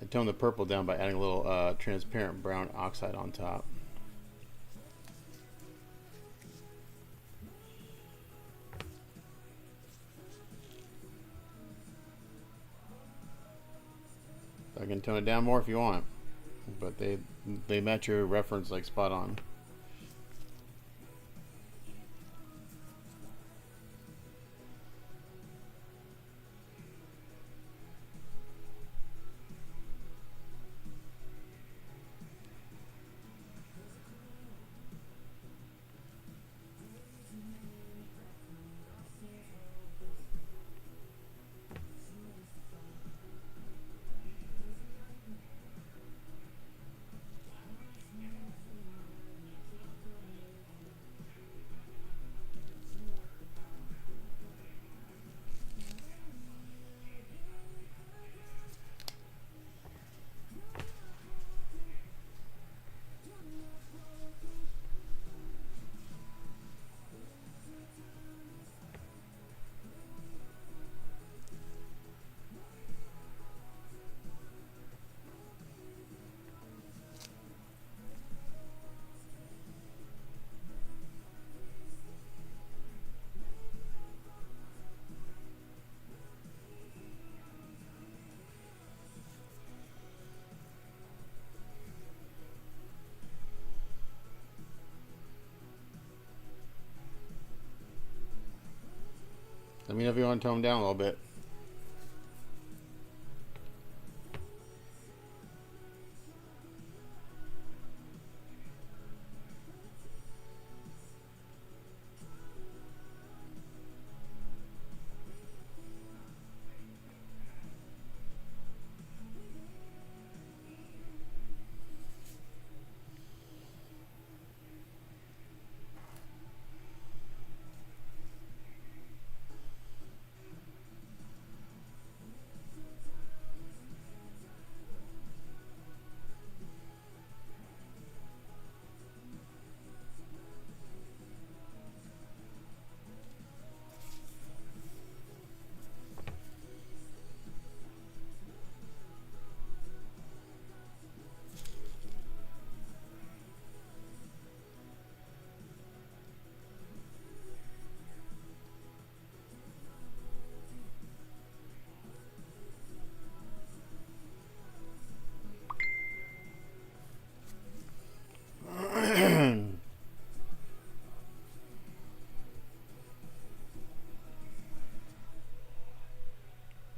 I toned the purple down by adding a little transparent brown oxide on top. I can tone it down more if you want, but they match your reference like spot on. Let me know if you want to tone them down a little bit.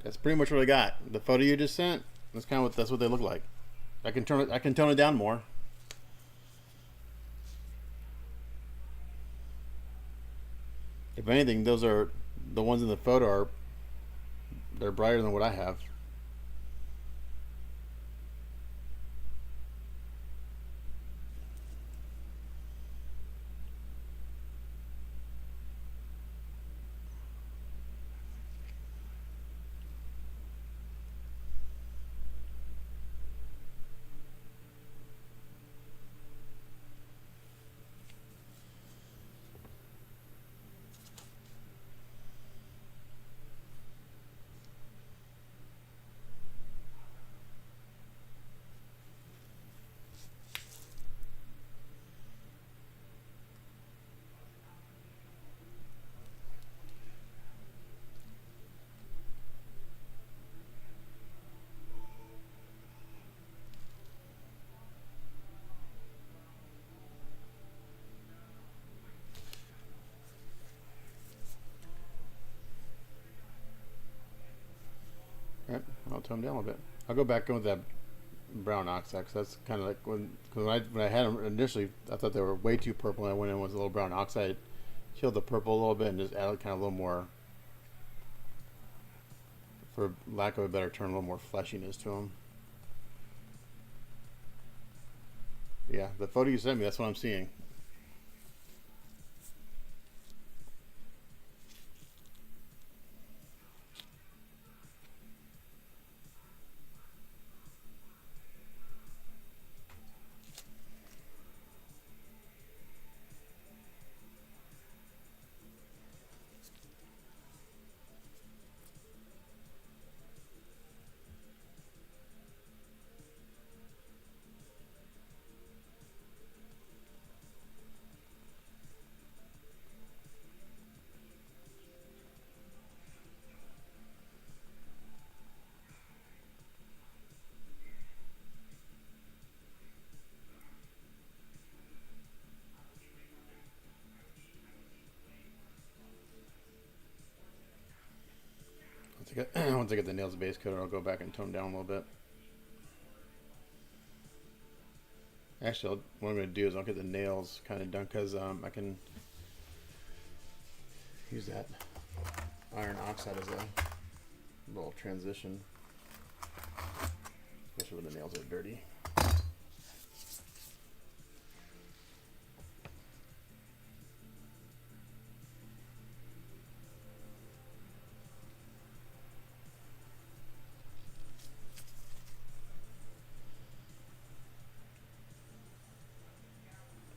That's pretty much what I got. The photo you just sent, that's what they look like. I can tone it down more. If anything, those are the ones in the photo they're brighter than what I have. tone them down a little bit. I'll go back in with that brown oxide, 'cause that's kind of like when I had them initially, I thought they were way too purple, and I went in with a little brown oxide, killed the purple a little bit, and just added kind of a little more, for lack of a better term, a little more fleshiness to them. Yeah, the photo you sent me, that's what I'm seeing. Once I get the nails base coat, I'll go back and tone down a little bit. Actually, what I'm going to do is I'll get the nails kind of done, because I can use that iron oxide as a little transition, especially when the nails are dirty.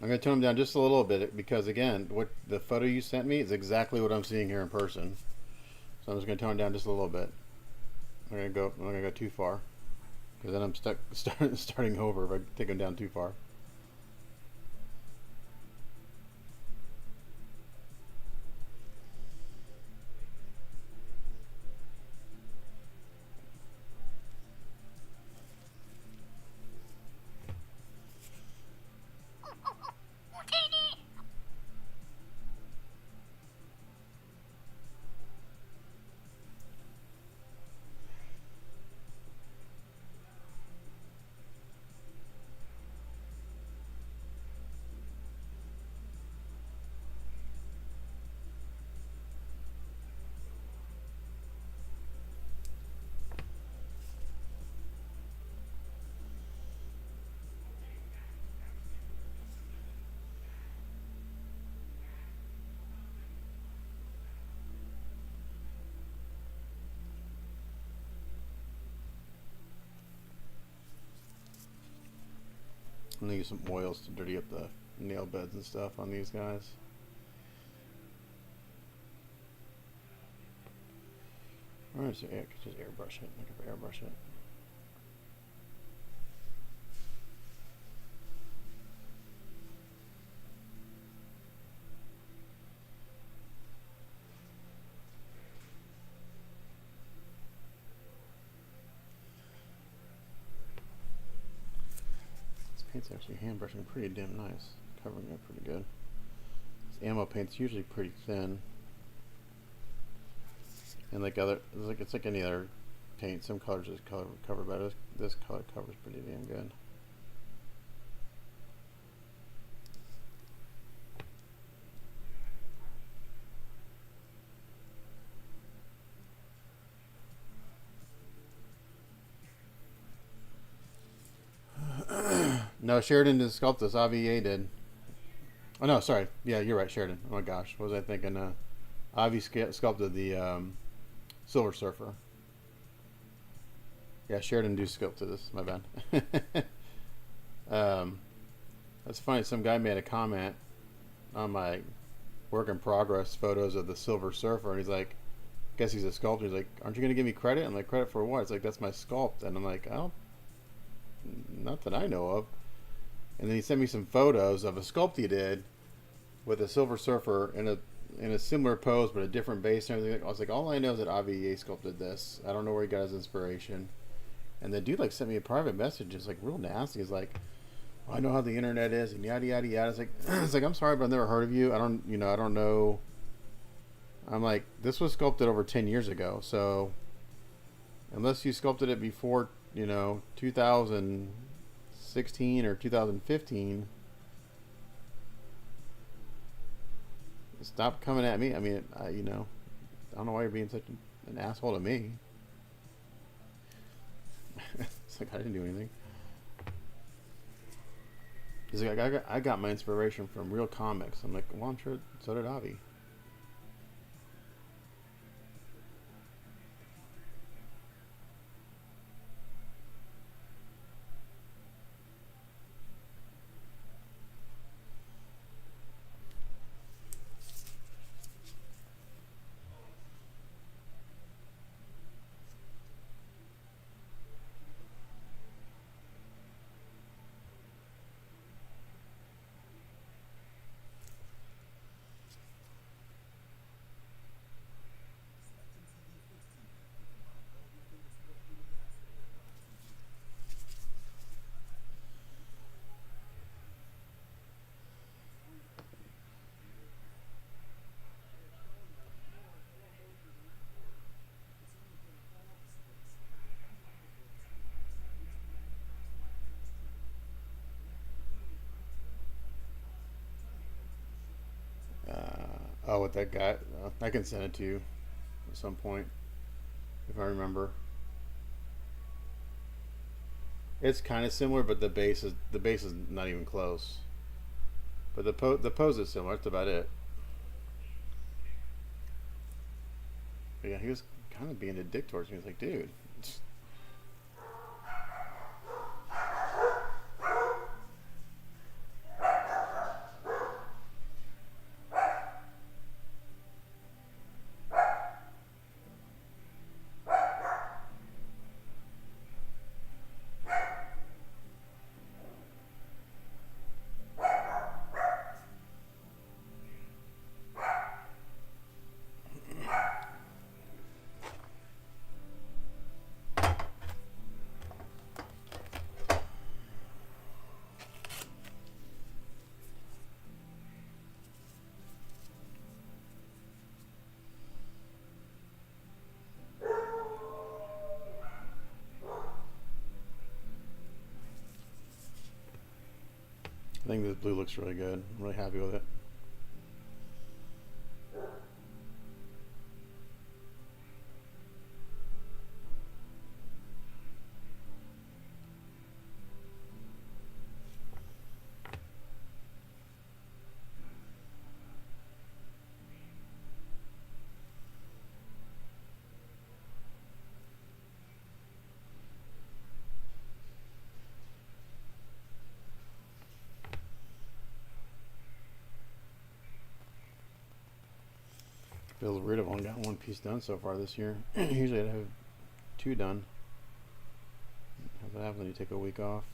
I'm going to tone them down just a little bit, because again, what the photo you sent me is exactly what I'm seeing here in person. So I'm just going to tone it down just a little bit. I'm not going to go too far, because then I'm starting over if I take them down too far. I'm going to use some oils to dirty up the nail beds and stuff on these guys. Alright, so yeah, just airbrush it. I can airbrush it. Paint's actually hand brushing pretty damn nice, covering it pretty good. This ammo paint's usually pretty thin, and like it's like any other paint. Some colors just cover better. This color covers pretty damn good. No, Sheridan didn't sculpt this. AVA did. Oh no, sorry. Yeah, you're right, Sheridan. Oh my gosh, what was I thinking? Avi sculpted the Silver Surfer. Yeah, Sheridan do sculpted this. My bad. That's funny. Some guy made a comment on my work in progress photos of the Silver Surfer, and he's like, "Guess he's a sculptor." He's like, "Aren't you gonna give me credit?" I'm like, "Credit for what?" It's like, "That's my sculpt," and I'm like, "I don't, not that I know of." And then he sent me some photos of a sculpt he did with a Silver Surfer in a similar pose but a different base and everything. I was like, all I know is that AVA sculpted this. I don't know where he got his inspiration. And the dude like sent me a private message. It's like real nasty. He's like, well, I know how the internet is and yada yada yada. It's like I'm sorry, but I've never heard of you. I don't know. I'm like, this was sculpted over 10 years ago, so Unless you sculpted it before, 2016 or 2015. Stop coming at me. I mean, I don't know why you're being such an asshole to me. It's like I didn't do anything. He's like, I got my inspiration from real comics. I'm like, well, I'm sure so did Avi. Oh, with that guy, I can send it to you at some point if I remember. It's kind of similar, but the base is not even close. But the pose is similar. That's about it. But yeah, he was kind of being a dick towards me. He was like, dude. I think this blue looks really good. I'm really happy with it. Feels weird. I've only got one piece done so far this year. Usually I'd have two done. How's that happen when you take a week off?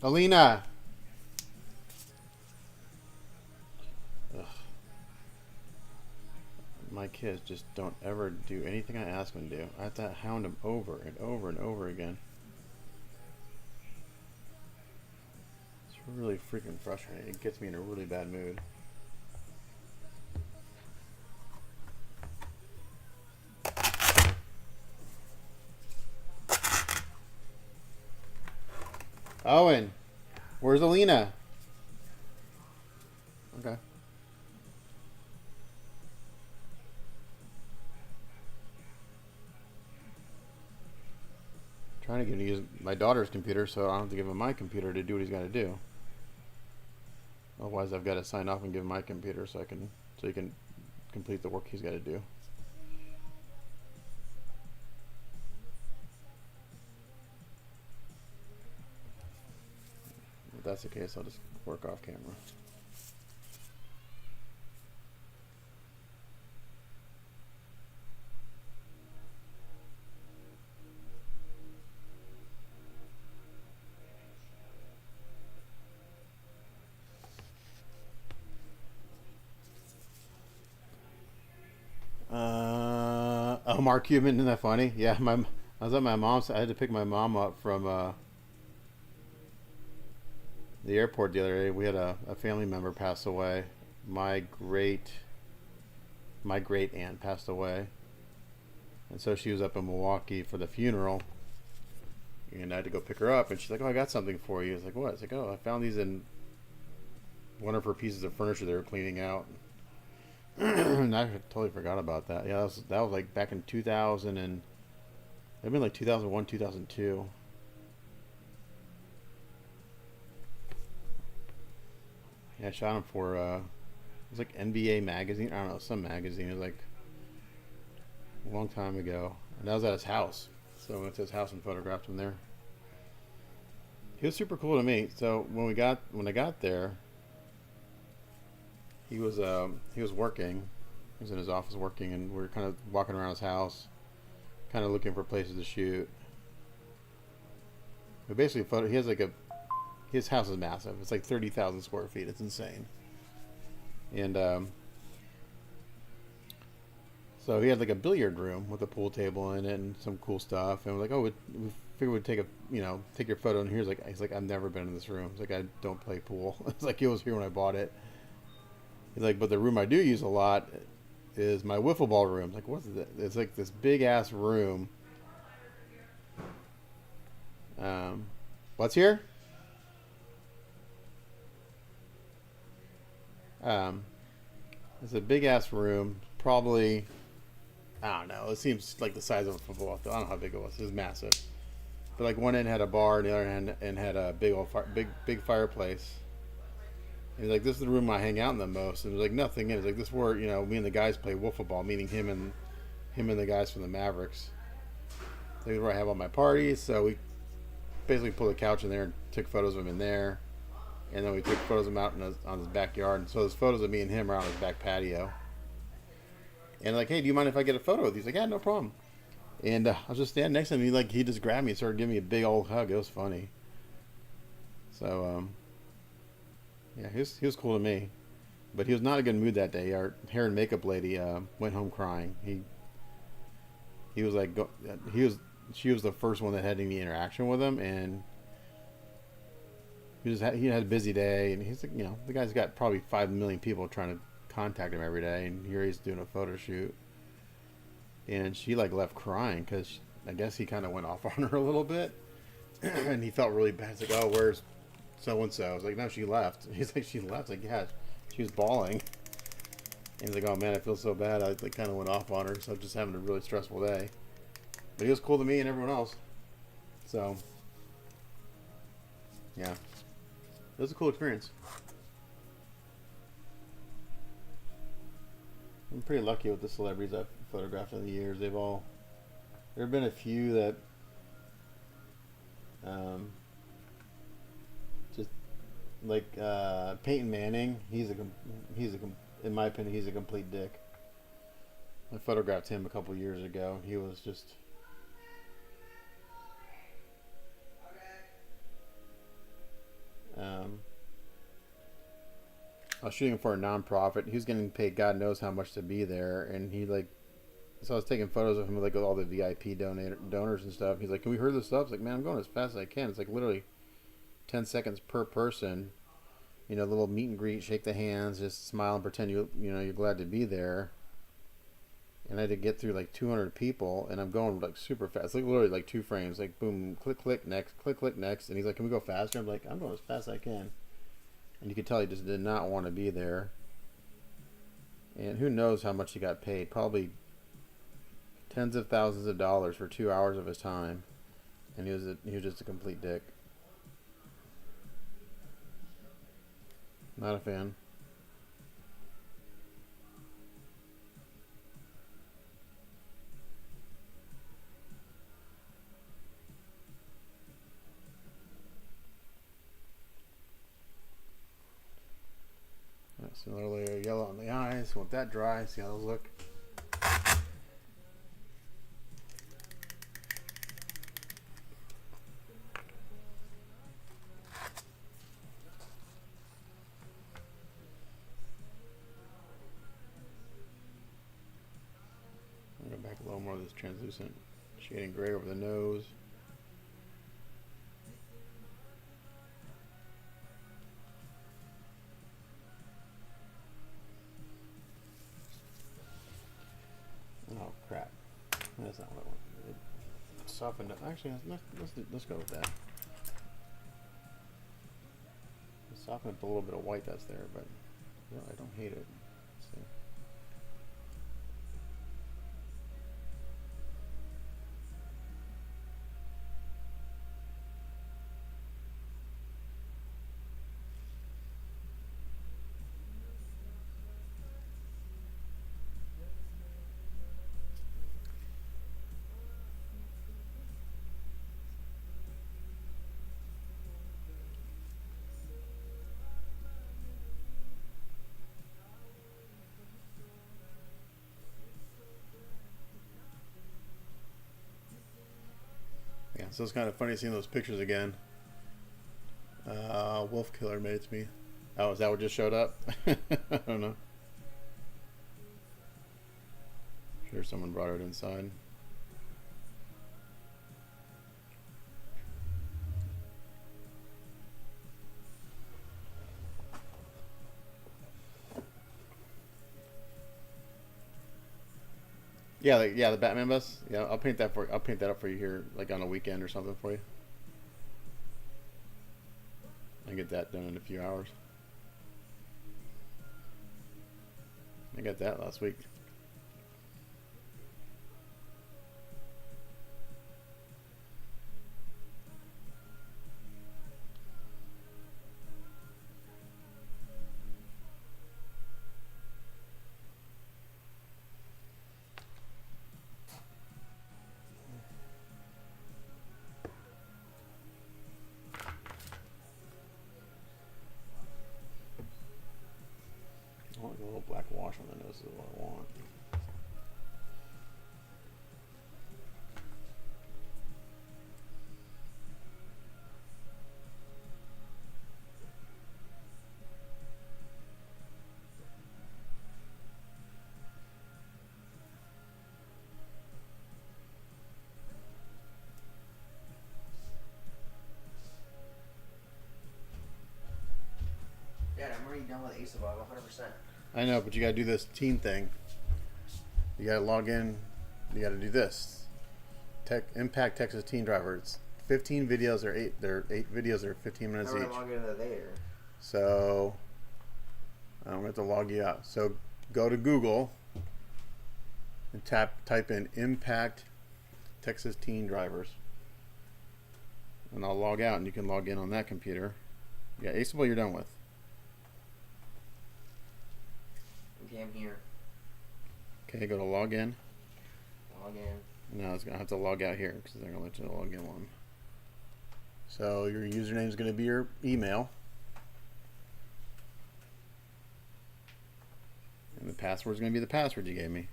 Alina! Ugh. My kids just don't ever do anything I ask them to do. I have to hound them over and over and over again. It's really freaking frustrating. It gets me in a really bad mood. Owen, where's Alina? Okay. Trying to get him to use my daughter's computer so I don't have to give him my computer to do what he's got to do. Otherwise, I've got to sign off and give him my computer so he can complete the work he's got to do. If that's the case, I'll just work off camera. Oh, Mark Cuban, isn't that funny? Yeah, I was at my mom's. I had to pick my mom up from the airport the other day. We had a family member pass away. My great aunt passed away, and so she was up in Milwaukee for the funeral, and I had to go pick her up. And she's like, "Oh, I got something for you." I was like, "What?" It's like, "Oh, I found these in one of her pieces of furniture they were cleaning out." And I totally forgot about that. Yeah, that was like back in 2000 and it'd been like 2001, 2002. Yeah, I shot him for it was like NBA magazine. I don't know, some magazine. It was like a long time ago, and that was at his house. So I went to his house and photographed him there. He was super cool to me. So when I got there, he was working. He was in his office working, and we were kind of walking around his house, kind of looking for places to shoot. But basically, he has like his house is massive. It's like 30,000 square feet. It's insane. And so he had like a billiard room with a pool table in it and some cool stuff. And we're like, oh, we figured we'd take your photo. And he's like, I've never been in this room. It's like, I don't play pool. It's like, it was here when I bought it. He's like, but the room I do use a lot is my wiffle ball room. Like, what's it? It's like this big ass room. What's here? It's a big ass room. Probably, I don't know. It seems like the size of a football field. I don't know how big it was. It was massive. But like one end had a bar, and the other end had a big old big fireplace. And he's like, this is the room I hang out in the most. And there's like nothing in it. It's like, this is where, me and the guys play wiffle ball, meaning him and the guys from the Mavericks. This is where I have all my parties. So we basically pulled a couch in there and took photos of him in there. And then we took photos of him out on his backyard. And so there's photos of me and him are on his back patio. And like, hey, do you mind if I get a photo with you? He's like, yeah, no problem. And I was just standing next to him. He just grabbed me and started giving me a big old hug. It was funny. So, yeah, he was cool to me, but he was not in a good mood that day. Our hair and makeup lady went home crying. He was like, she was the first one that had any interaction with him, and he had a busy day, and he's like, the guy's got probably 5 million people trying to contact him every day, and here he's doing a photo shoot, and she like left crying because I guess he kind of went off on her a little bit, and he felt really bad. He's like, oh, where's so-and-so? I was like, no, she left. He's like, she left. Like, yeah, she was bawling. And he's like, oh man, I feel so bad. I like kind of went off on her, so I'm just having a really stressful day. But he was cool to me and everyone else. So, yeah, it was a cool experience. I'm pretty lucky with the celebrities I've photographed in the years. There have been a few that, just like Peyton Manning. In my opinion, he's a complete dick. I photographed him a couple years ago. He was just, I was shooting for a nonprofit. He was getting paid God knows how much to be there, and he like. So I was taking photos of him with like all the VIP donors and stuff. He's like, "Can we hurry this up?" It's like, "Man, I'm going as fast as I can." It's like literally 10 seconds per person. You know, little meet and greet, shake the hands, just smile and pretend you're glad to be there. And I had to get through like 200 people, and I'm going like super fast. It's like literally like 2 frames, like boom, click, click, next, click, click, next. And he's like, "Can we go faster?" I'm like, "I'm going as fast as I can." And you could tell he just did not want to be there. And who knows how much he got paid? Probably tens of thousands of dollars for 2 hours of his time. And he was just a complete dick. Not a fan. That's another layer of yellow on the eyes. Want that dry. See how those look. I'll go back a little more of this translucent shading gray over the nose. Oh crap! That's not what I want. It softened up. Actually, let's go with that. It softened up a little bit of white that's there, but no, I don't hate it. Let's see. Yeah, so it's kind of funny seeing those pictures again. Wolf Killer made it to me. Oh, is that what just showed up? I don't know. Sure, someone brought it inside. Yeah, the Batman bus. Yeah, I'll paint that up for you here, like on a weekend or something for you. I get that done in a few hours. I got that last week. I want a little black wash on the nose is what I want. Dad, I'm already done with Ace Above 100%. I know, but you gotta do this team thing. You gotta log in. You gotta do this. Impact Texas Teen Driver. It's 15 videos or 8. They're 8 videos that are 15 minutes How do I each. log into there? So I'm gonna have to log you out. So go to Google and type in Impact Texas Teen Drivers, and I'll log out, and you can log in on that computer. Yeah, Aceable, you're done with. Okay, I'm here. Okay, go to log in. Log in. No, it's gonna have to log out here because they're gonna let you log in one. So your username is gonna be your email, and the password is gonna be the password you gave me.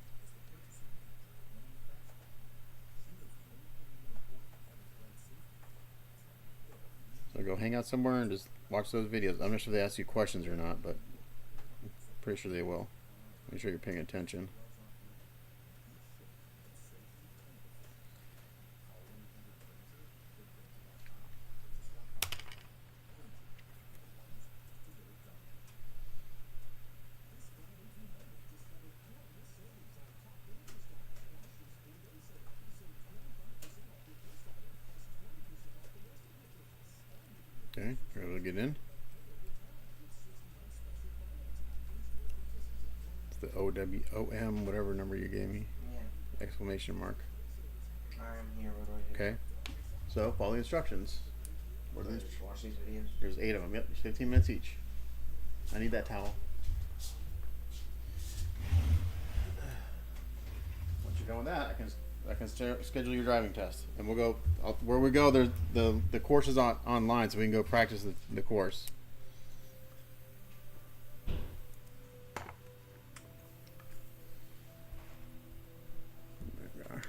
So go go hang out somewhere and just watch those videos. I'm not sure if they ask you questions or not, but I'm pretty sure they will. Make sure you're paying attention. Okay, you're able to get in. It's the OWOM, whatever number you gave me. Yeah. Exclamation mark. I'm here. What do I do? Okay. So follow the instructions. What are So these? just watch these videos. There's 8 of them. Yep, 15 minutes each. I need that towel. Once you're done with that, I can schedule your driving test, and we'll go where we go. There's the course is online, so we can go practice the course. There we are.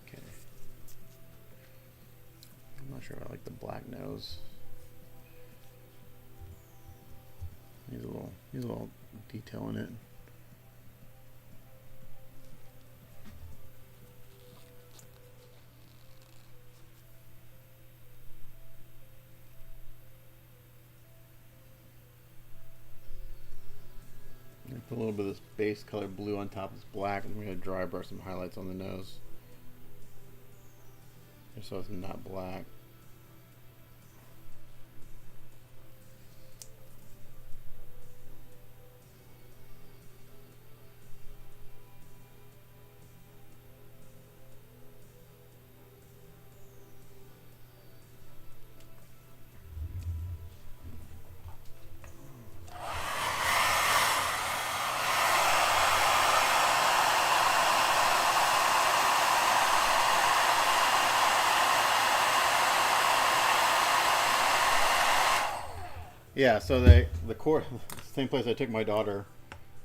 Okay. I'm not sure if I like the black nose. Needs a little detail in it. Put a little bit of this base color blue on top of this black, and we're going to dry brush some highlights on the nose, just so it's not black. Yeah, so the course, same place I took my daughter,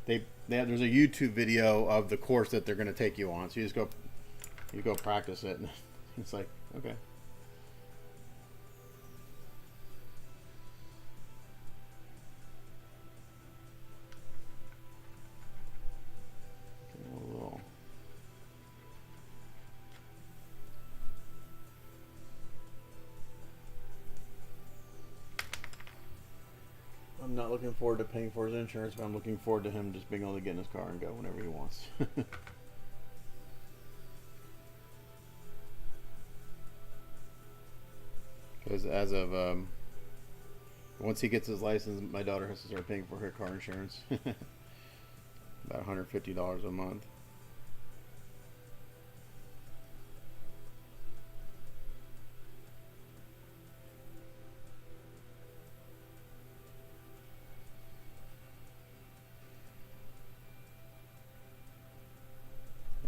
there's a YouTube video of the course that they're going to take you on. So you go practice it, and it's like, okay. I'm not looking forward to paying for his insurance, but I'm looking forward to him just being able to get in his car and go whenever he wants. Because as of once he gets his license, my daughter has to start paying for her car insurance. About $150 a month.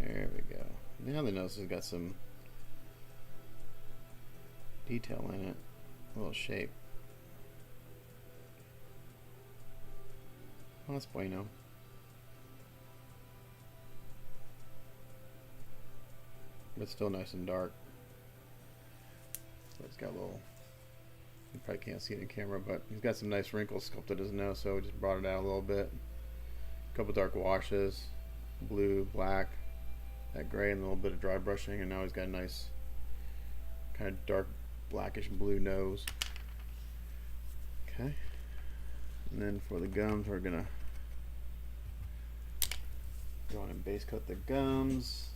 There we go. Now the nose has got some detail in it, a little shape. Well, that's bueno. But it's still nice and dark. So it's got a little, you probably can't see it in camera, but he's got some nice wrinkles sculpted his nose, so we just brought it out a little bit. A couple dark washes, blue, black, that gray, and a little bit of dry brushing, and now he's got a nice kind of dark blackish blue nose. Okay, and then for the gums, we're gonna go on and base coat the gums.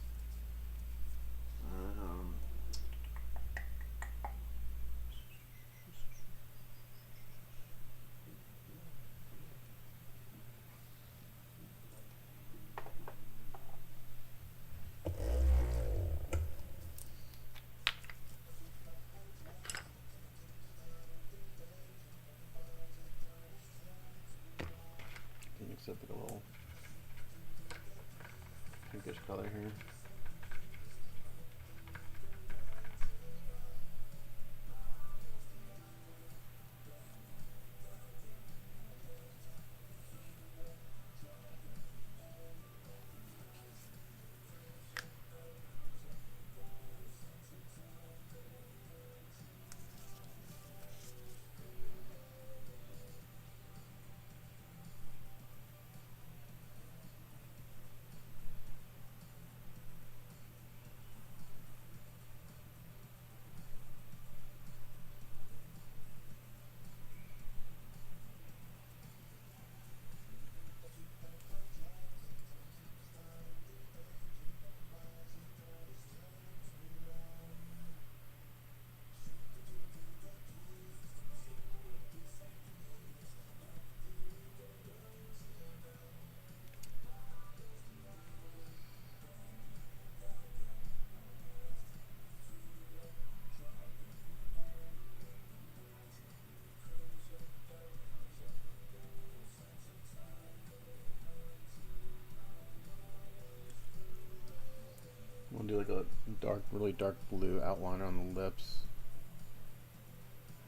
really dark blue outline on the lips.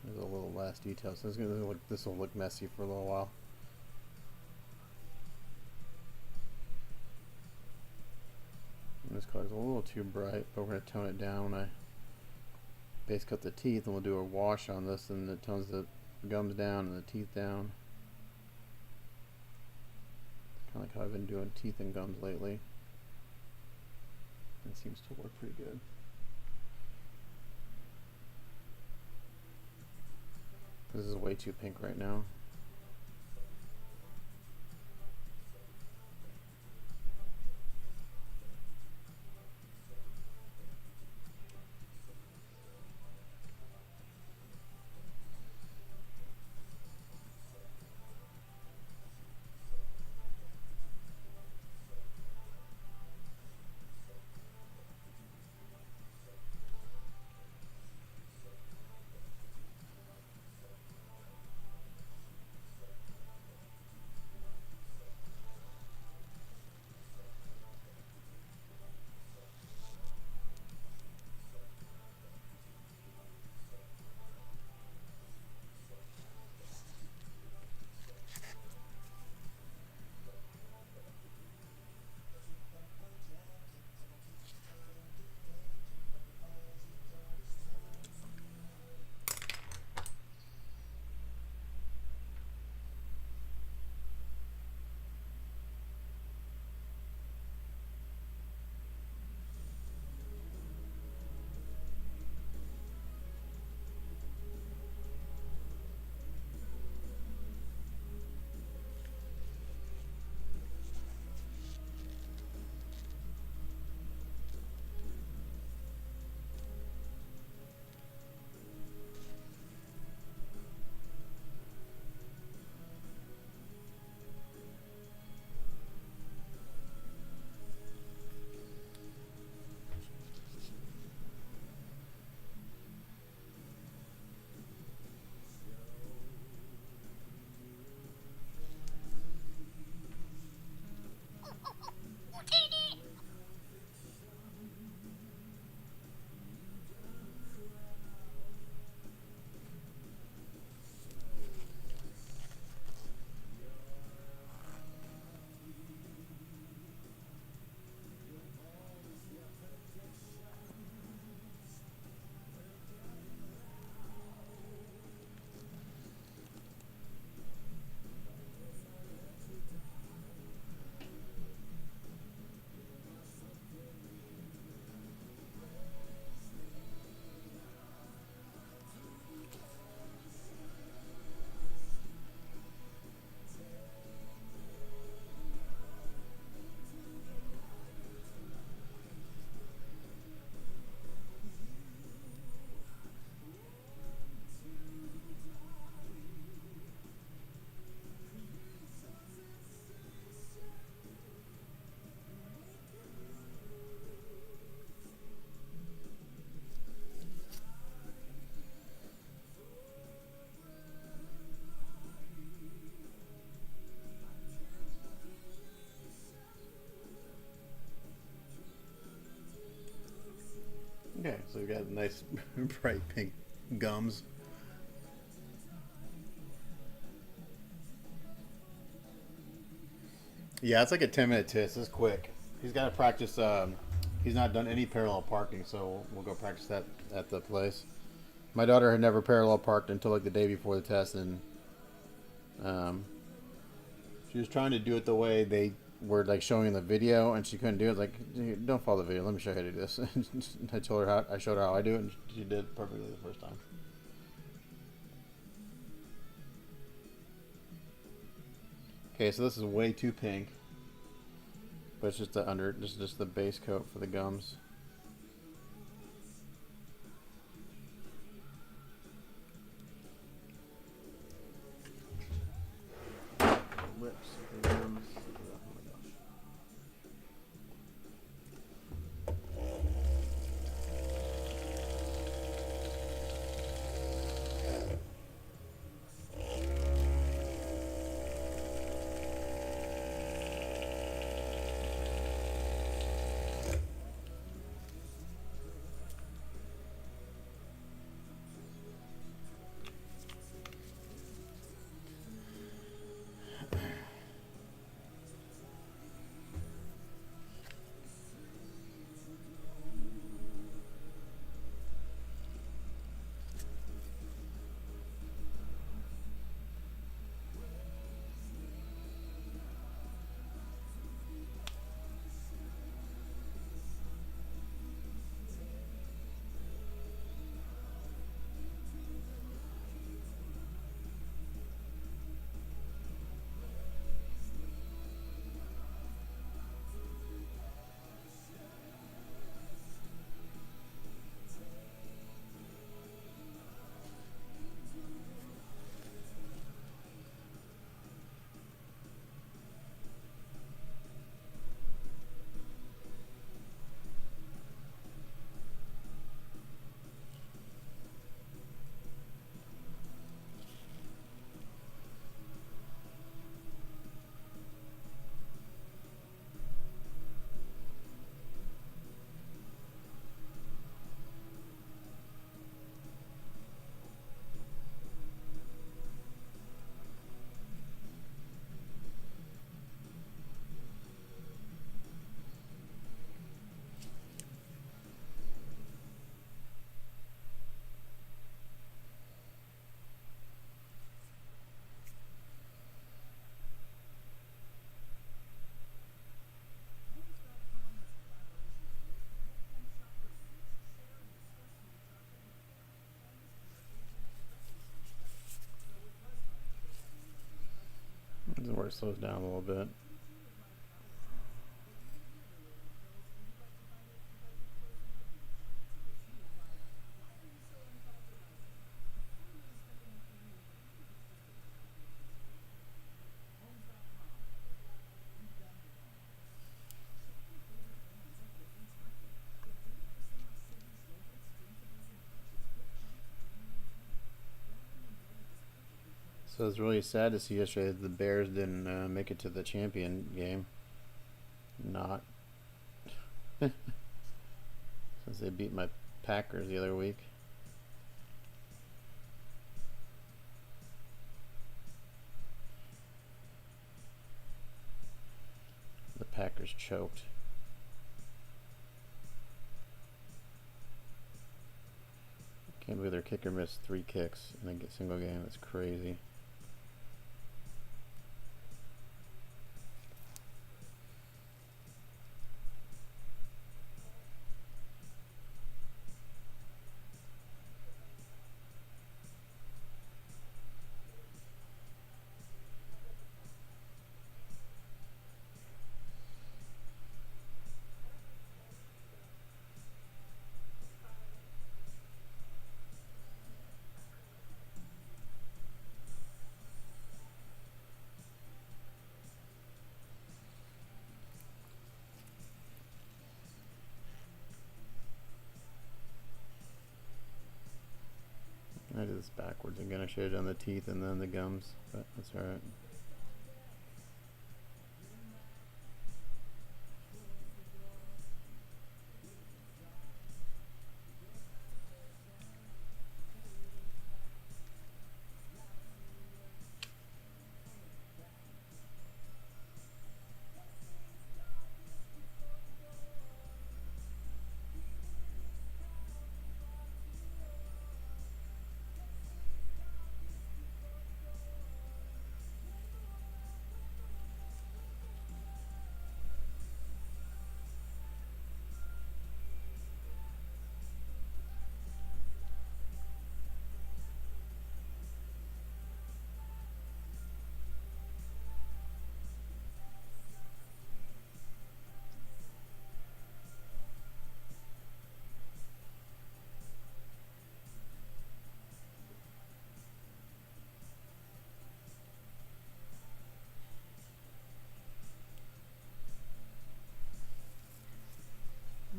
There's a little last detail, so this will look messy for a little while. And this color's a little too bright, but we're going to tone it down when I base coat the teeth, and we'll do a wash on this, and it tones the gums down and the teeth down. Kind of like how I've been doing teeth and gums lately. It seems to work pretty good. This is way too pink right now. Okay, so we've got nice bright pink gums. Yeah, it's like a 10-minute test. It's quick. He's got to practice. He's not done any parallel parking, so we'll go practice that at the place. My daughter had never parallel parked until like the day before the test, and she was trying to do it the way they were like showing in the video, and she couldn't do it. Like, don't follow the video. Let me show you how to do this. I told her how. I showed her how I do it, and she did it perfectly the first time. Okay, so this is way too pink, but it's just the just the base coat for the gums. Lips, the gums. Oh my gosh. it slows down a little bit. So it's really sad to see yesterday the Bears didn't make it to the champion game. Not. Since they beat my Packers the other week. The Packers choked. Can't believe their kicker missed 3 kicks in a single game. That's crazy. I did this backwards again. I should have done the teeth and then the gums, but that's alright.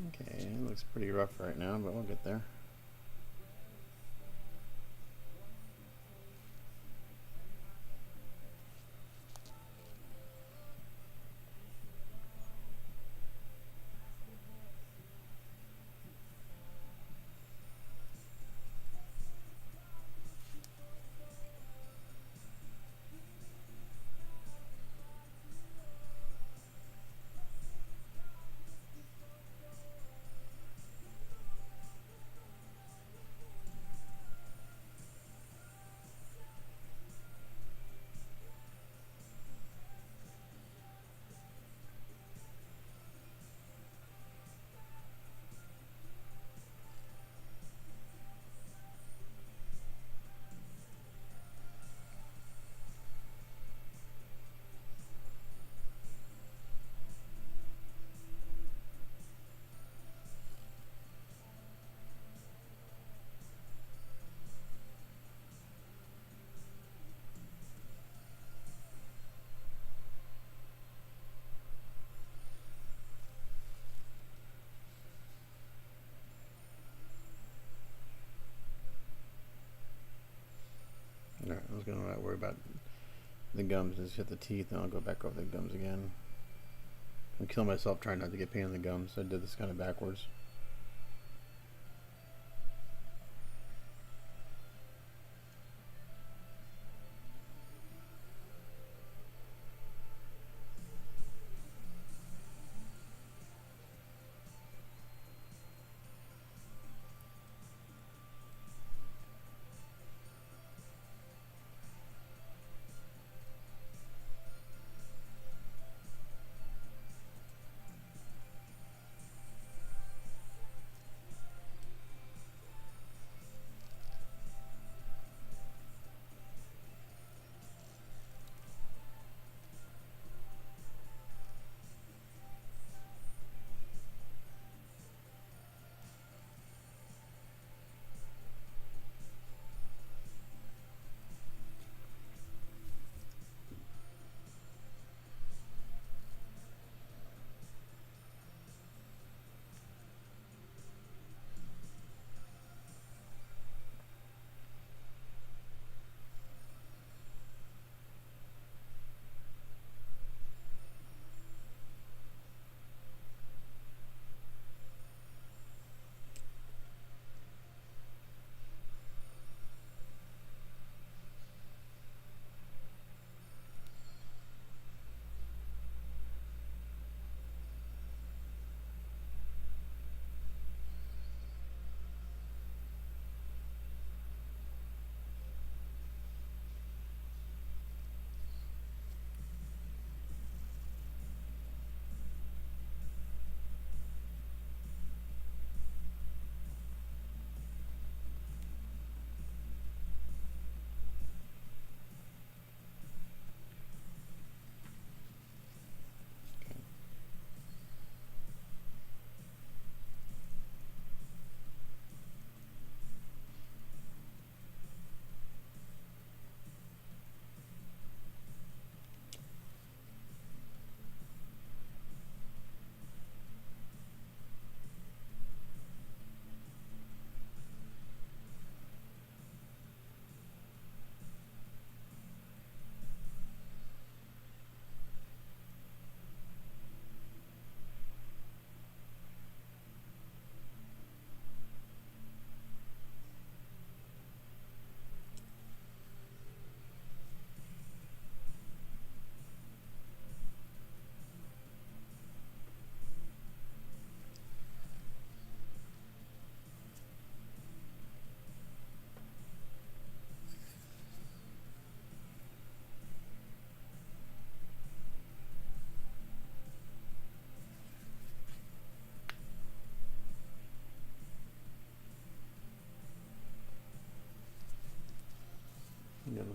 Okay, it looks pretty rough right now, but we'll get there. Alright, I was going to worry about the gums. Just hit the teeth and I'll go back over the gums again. I'm killing myself trying not to get pain in the gums. I did this kind of backwards.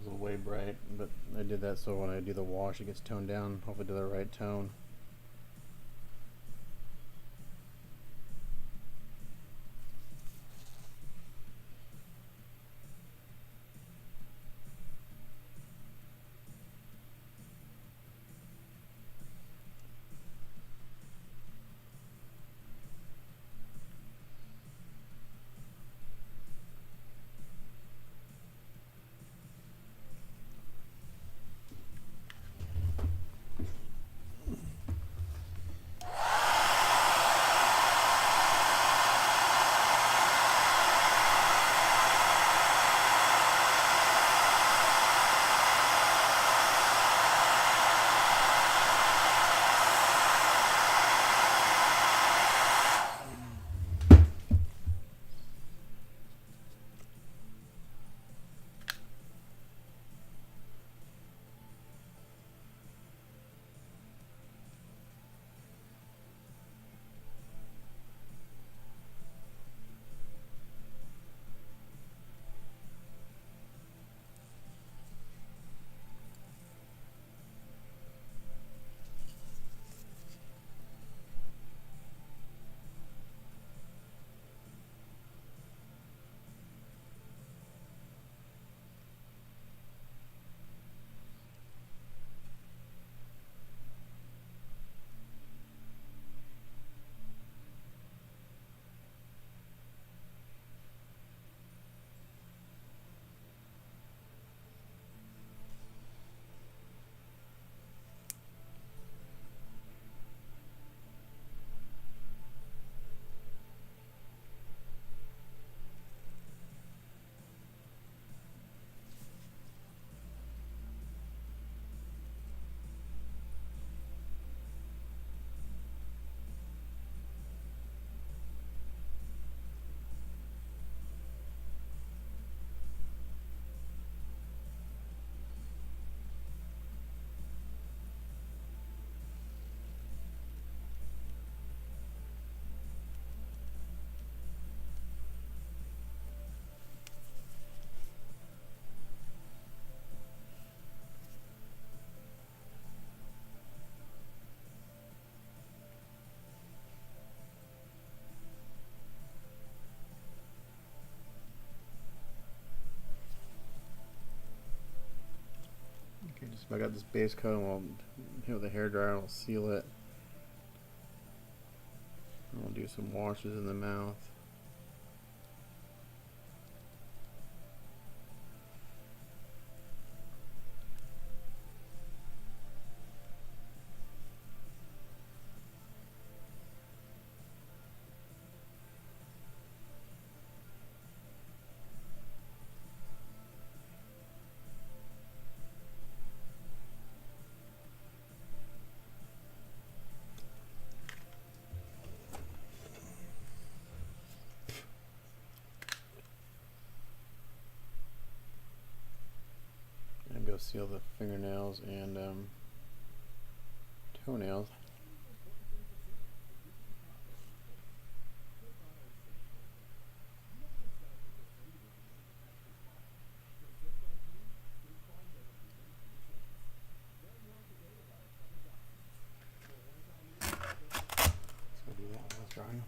was way bright, but I did that so when I do the wash, it gets toned down, hopefully to the right tone. Okay, just I got this base coat, and we'll hit with a hairdryer and we'll seal it. And we'll do some washes in the mouth. And go seal the fingernails and toenails. Let's go do that while it's drying.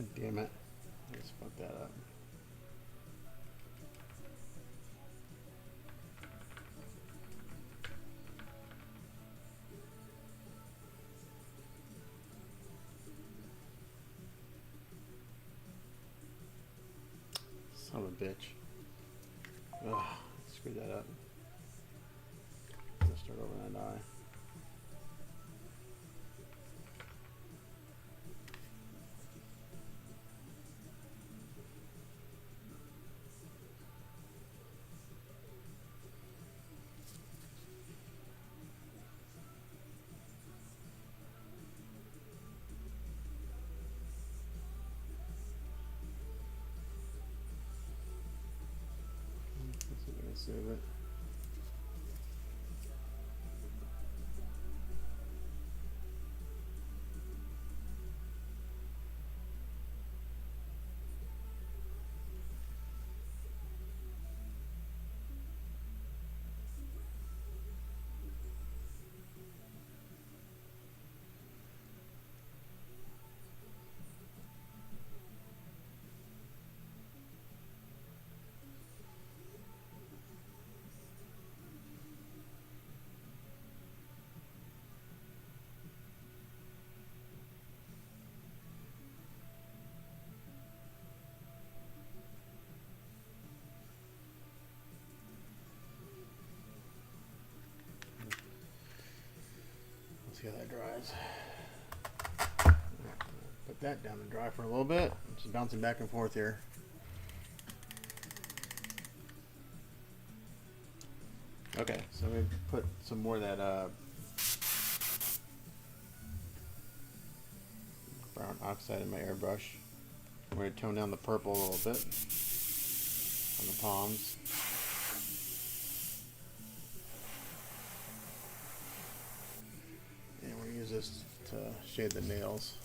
God damn it. I just fucked that up. Son of a bitch. Ugh, screwed that up. Let's start over that eye. Let's see if I can save it. Let's see how that dries. Put that down to dry for a little bit. Just bouncing back and forth here. Okay, so we put some more of that brown oxide in my airbrush. I'm going to tone down the purple a little bit on the palms. And we'll use this to shade the nails.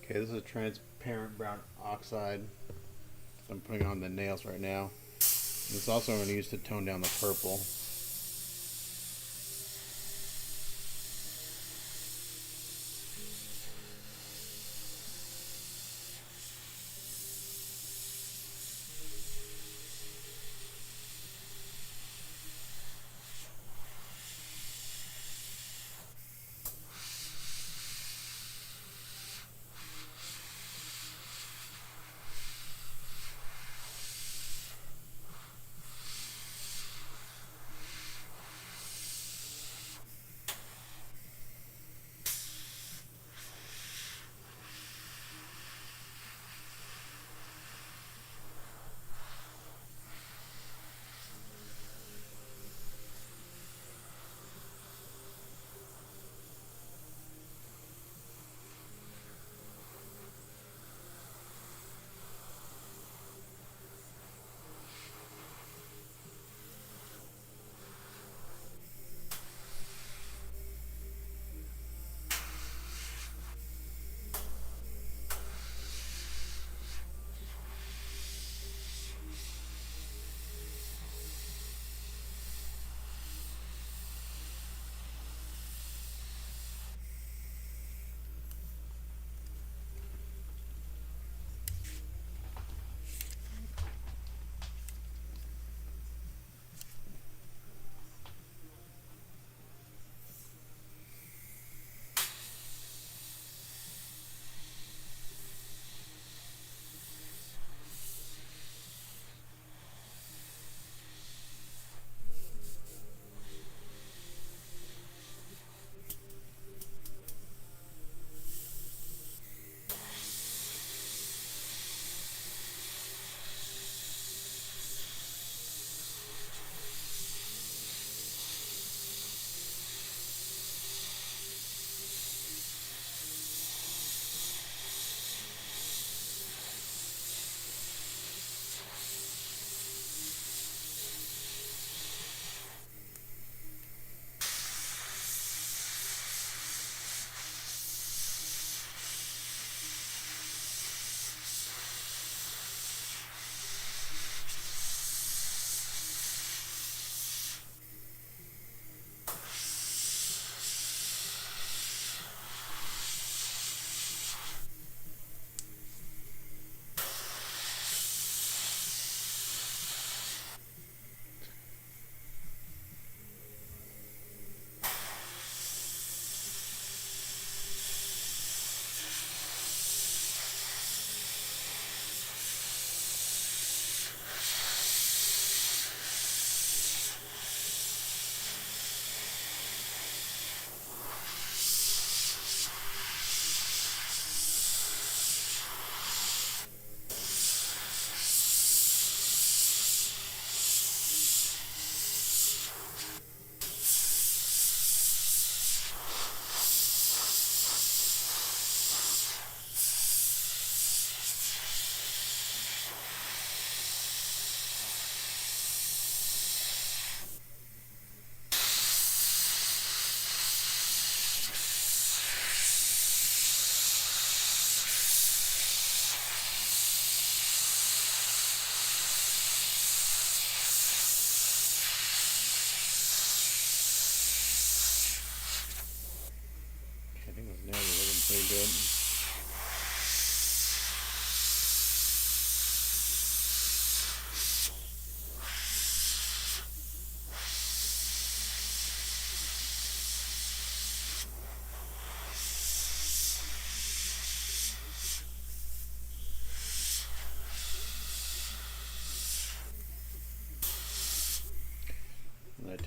Okay, this is a transparent brown oxide I'm putting on the nails right now. This is also going to use to tone down the purple.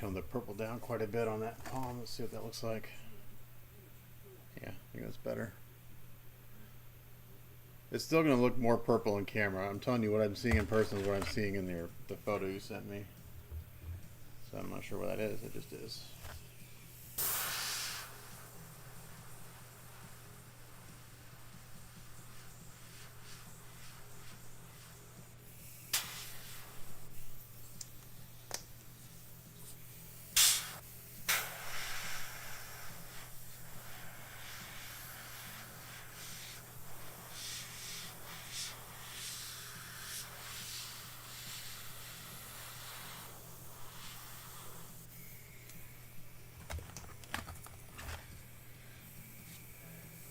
tone the purple down quite a bit on that palm. Let's see what that looks like. Yeah, I think that's better. It's still going to look more purple in camera. I'm telling you, what I'm seeing in person is what I'm seeing in the photo you sent me. So I'm not sure what that is. It just is.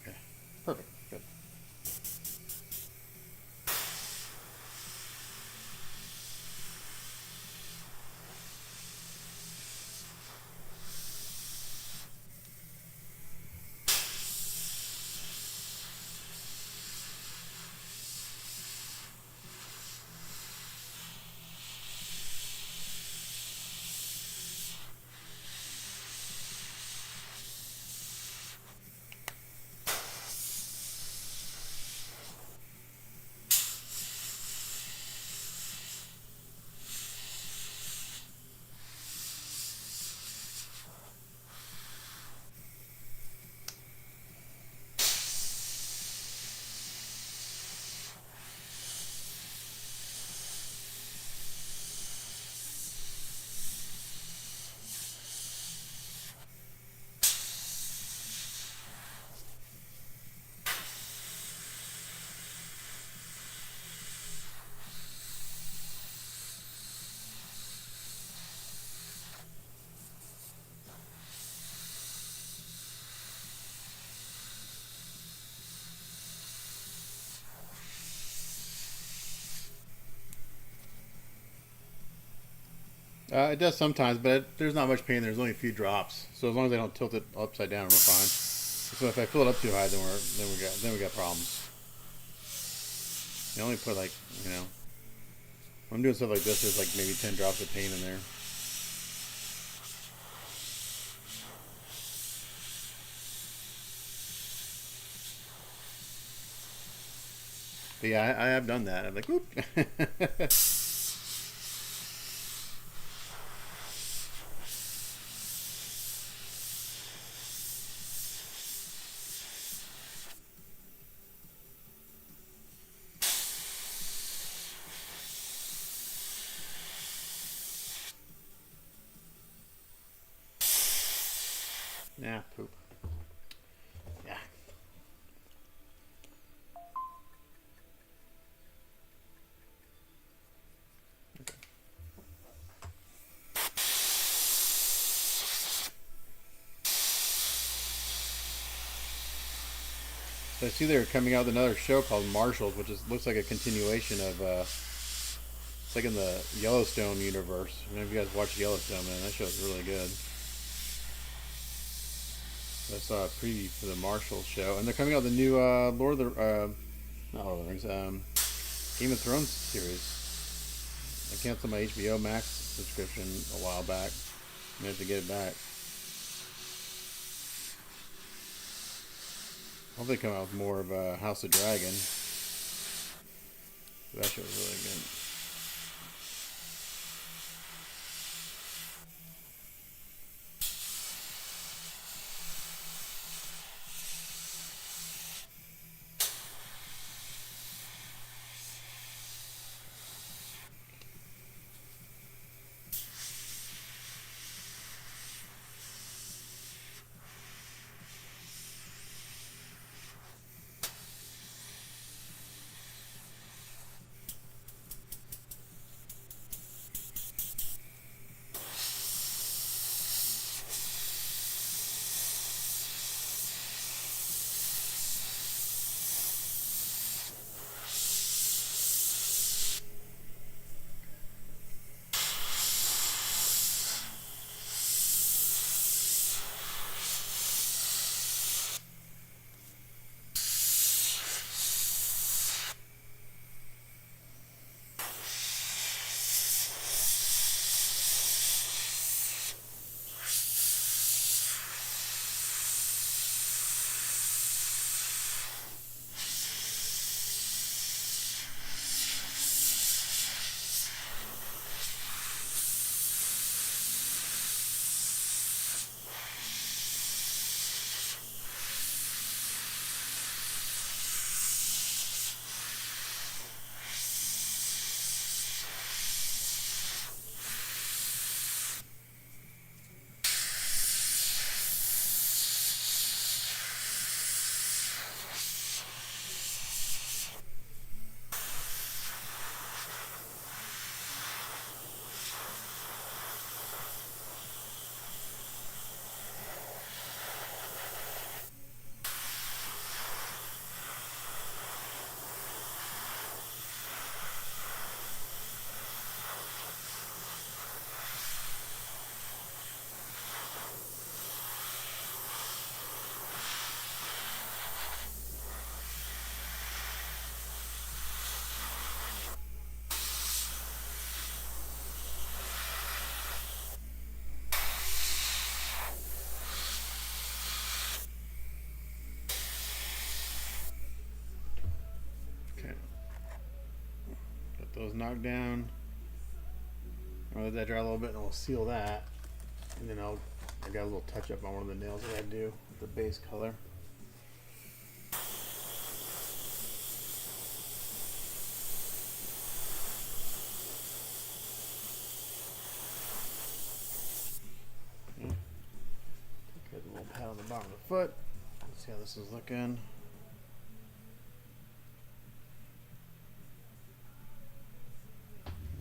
Okay, perfect. Good. It does sometimes, but there's not much pain. There's only a few drops, so as long as I don't tilt it upside down, we're fine. So if I fill it up too high, then we got problems. You only put like, you know, when I'm doing stuff like this, there's like maybe 10 drops of paint in there. But yeah, I have done that. I'm like, whoop. Yeah, poop. Yeah. Okay. So I see they're coming out with another show called Marshals, which looks like a continuation of, it's like in the Yellowstone universe. I don't know if you guys watched Yellowstone, man. That show's really good. I saw a preview for the Marshall show, and they're coming out with the new Lord of the not Lord of the Rings, Game of Thrones series. I canceled my HBO Max subscription a while back. I have to get it back. Hope they come out with more of House of Dragon. That show was really good. those knocked down. I'll let that dry a little bit and we'll seal that. And then I got a little touch up on one of the nails that I do with the base color. Okay. Get a little pat on the bottom of the foot. Let's see how this is looking.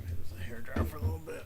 Here's the hair dryer for a little bit.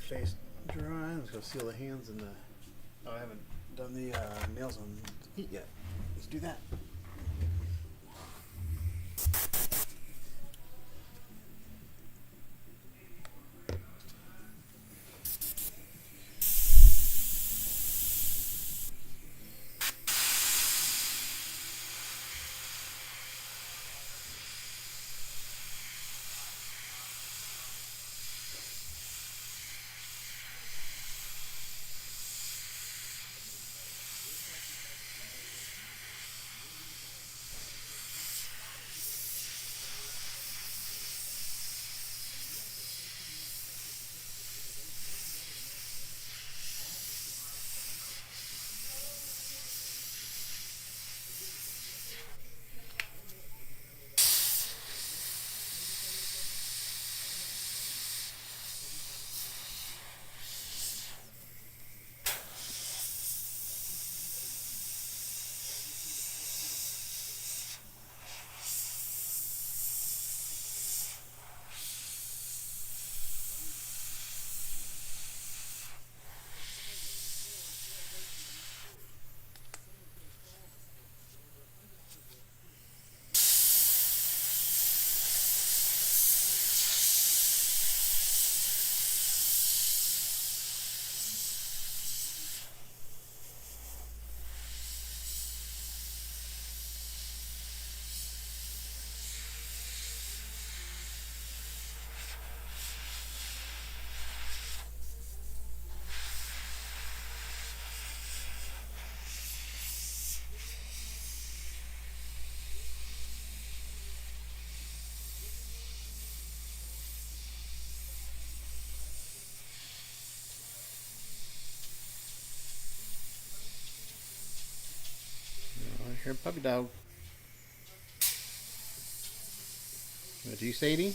face dry. Let's go seal the hands and the. Oh, I haven't done the nails on heat yet. Let's do that. Here, puppy dog. What do you, Sadie?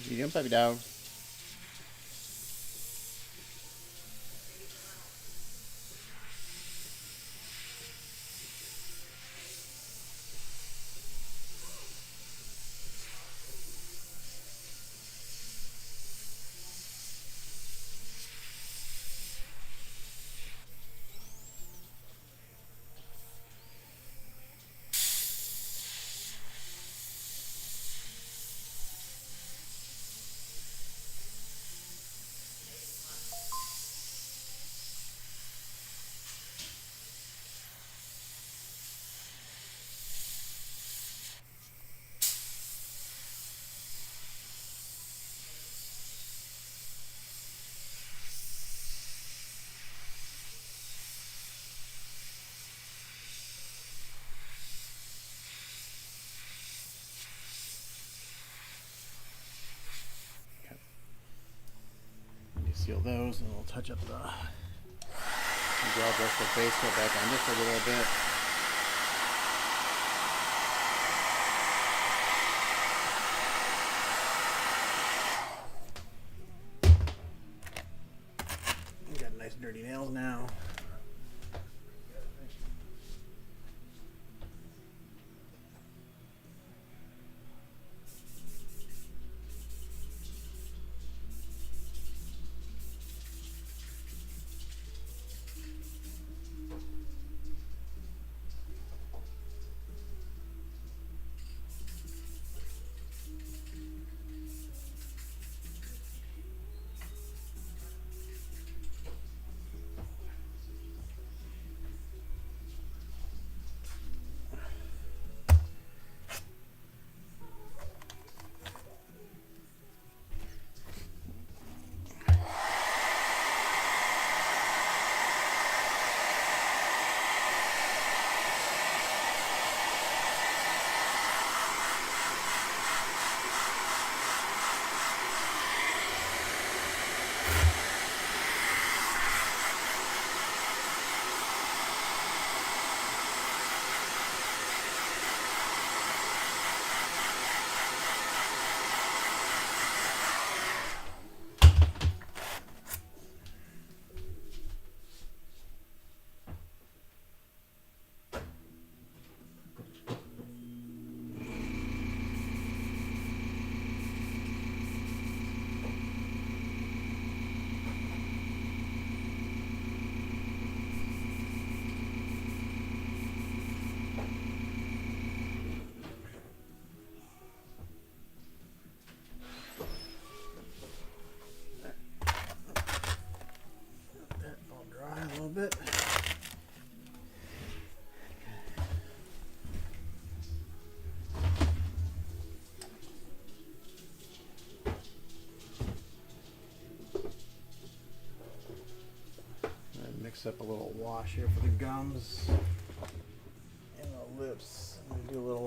You doing, puppy dog? Seal those, and we'll touch up the gel brush the base coat back on just a little bit. We got nice dirty nails now. Bit. And mix up a little wash here for the gums and the lips. I'm gonna do a little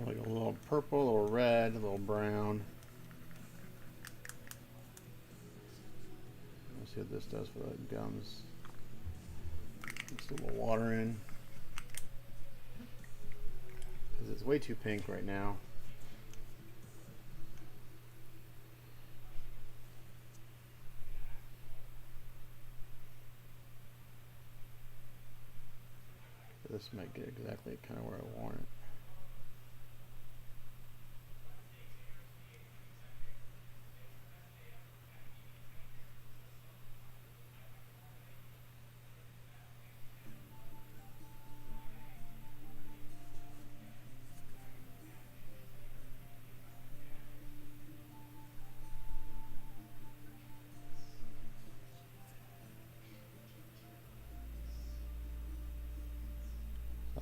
like a little purple, a little red, a little brown. Let's see what this does for the gums. Mix a little water in. Because it's way too pink right now. This might get exactly kind of where I want it.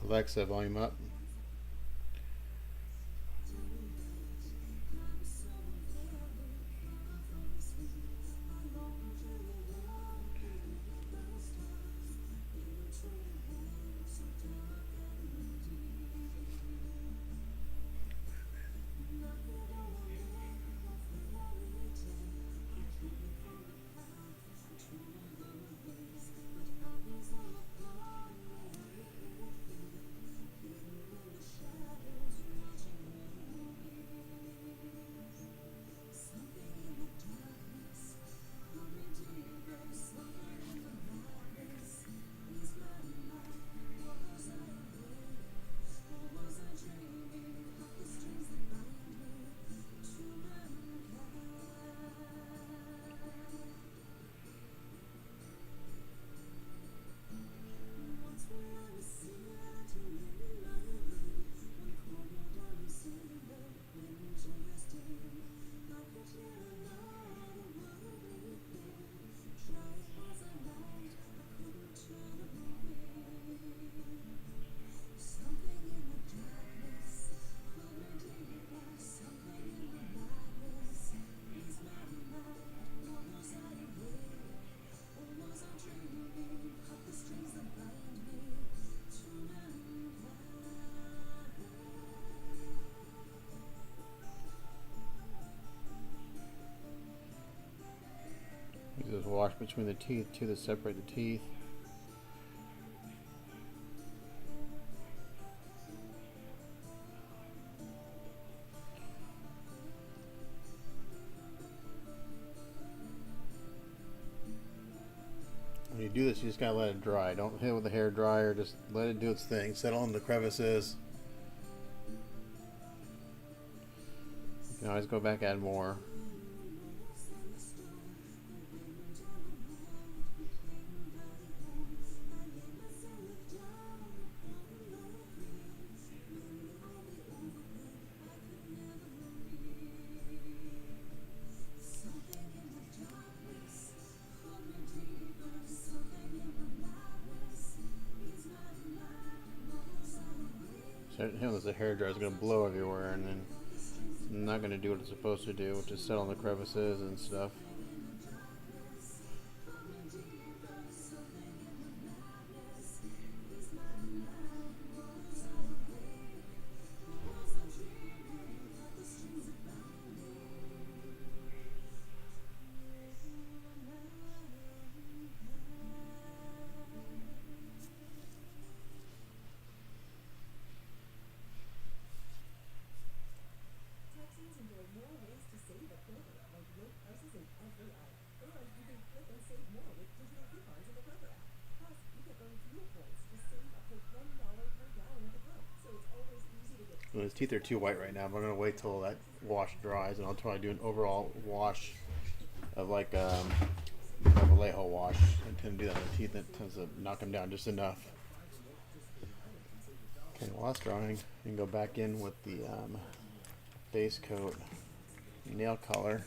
Alexa, volume up. There's wash between the teeth too that separate the teeth. When you do this, you just gotta let it dry. Don't hit it with a hair dryer. Just let it do its thing. Settle in the crevices. You can always go back, add more. So him as a hair dryer is going to blow everywhere, and then it's not going to do what it's supposed to do, which is settle in the crevices and stuff. Texans enjoy more ways to save at Kroger, like low prices in every aisle. And you can flip and save more with digital coupons in the Kroger app. Plus, you get earned fuel points to save up to $1 per gallon at the pump. So it's always easy to get. Well, his teeth are too white right now, but I'm going to wait till that wash dries, and I'll try to do an overall wash of like a Vallejo wash. I tend to do that on the teeth, and it tends to knock them down just enough. Okay, while that's drying, you can go back in with the base coat nail color.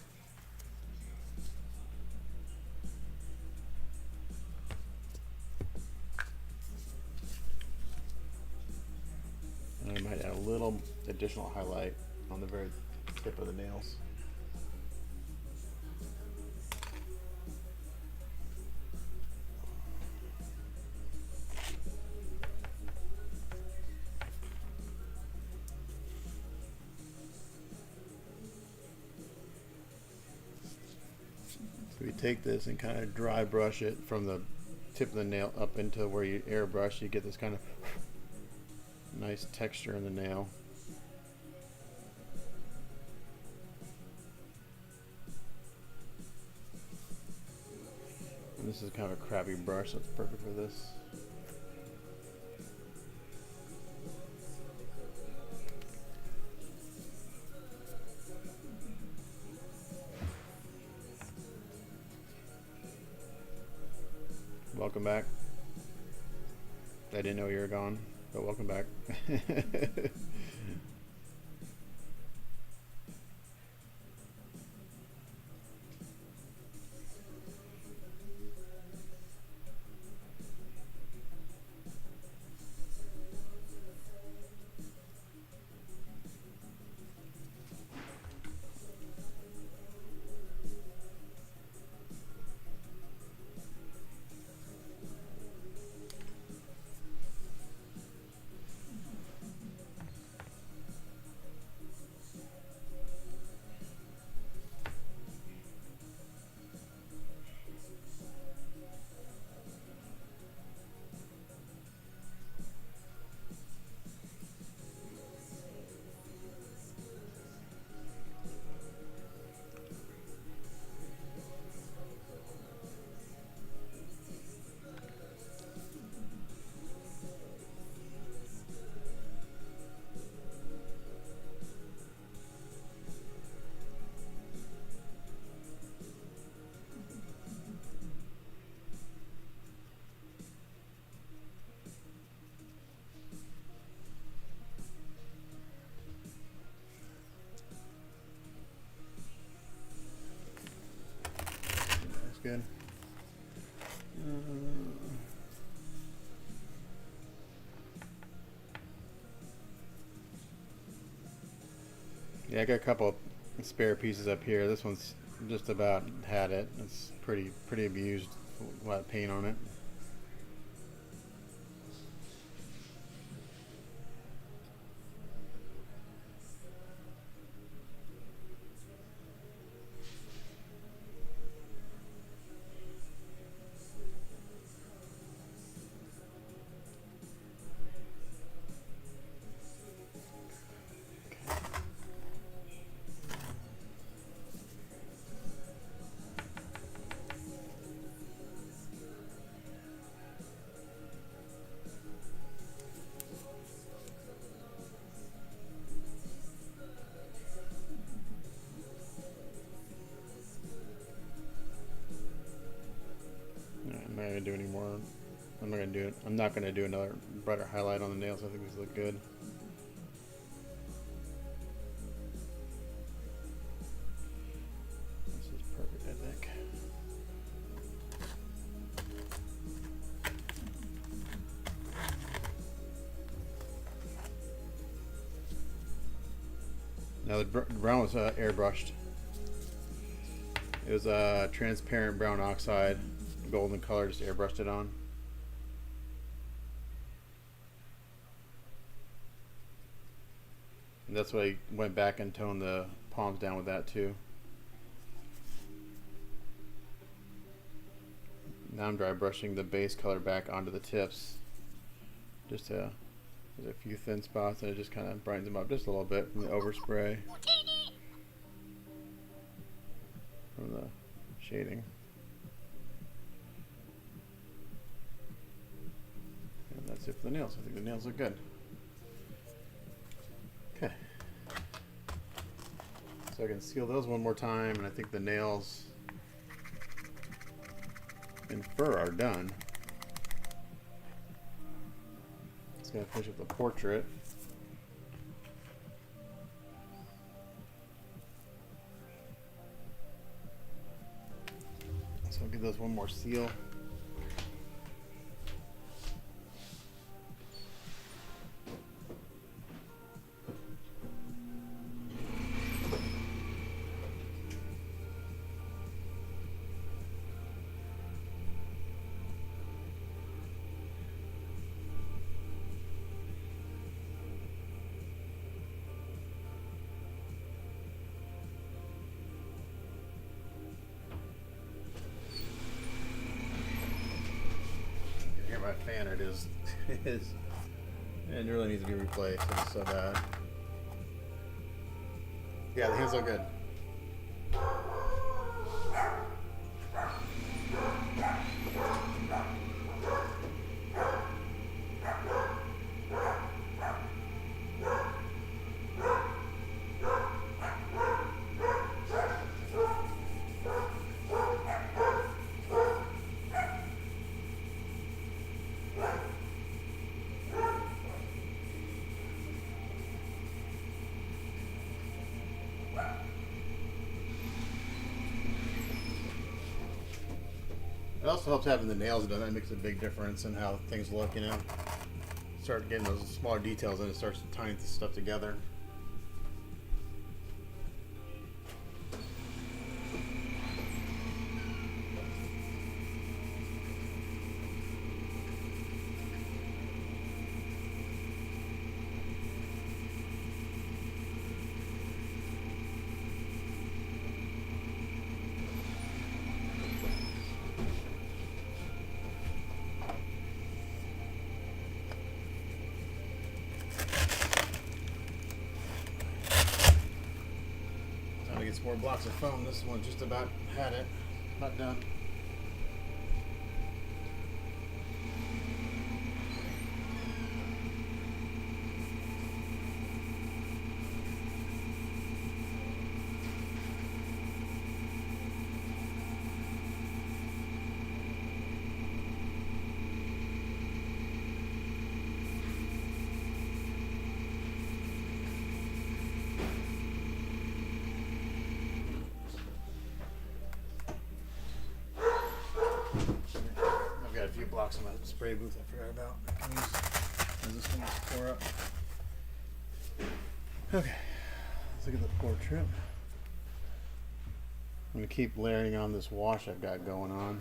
And I might add a little additional highlight on the very tip of the nails. So we take this and kind of dry brush it from the tip of the nail up into where you airbrush. You get this kind of nice texture in the nail. And this is kind of a crappy brush, so it's perfect for this. Welcome back. I didn't know you were gone, but welcome back. Good. Yeah, I got a couple spare pieces up here. This one's just about had it. It's pretty abused. A lot of paint on it. do any more. I'm not gonna do it. I'm not gonna do another brighter highlight on the nails. I think these look good. This is perfect, I think. Now the brown was airbrushed. It was a transparent brown oxide, golden color, just airbrushed it on. And that's why I went back and toned the palms down with that too. Now I'm dry brushing the base color back onto the tips. Just there's a few thin spots and it just kind of brightens them up just a little bit from the overspray. From the shading. And that's it for the nails. I think the nails look good. Okay. So I can seal those one more time, and I think the nails and fur are done. Just gonna finish up the portrait. So I'll give those one more seal. My fan, it is it really needs to be replaced. It's so bad. Yeah, the hands look good. It also helps having the nails done. That makes a big difference in how things look, you know. Start getting those smaller details and it starts tying this stuff together. Get some more blocks of foam. This one just about had it. Not done. A few blocks in my spray booth I forgot about. I can use as this thing is pour up. Okay, let's look at the portrait. I'm going to keep layering on this wash I've got going on.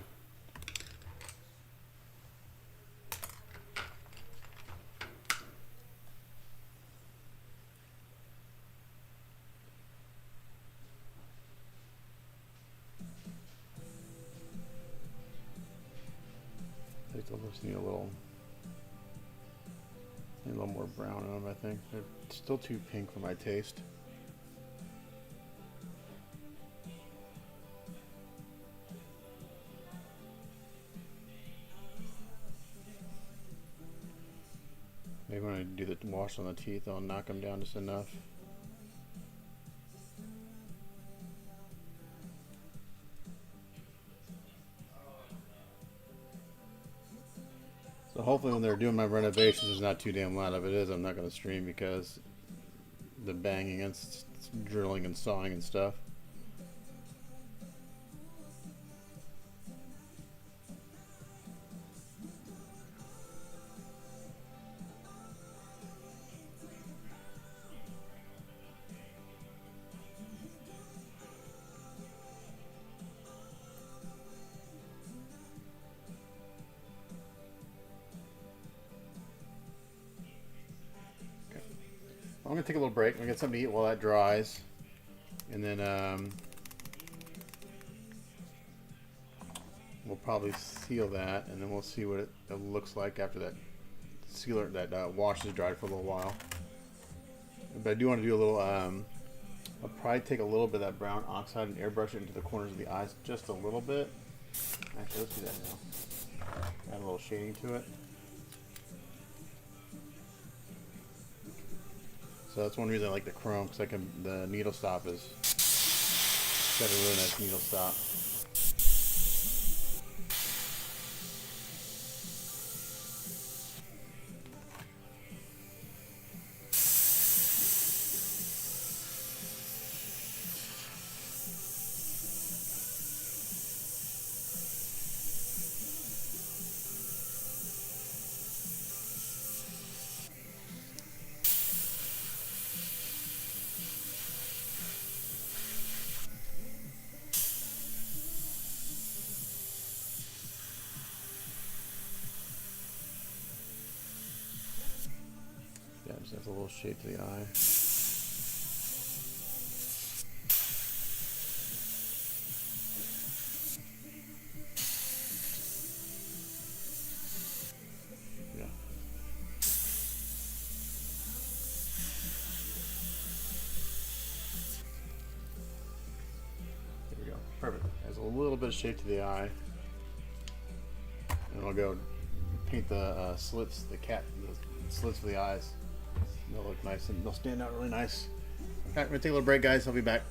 They'll just need a little more brown on them, I think. They're still too pink for my taste. Maybe when I do the wash on the teeth, I'll knock them down just enough. So hopefully when they're doing my renovations, it's not too damn loud. If it is, I'm not going to stream because the banging and drilling and sawing and stuff. I'm gonna take a little break. I'm gonna get something to eat while that dries, and then we'll probably seal that, and then we'll see what it looks like after that sealer that wash is dried for a little while. But I do want to do a little. I'll probably take a little bit of that brown oxide and airbrush it into the corners of the eyes, just a little bit. Actually, let's do that now. Add a little shading to it. So that's one reason I like the chrome, because the needle stop is got a really nice needle stop. Yeah, just adds a little shape to the eye. Yeah. There we go. Perfect. Adds a little bit of shape to the eye. And I'll go paint the slits, the slits for the eyes. They'll look nice and they'll stand out really nice. Alright, we're gonna take a little break, guys. I'll be back.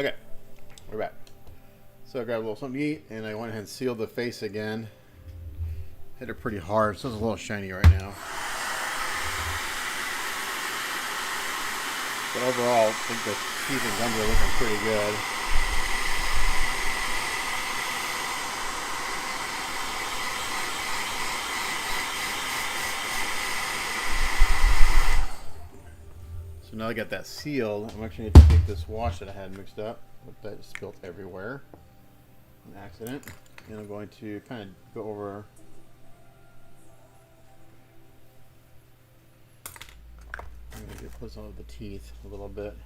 Okay, we're back. So I grabbed a little something to eat, and I went ahead and sealed the face again. Hit it pretty hard, so it's a little shiny right now. But overall, I think the teeth and gums are looking pretty good. So now I got that sealed, I'm actually going to take this wash that I had mixed up, that just spilled everywhere, an accident, and I'm going to kind of go over I'm going to put some of the teeth a little bit.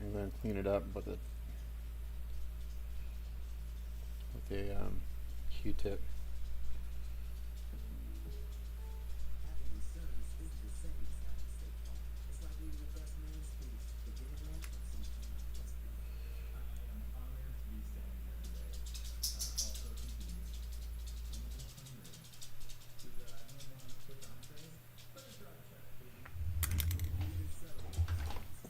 I'm going to clean it up with a Q-tip. Having sons is the same side of State Farm. It's like reading the best man's speech, but getting one from some town just below. I am honored to be standing here today. Also confused. I'm a little hungry. Does anyone want quick entrees? Credit card check, please. Get it settled. He's dead.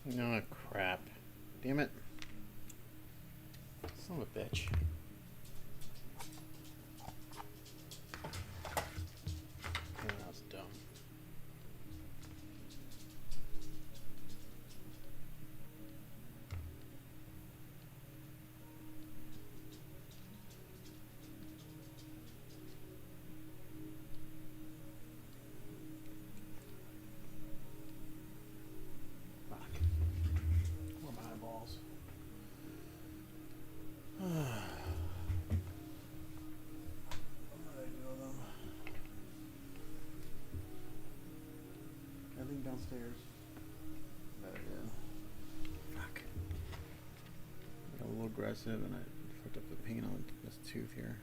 No, crap. Damn it. Son of a bitch. Oh, that was dumb. Fuck. More my eyeballs. What did I do with them? I think downstairs. There it is. Fuck. I got a little aggressive and I fucked up the paint on this tooth here.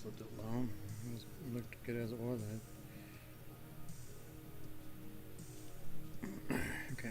just left it alone. It looked good as it was. Okay.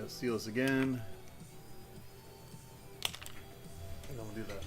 Seal this again. And then we'll do that.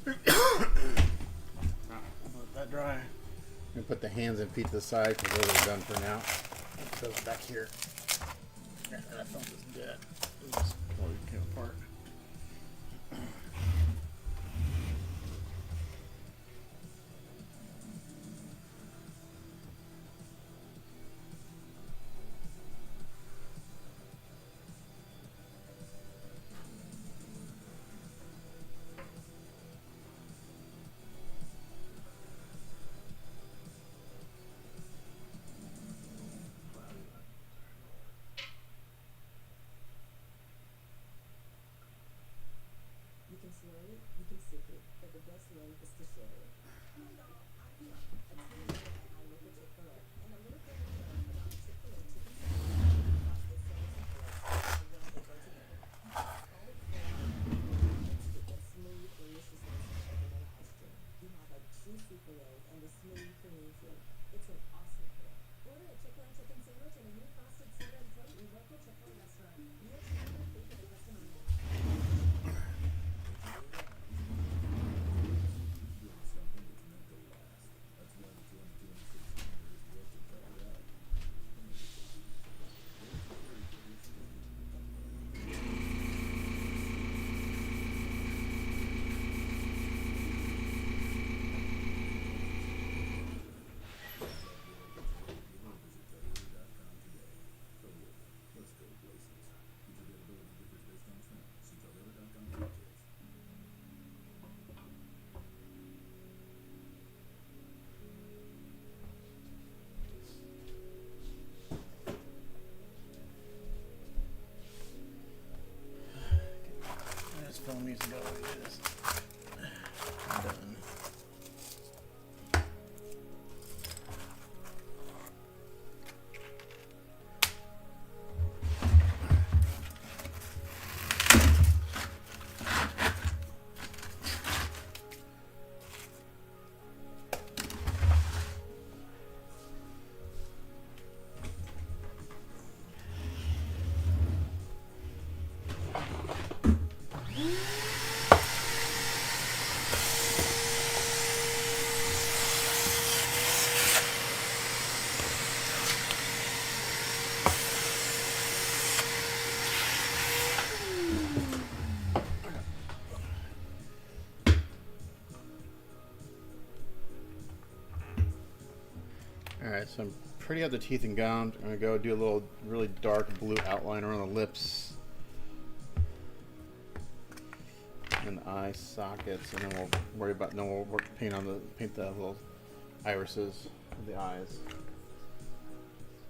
Let that dry. I'm gonna put the hands and feet to the side because those are done for now. So back here. Yeah, that phone is dead. Oops. Oh, it came apart. You can slur it, you can sip it, but the best way is to share it. Hi y'all, I'm Mia, a teen mother and I work at Chick-fil-A, and a little thing we learned about the Chick-fil-A chicken sandwich across the sales and flavors and the way they go together. Salted flavor mixed with the smooth deliciousness of vanilla ice cream. You have a juicy fillet and the smooth creamy flavor. It's an awesome pair. Order a Chick-fil-A chicken sandwich and a new frosted soda and float in your local Chick-fil-A restaurant. Meal tracker, pay for the customer now. Build something that's meant to last. That's why the 2026 Hummer is built to tough it out. Let's go places. Feature availability differs based on trim. See Toyota.com for details. This film needs to go like this. Done. Alright, so I'm pretty out the teeth and gums. I'm gonna go do a little really dark blue outline around the lips and the eye sockets, and then we'll worry about paint the little irises of the eyes.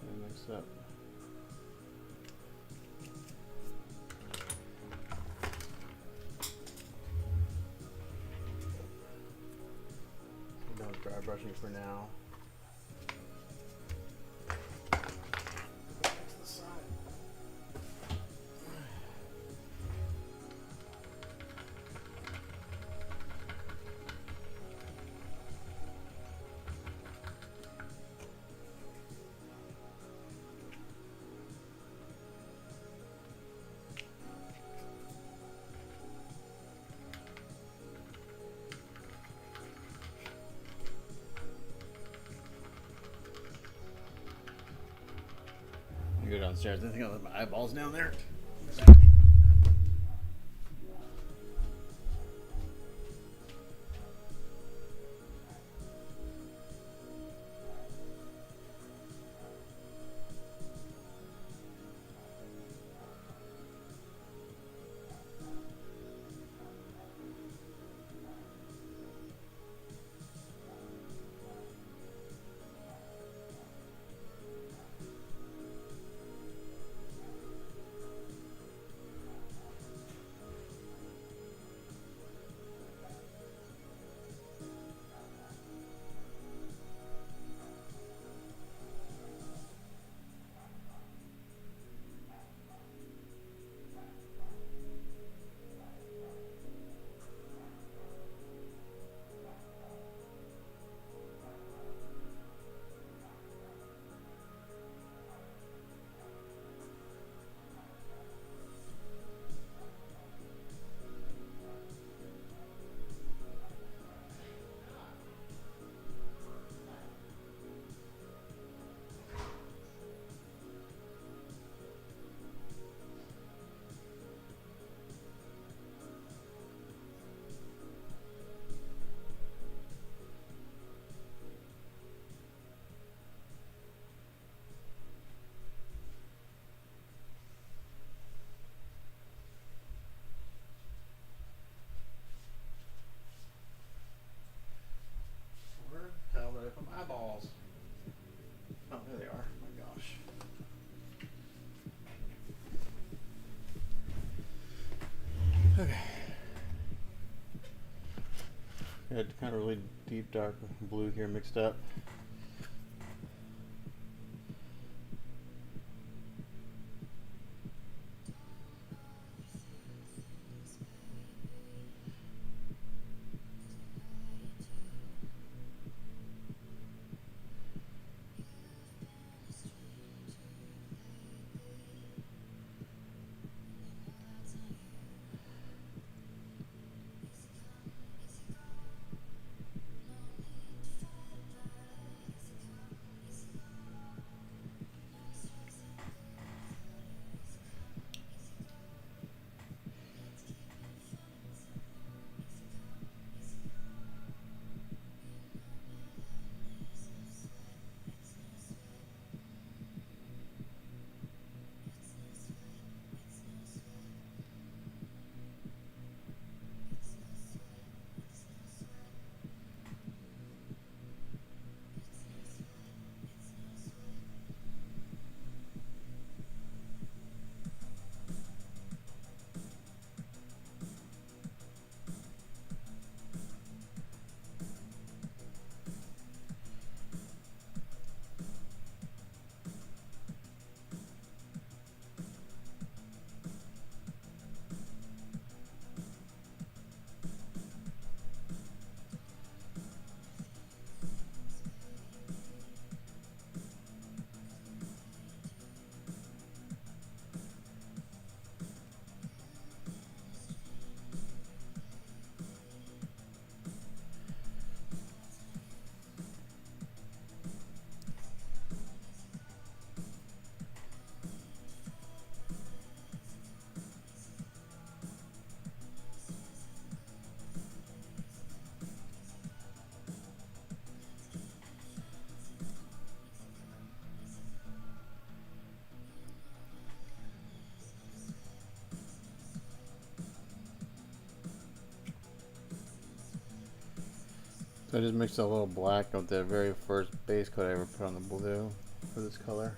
And mix up. I'm done with dry brushing for now. Go downstairs. Anything else? My eyeballs down there. had kind of really deep dark blue here mixed up. So I just mixed a little black with the very first base coat I ever put on the blue for this color.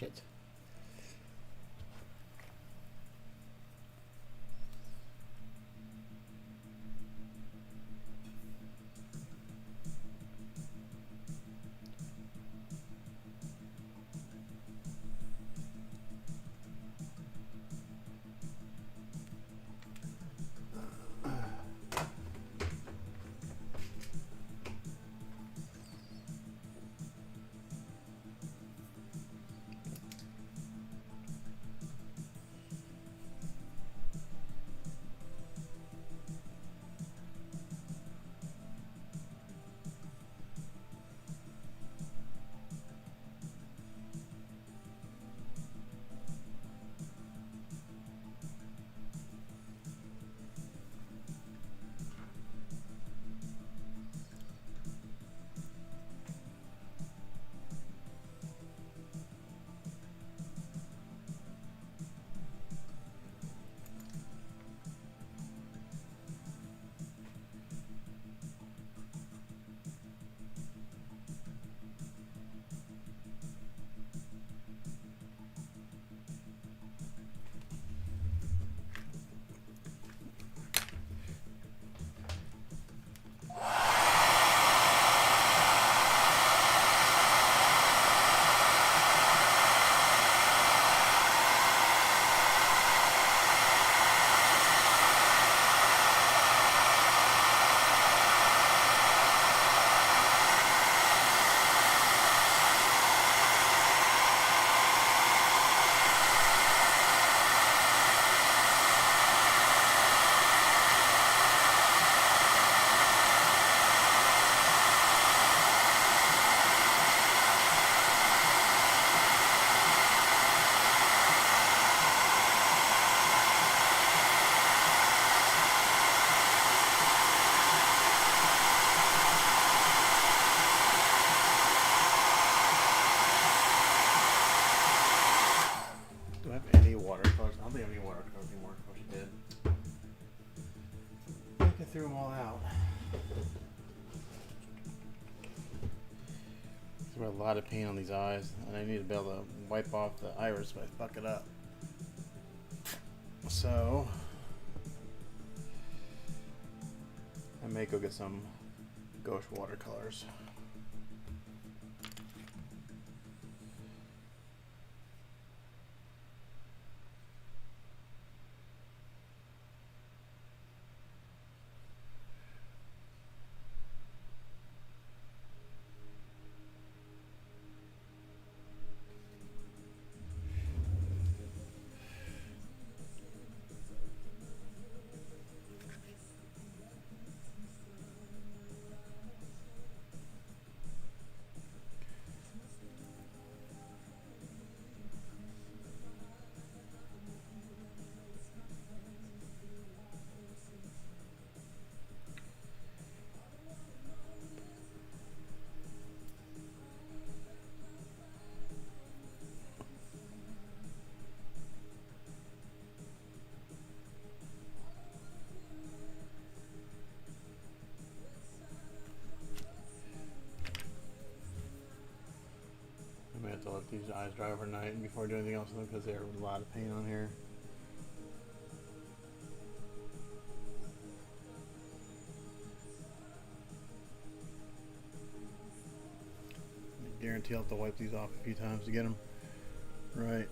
Shit. Do I have any watercolors? I don't think I have any watercolors anymore. I wish I did. I think I threw them all out. Threw a lot of paint on these eyes, and I need to be able to wipe off the iris if I fuck it up. So I may go get some gouache watercolors. I may have to let these eyes dry overnight before I do anything else with them because there's a lot of paint on here. I guarantee I'll have to wipe these off a few times to get them right.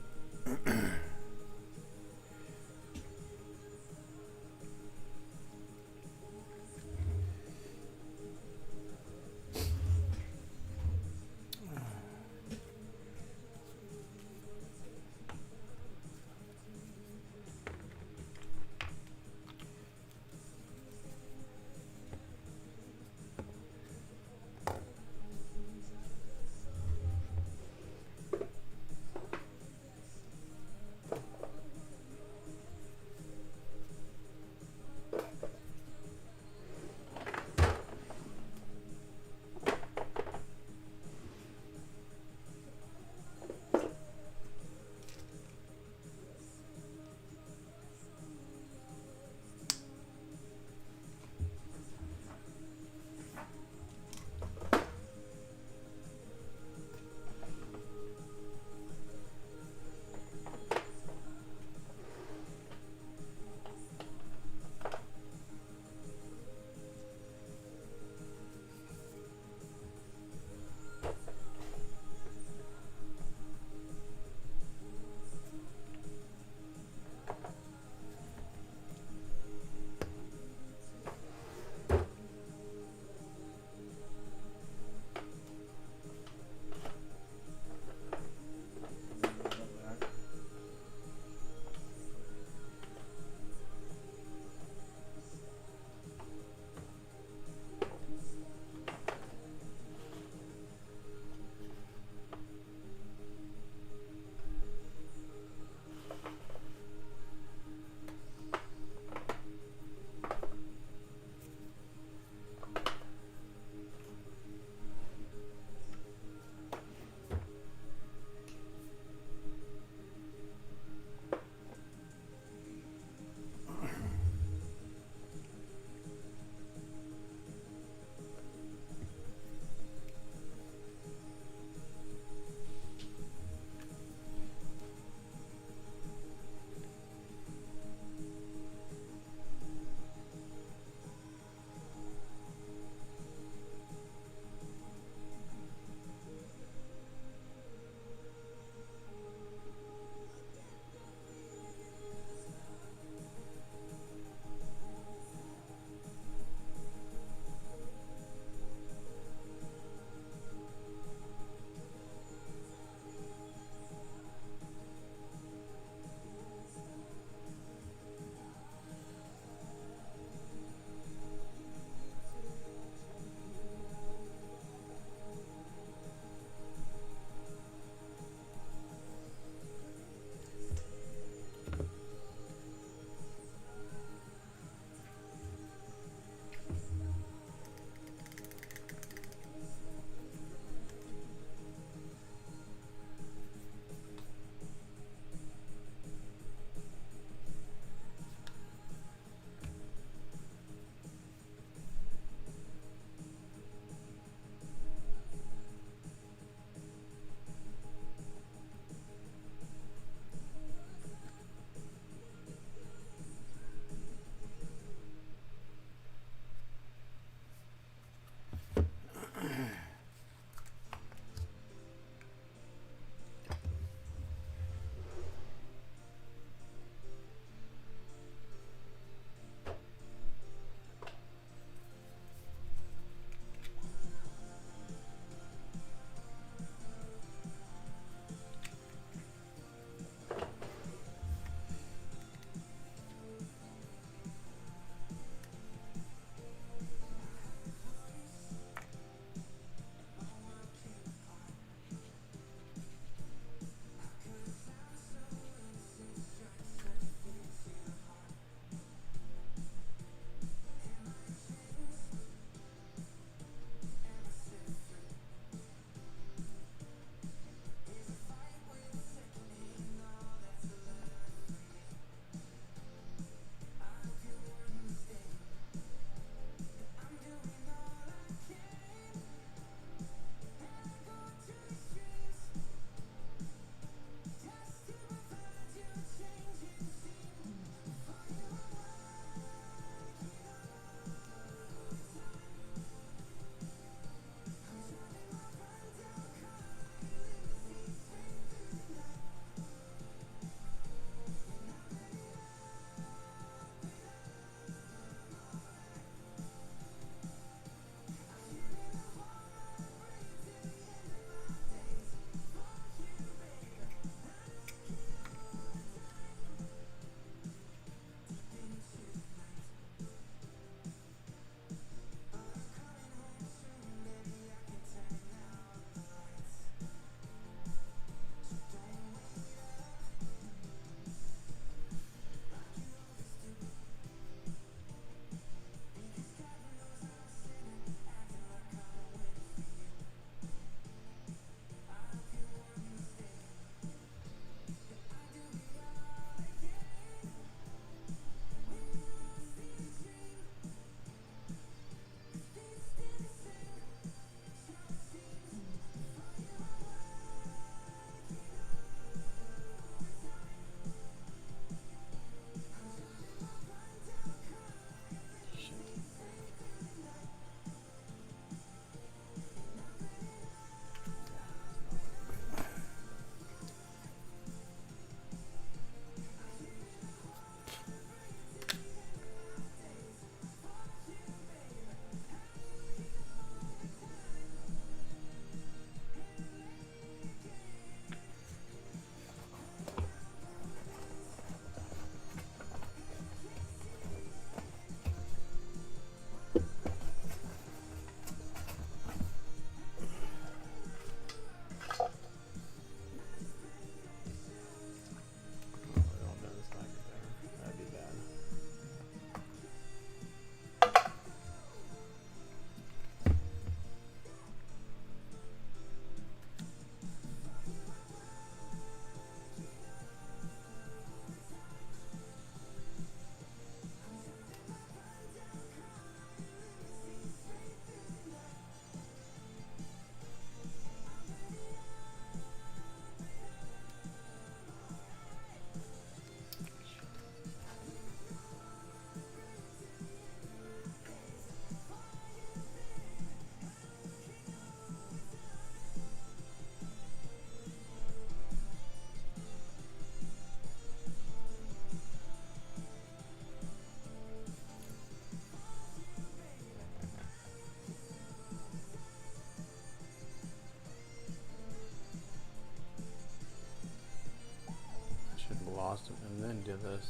of this.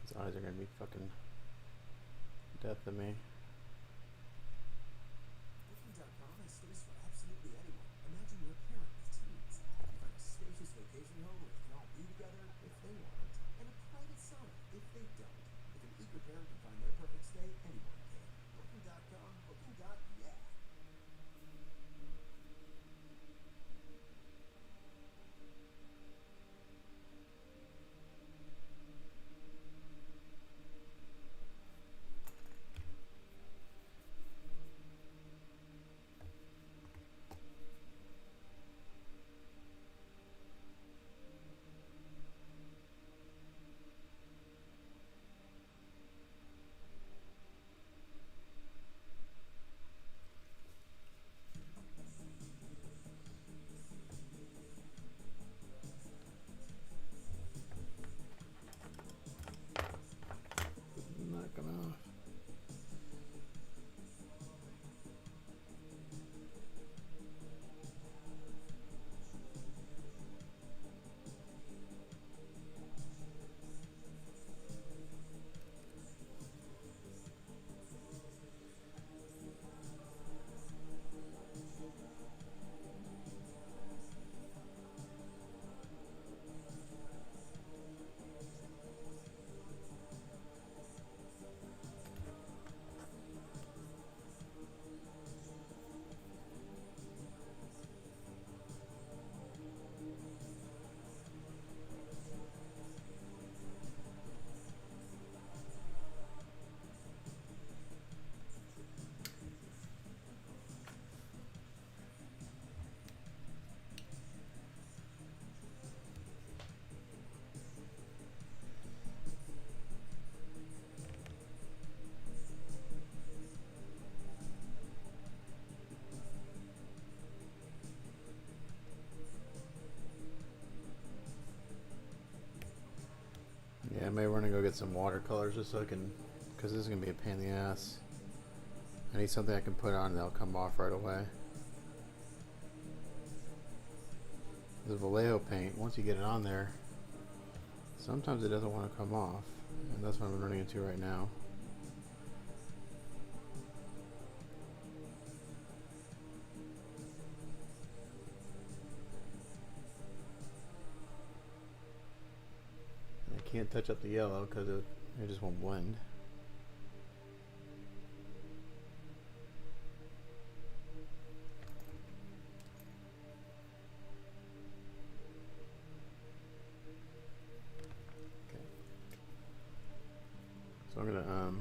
His eyes are gonna be fucking death to me. Booking.com has stays for absolutely anyone. Imagine you're a parent with teens. You find a spacious vacation home where they can all be together if they want, and a private sauna if they don't. If an eager parent can find their perfect stay, anyone can. Booking.com, yeah. Not gonna. Yeah, maybe we're gonna go get some watercolors just so I can, because this is gonna be a pain in the ass. I need something I can put on that'll come off right away. The Vallejo paint, once you get it on there, sometimes it doesn't want to come off, and that's what I'm running into right now. I can't touch up the yellow because it just won't blend. Okay. So I'm gonna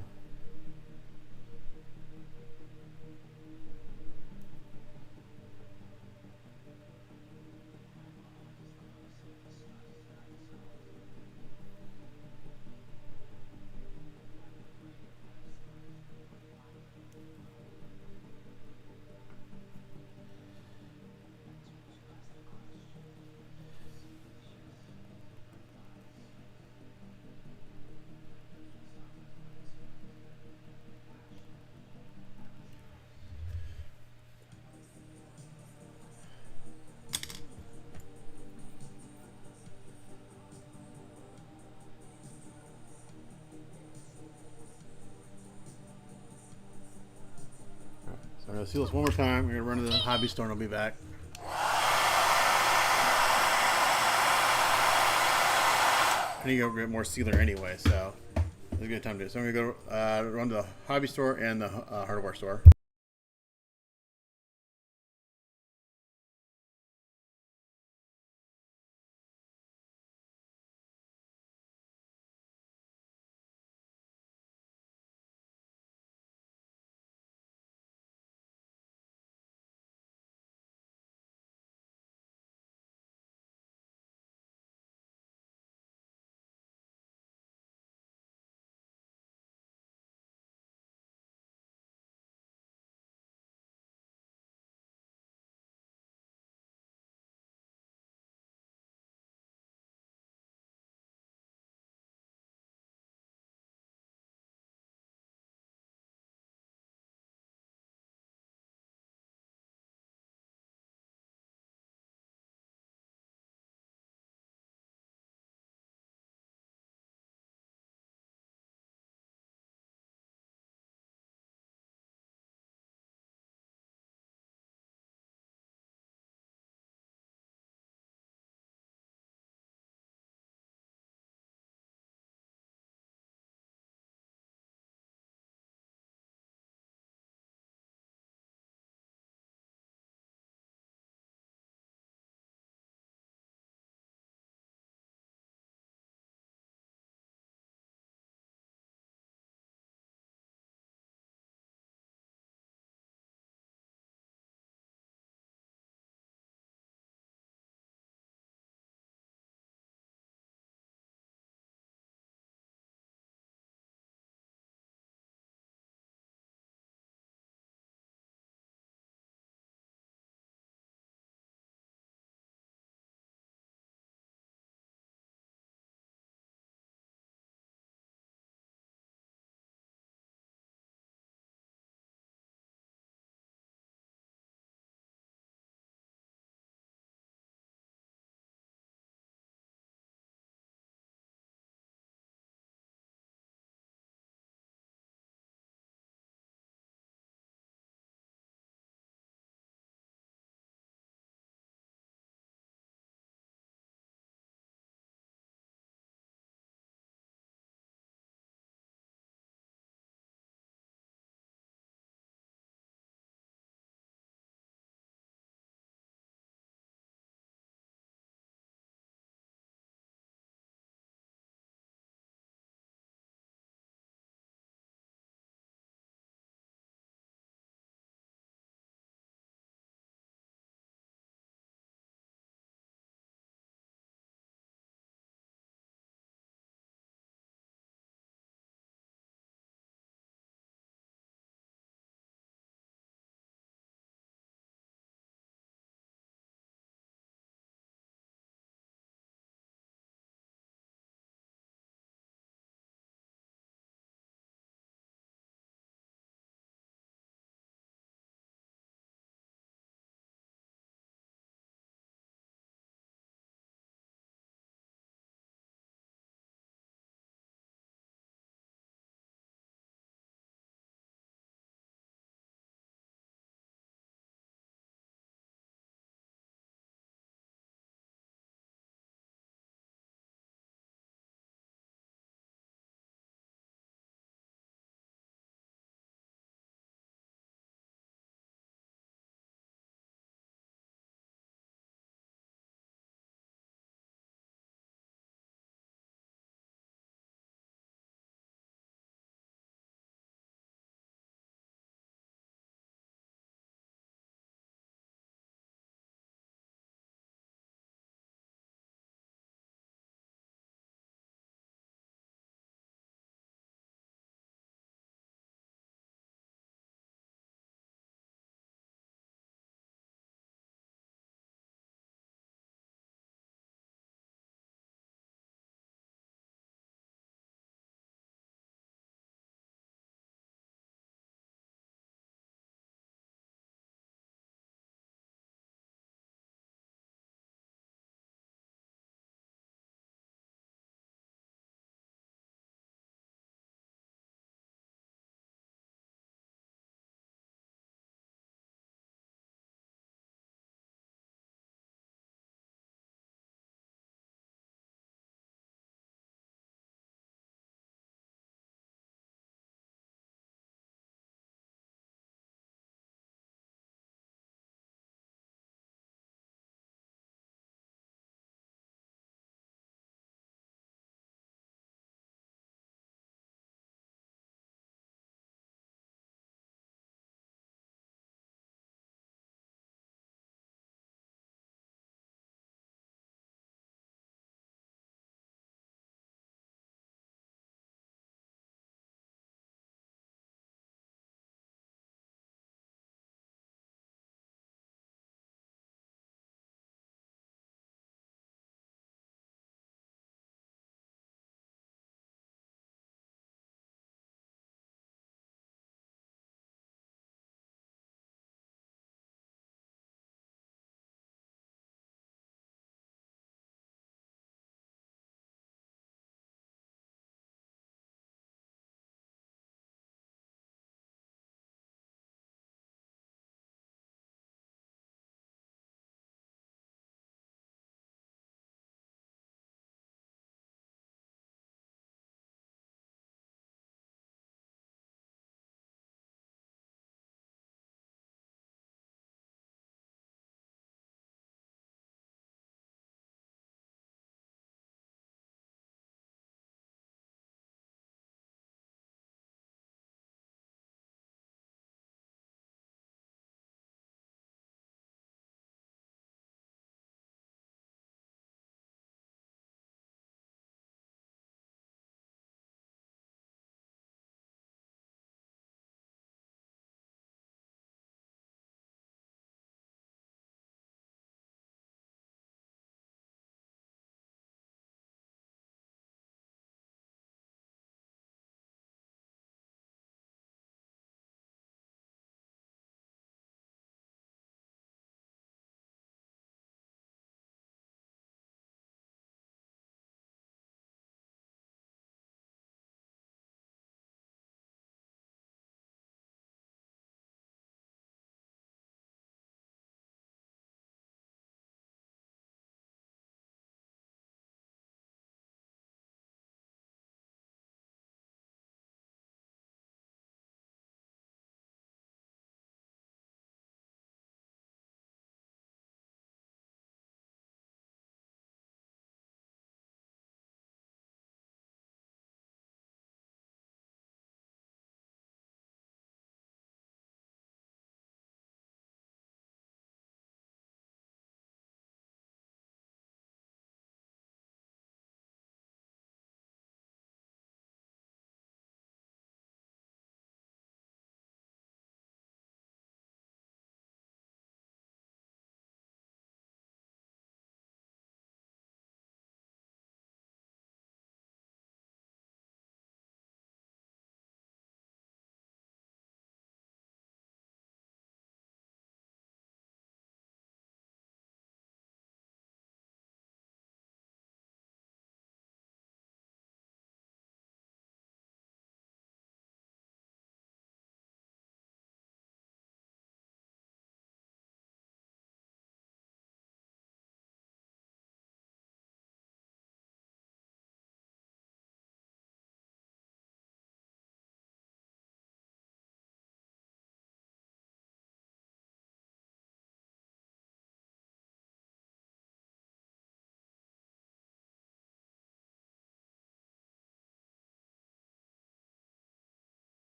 So I'm gonna seal this one more time. We're gonna run to the hobby store and I'll be back. I need to go get more sealer anyway, so it's a good time to do it. So I'm gonna go run to the hobby store and the hardware store.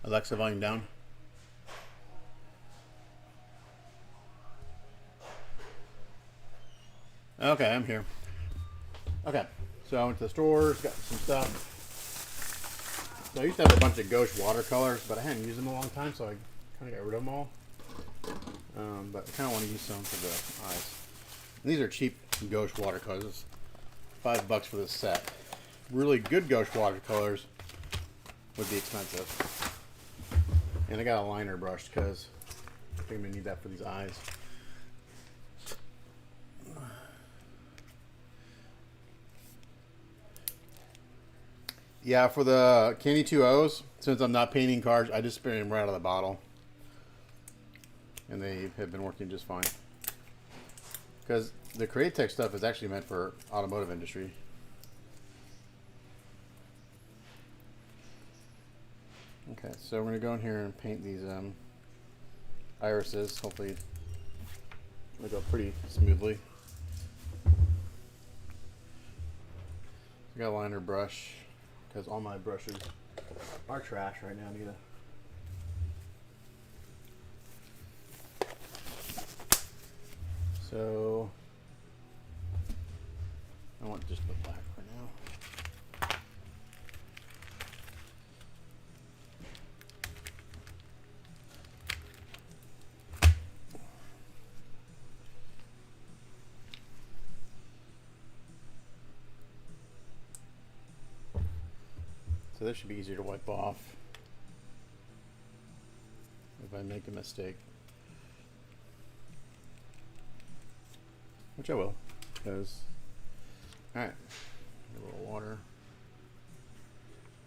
Alexa, volume down. Okay, I'm here. Okay, so I went to the stores, got some stuff. So I used to have a bunch of gauche watercolors, but I hadn't used them in a long time, so I kind of got rid of them all. But I kind of want to use some for the eyes. And these are cheap gauche watercolors. It's $5 for this set. Really good gauche watercolors would be expensive. And I got a liner brush because I think I'm going to need that for these eyes. Yeah, for the Candy 2.0s, since I'm not painting cards, I just spray them right out of the bottle. And they have been working just fine. Because the Createch stuff is actually meant for automotive industry. Okay, so we're going to go in here and paint these irises. Hopefully it'll go pretty smoothly. I got a liner brush because all my brushes are trash right now. I need a... So I want just the black for now. So this should be easier to wipe off if I make a mistake. Which I will, because, alright, a little water.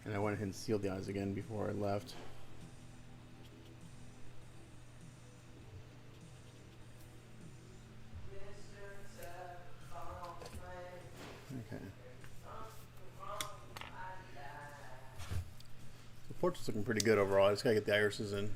And I went ahead and sealed the eyes again before I left. Okay. The portrait's looking pretty good overall. I just gotta get the irises in.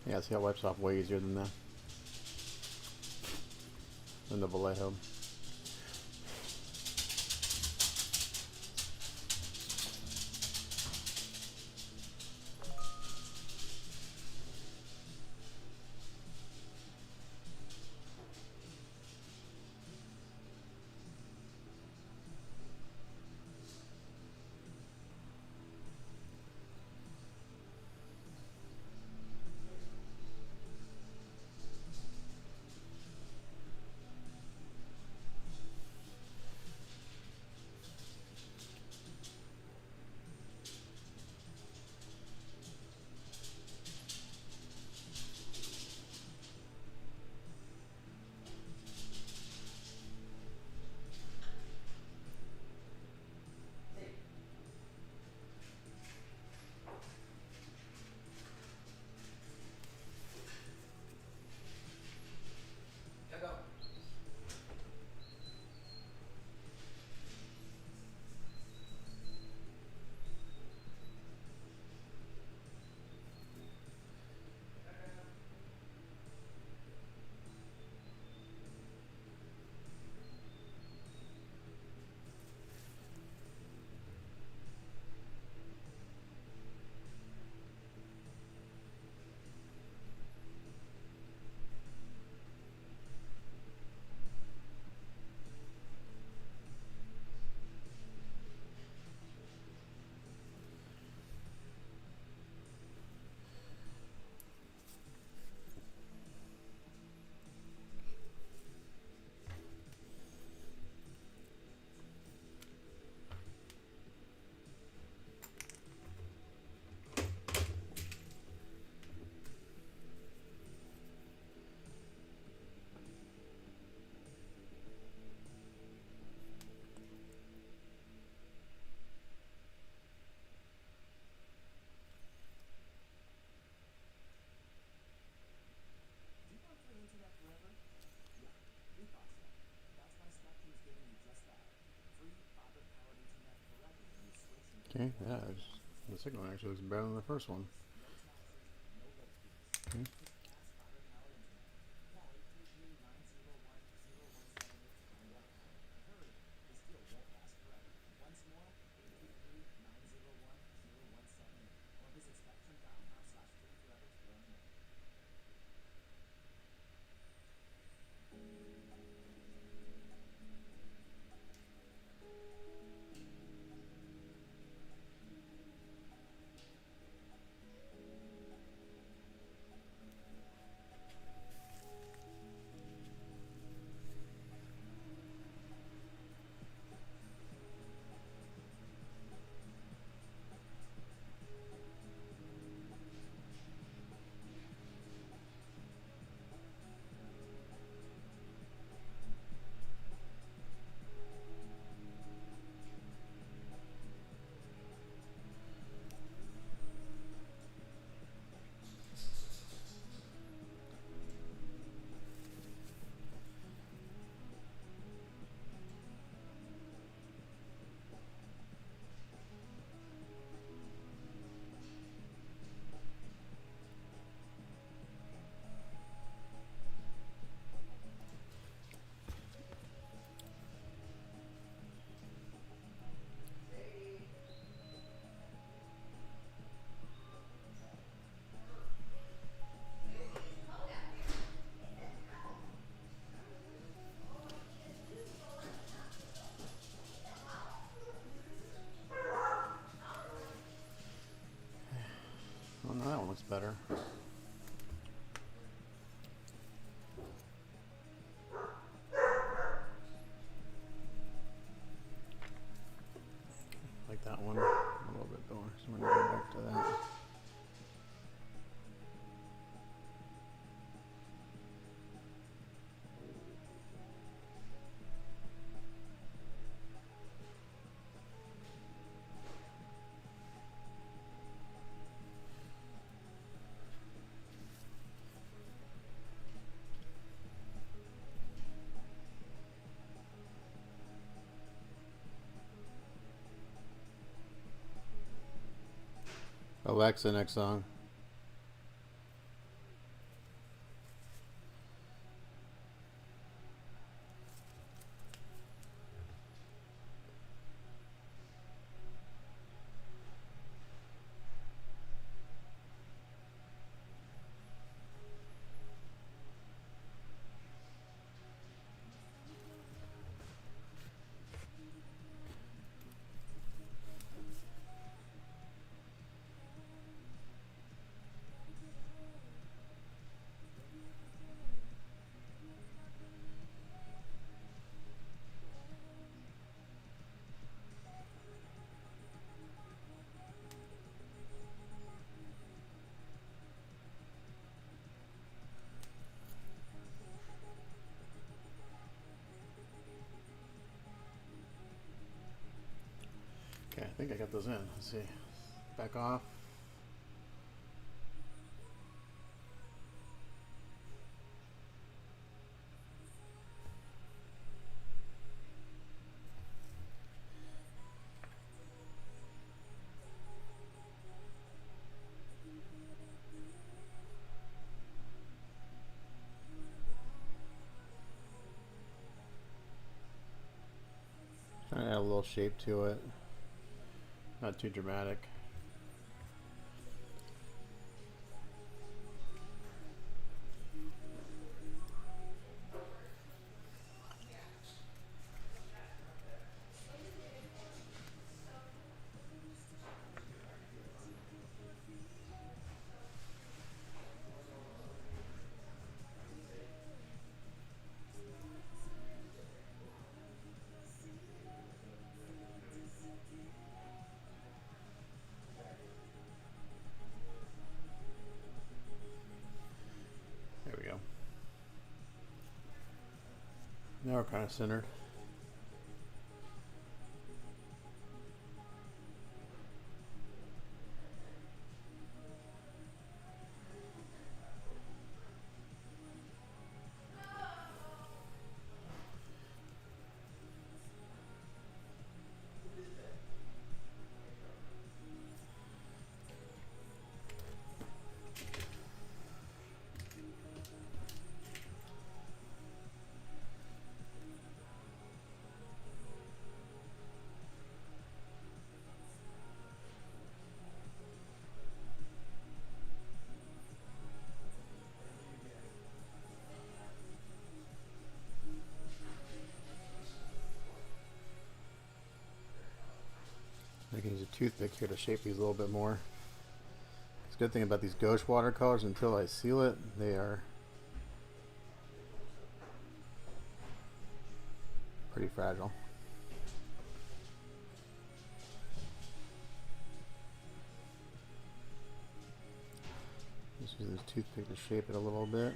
Yeah, see how it wipes off way easier than the Vallejo. Okay, yeah, the second one actually looks better than the first one. Okay. Well, now that one looks better. Like that one a little bit more. So we're gonna go back to that. Alexa, next song. Okay, I think I got those in. Let's see. Back off. Trying to add a little shape to it. Not too dramatic. There we go. Now we're kind of centered. I can use a toothpick here to shape these a little bit more. It's a good thing about these gouache watercolors, until I seal it, they are pretty fragile. Just use this toothpick to shape it a little bit.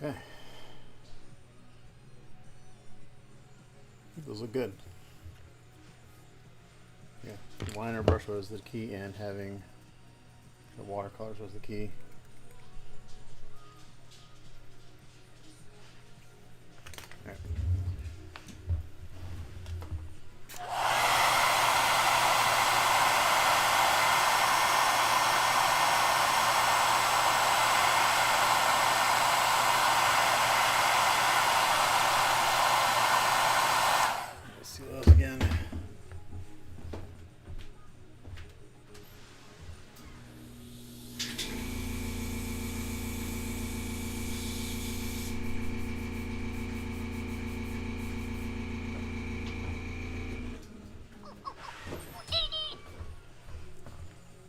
Okay. Those look good. Yeah, the liner brush was the key, and having the watercolors was the key. All right. Let's see those again.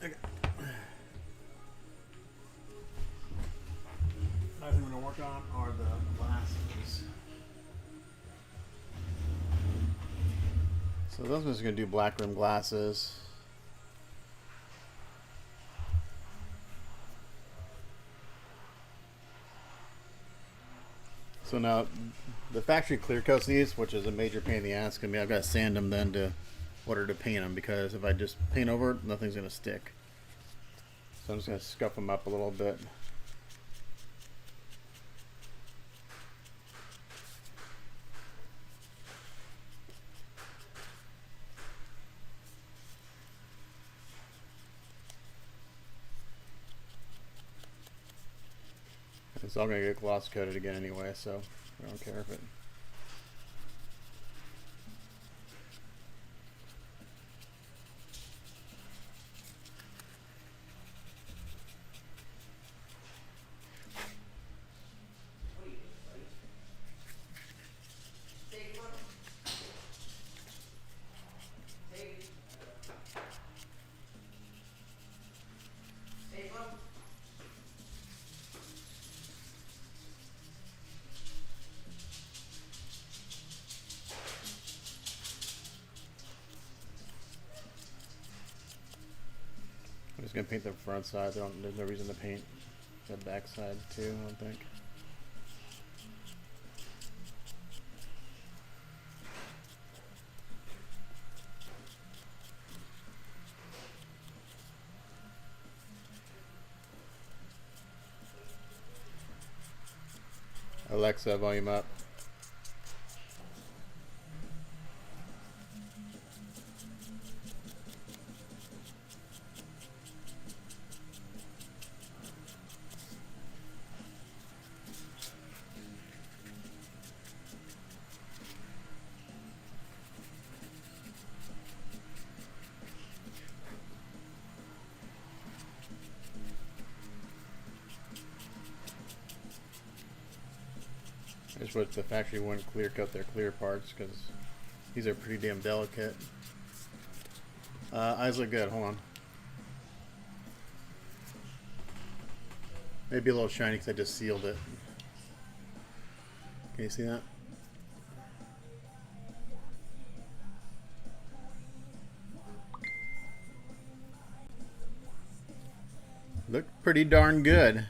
Okay. Next thing I'm going to work on are the glasses. So those I'm just going to do black rim glasses. So now the factory clear coats these, which is a major pain in the ass. I mean, I've got to sand them then to order to paint them, because if I just paint over it, nothing's going to stick. So I'm just going to scuff them up a little bit. It's all going to get gloss coated again anyway, so I don't care if it. What are you doing, buddy? Take one. Take. Take one. I'm just going to paint the front side. There's no reason to paint the back side too, I don't think. Alexa, volume up. I just wish the factory wouldn't clear coat their clear parts, because these are pretty damn delicate. Eyes look good. Hold on. Maybe a little shiny because I just sealed it. Can you see that? Look pretty darn good.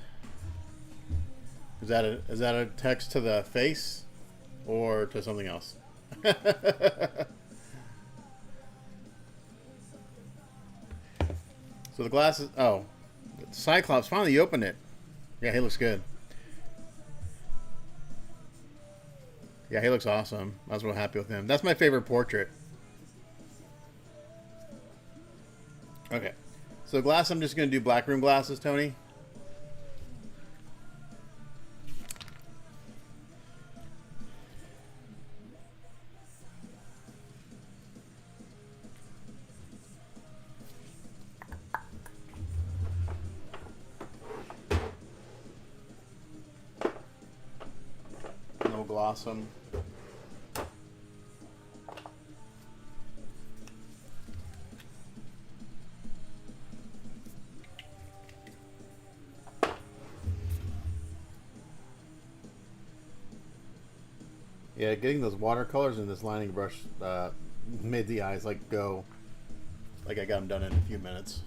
Is that a text to the face or to something else? So the glasses. Oh, Cyclops! Finally, you opened it. Yeah, he looks good. Yeah, he looks awesome. I was real happy with him. That's my favorite portrait. Okay, so glass. I'm just gonna do black rim glasses, Tony. Blossom. Yeah, getting those watercolors in this lining brush made the eyes like go. Like I got them done in a few minutes.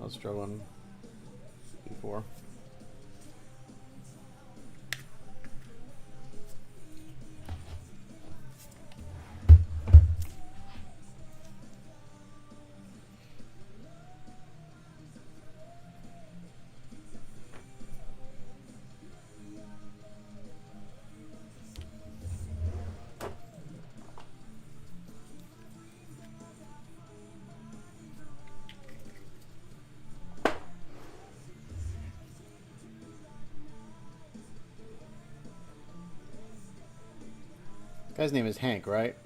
I was struggling before. Guy's name is Hank, right?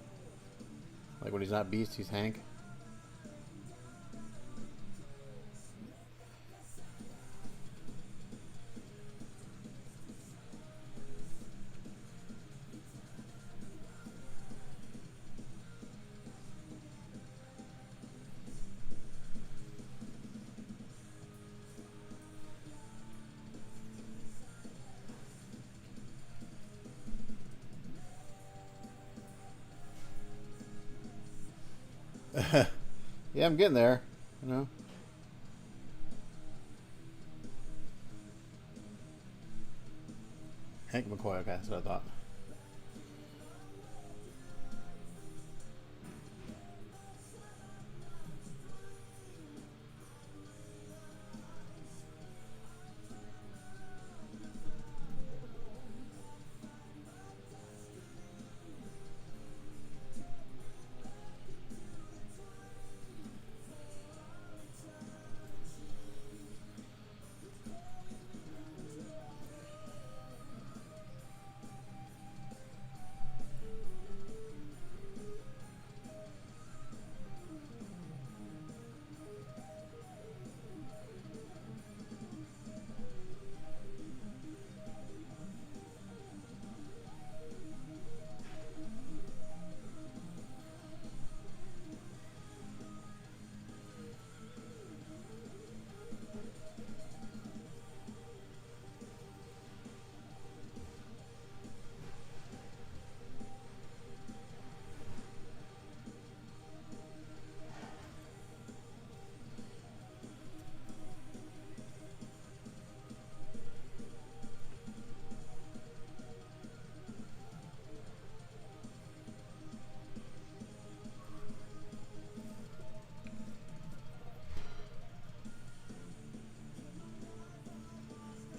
Like when he's not Beast, he's Hank. Yeah, I'm getting there. You know. Hank McCoy. Okay, that's what I thought.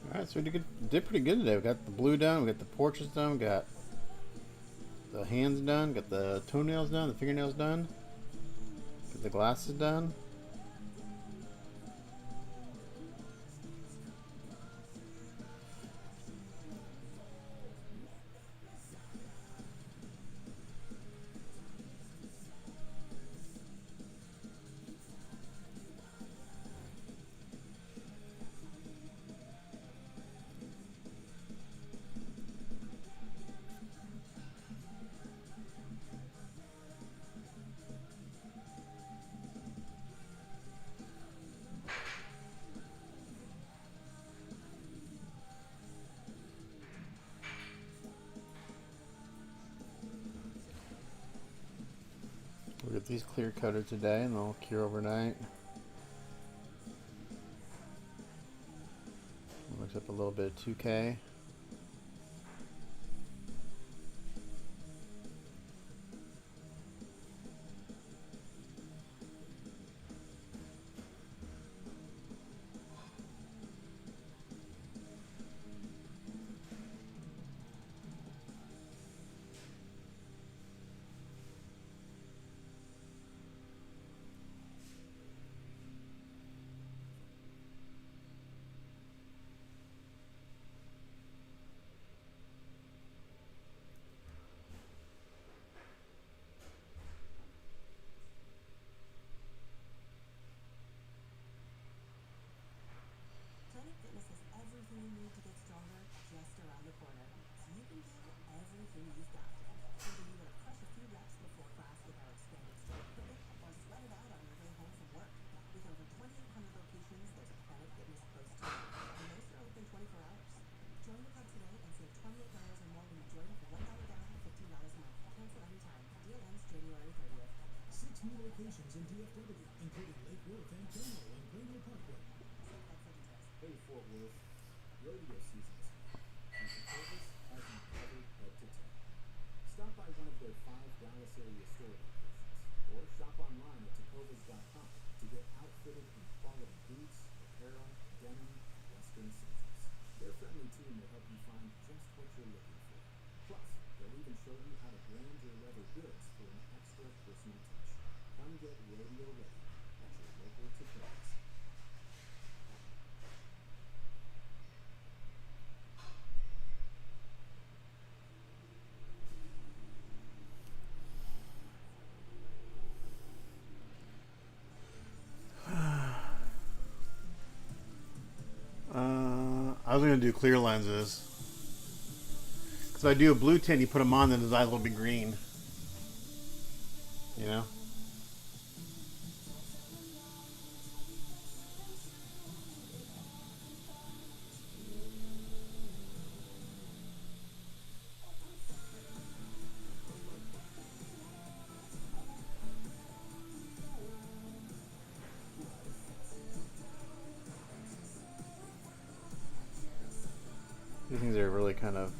Alright, so we did pretty good today. We got the blue done, we got the portraits done, we got the hands done, got the toenails done, the fingernails done, got the glasses done. We'll get these clear coated today and they'll cure overnight. Mix up a little bit of 2K. globally, including Lake Worth and Terminal and Greenhill Parkway. Hey, Fort Worth. Rodeo season is here, and Tecovas has you covered head to toe. Stop by one of their 5 Dallas area store locations, or shop online at tecovas.com to get outfitted in quality boots, apparel, denim, and western essentials. Their friendly team will help you find just what you're looking for. Plus, they'll even show you how to brand your leather goods for an extra personal touch. Come get rodeo ready at your local Tecovas. I was gonna do clear lenses. Because if I do a blue tint, you put them on, then his eyes will be green. You know? These things are really kind of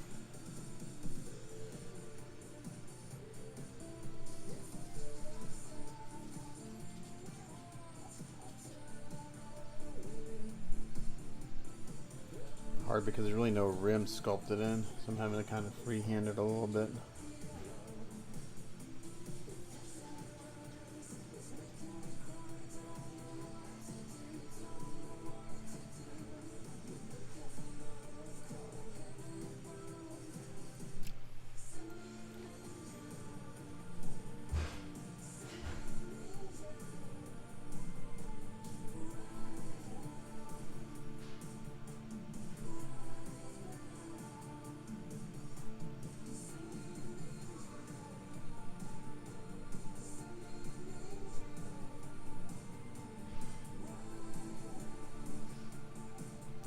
hard because there's really no rim sculpted in, so I'm having to kind of freehand it a little bit.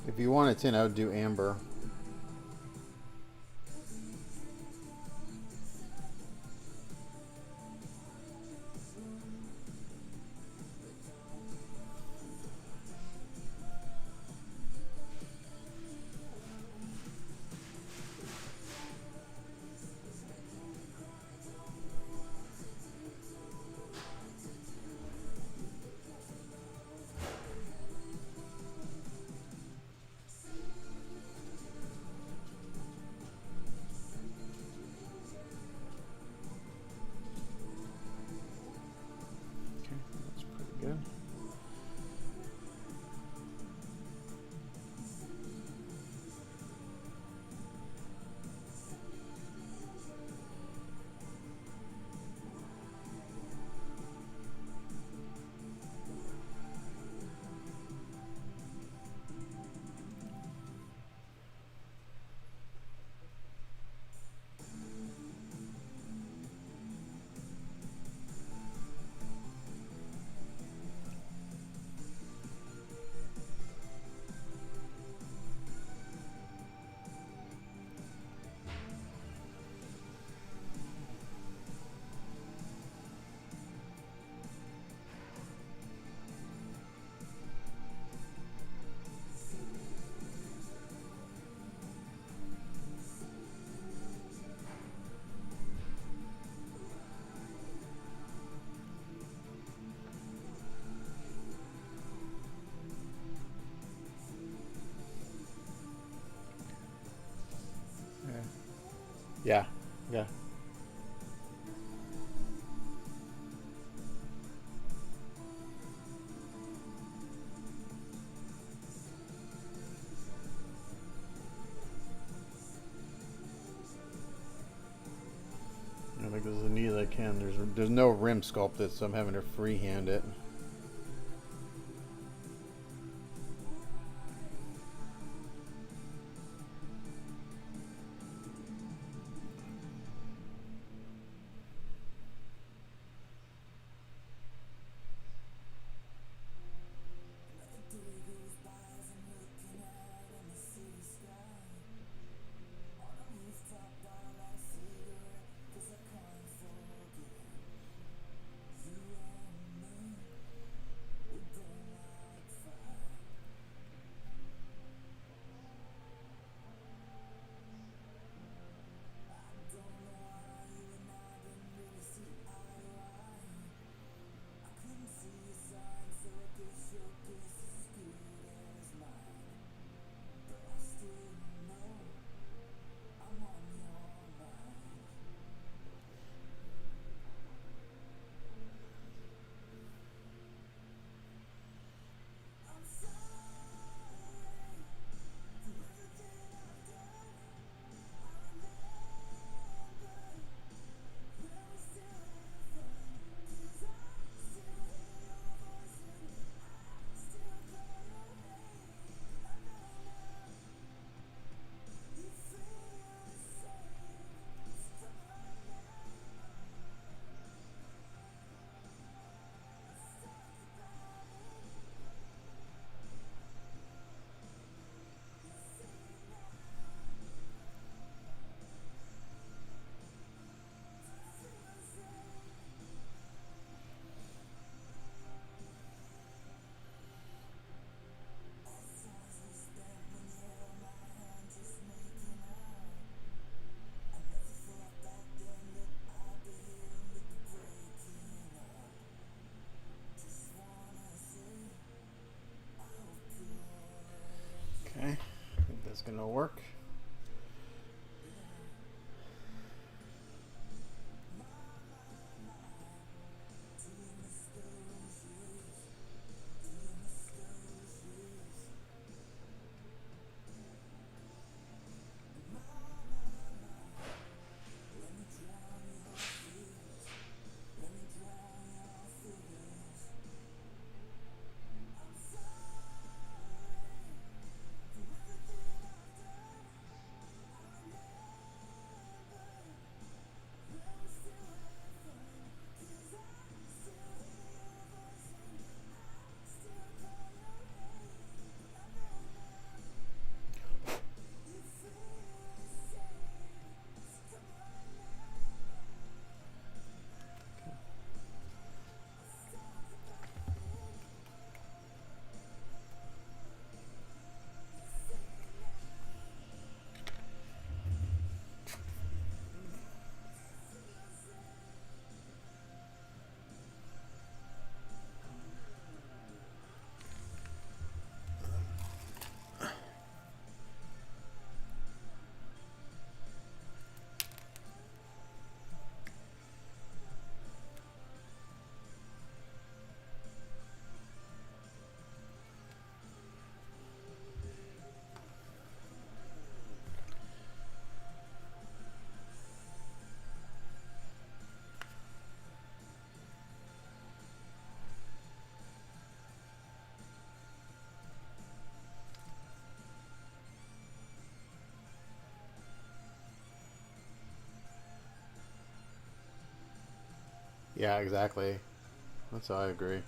If you want a tint, I would do amber. Good. Yeah. Yeah. I think this is as neat as I can. There's no rim sculpted, so I'm having to freehand it. that's gonna work. Yeah, exactly. That's how I agree.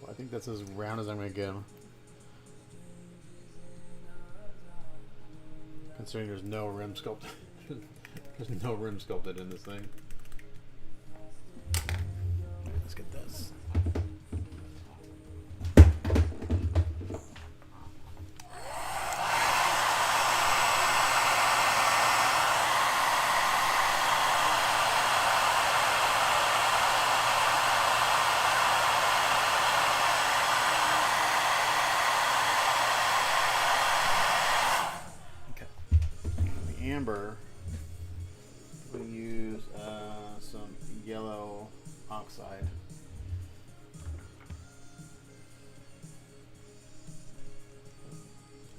Well, I think that's as round as I'm gonna get them. Considering there's no rim sculpted. There's no rim sculpted in this thing. Let's get this. Okay. The amber. We'll use some yellow oxide.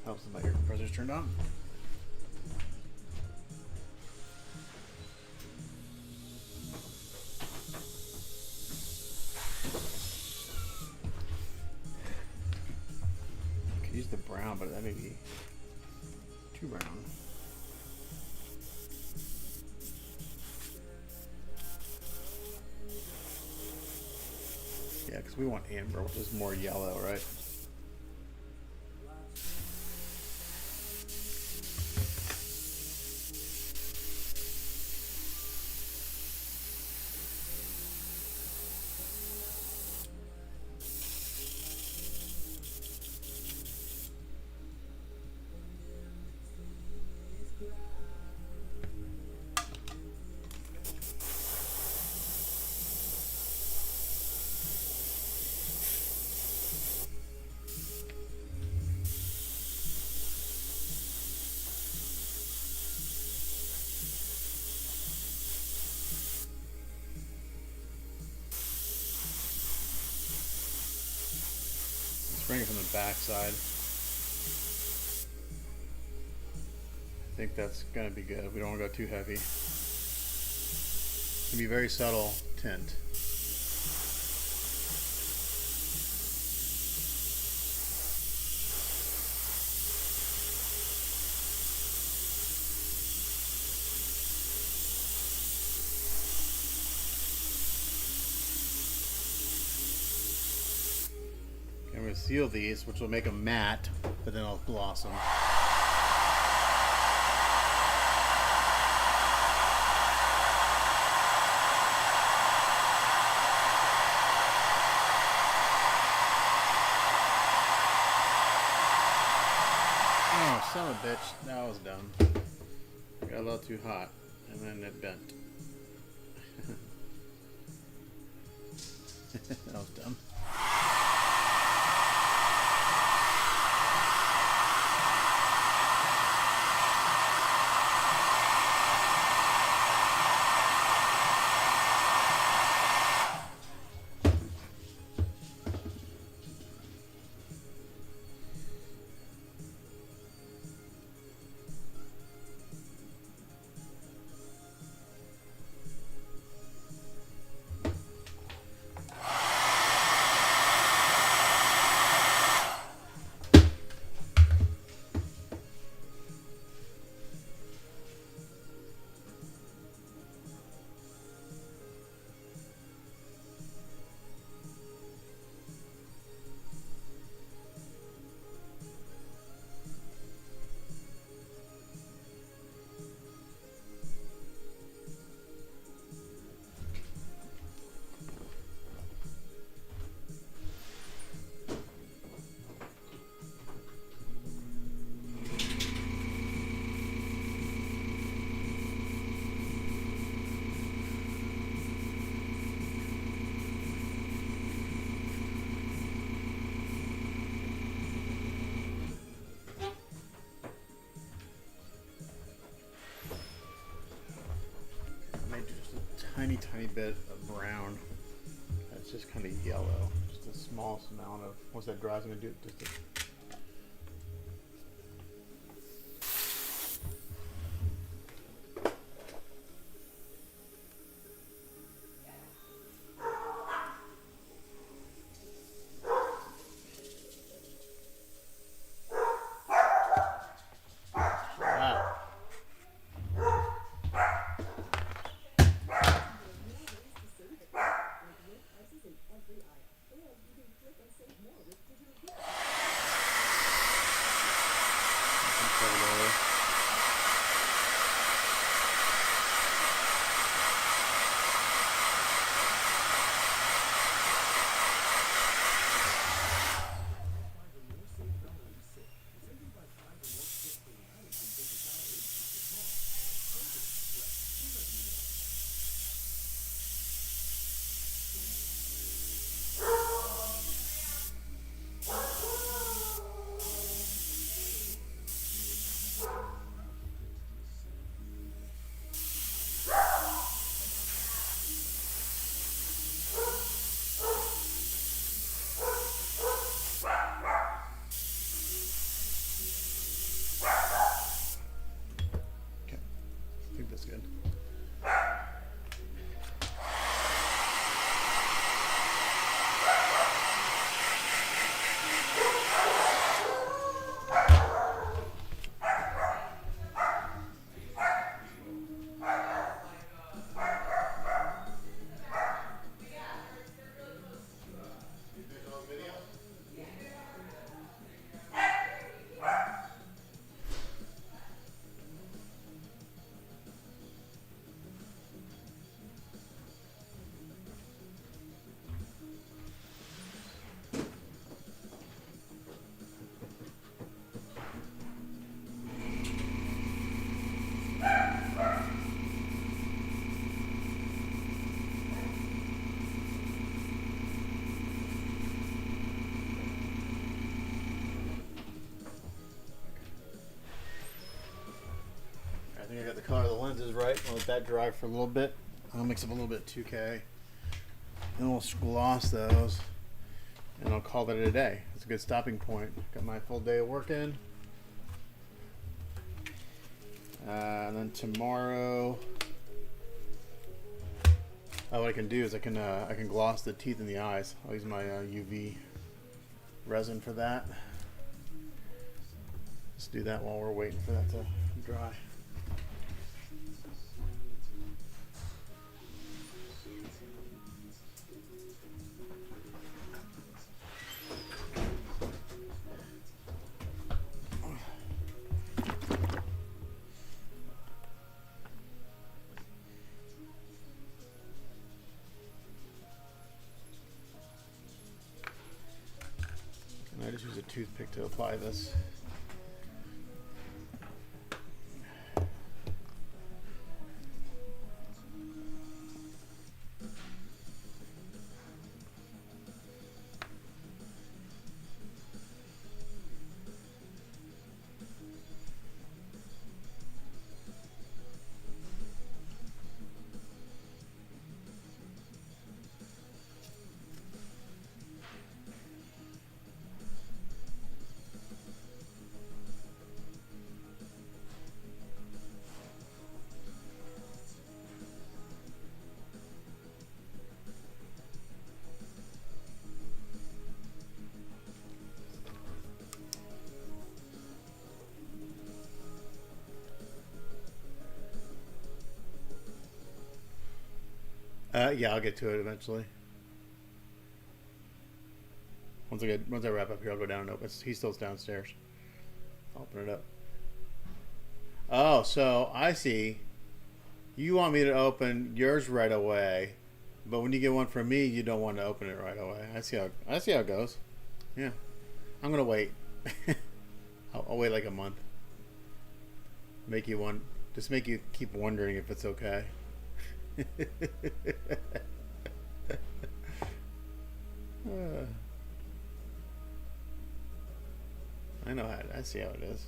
Helps if my air compressor's turned on. Could use the brown, but that may be too brown. Yeah, because we want amber, which is more yellow, right? Bring it from the back side. I think that's gonna be good. We don't want to go too heavy. It's gonna be very subtle tint. seal these, which will make them matte, but then I'll gloss them. Oh, son of a bitch. That was dumb. Got a little too hot, and then it bent. That was dumb. Tiny bit of brown. That's just kind of yellow. Just a small amount of. Once that dries, I'm gonna do just a. I think I got the color of the lenses right. I'll let that dry for a little bit. I'll mix up a little bit of 2K. Then we'll gloss those. And I'll call it a day. It's a good stopping point. Got my full day of work in. And then tomorrow, what I can do is I can gloss the teeth and the eyes. I'll use my UV resin for that. Let's do that while we're waiting for that to dry. just use a toothpick to apply this. Yeah, I'll get to it eventually. Once I wrap up here, I'll go down and open. He's still downstairs. I'll open it up. Oh, so I see. You want me to open yours right away, but when you get one from me, you don't want to open it right away. I see how it goes. Yeah, I'm gonna wait. I'll wait like a month. Make you keep wondering if it's okay. I know how. I see how it is.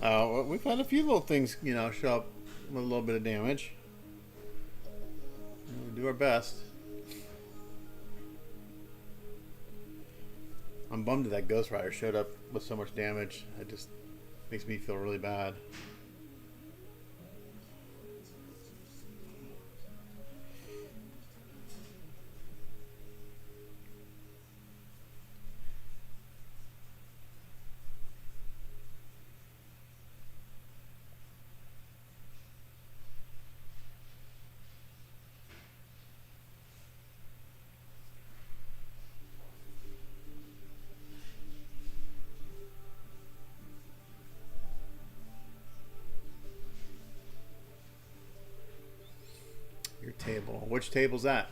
Well, we've had a few little things, show up with a little bit of damage. We do our best. I'm bummed that Ghost Rider showed up with so much damage. It just makes me feel really bad. Your table. Which table's that?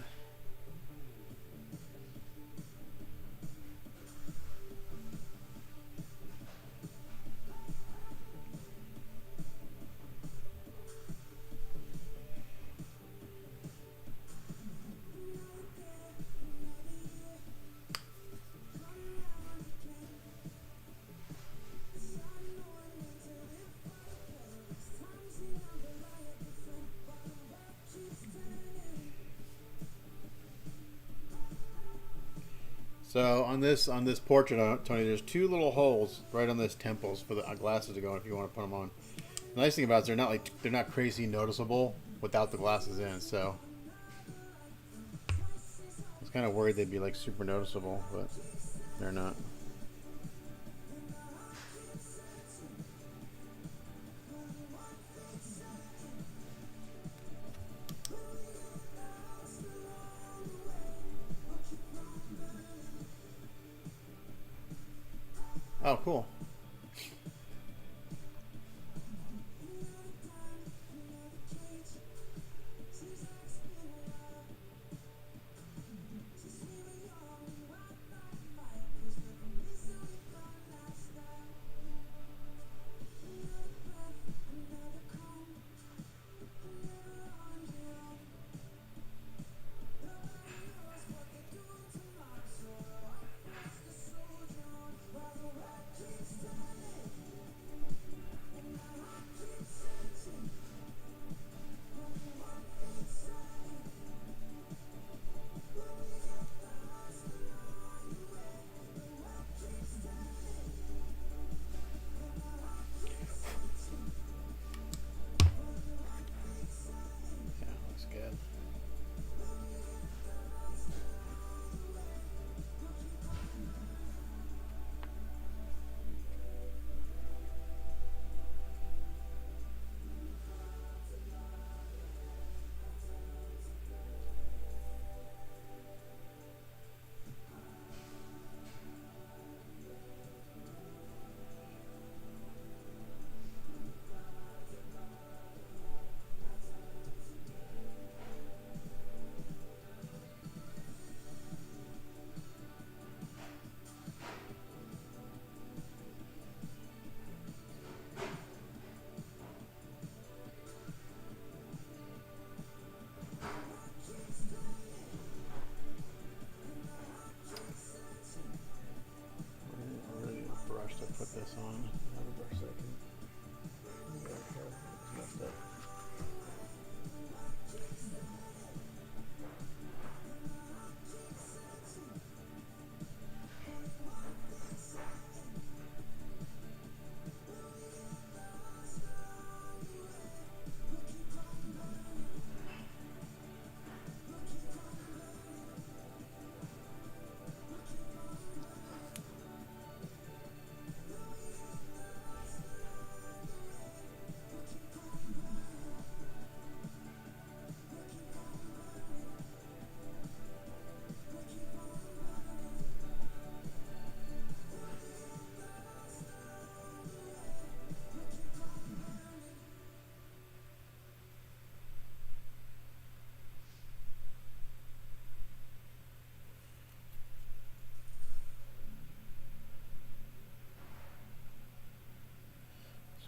So on this portrait, Tony, there's two little holes right on those temples for the glasses to go in if you want to put them on. The nice thing about it is they're not crazy noticeable without the glasses in. So I was kind of worried they'd be like super noticeable, but they're not. Oh, cool.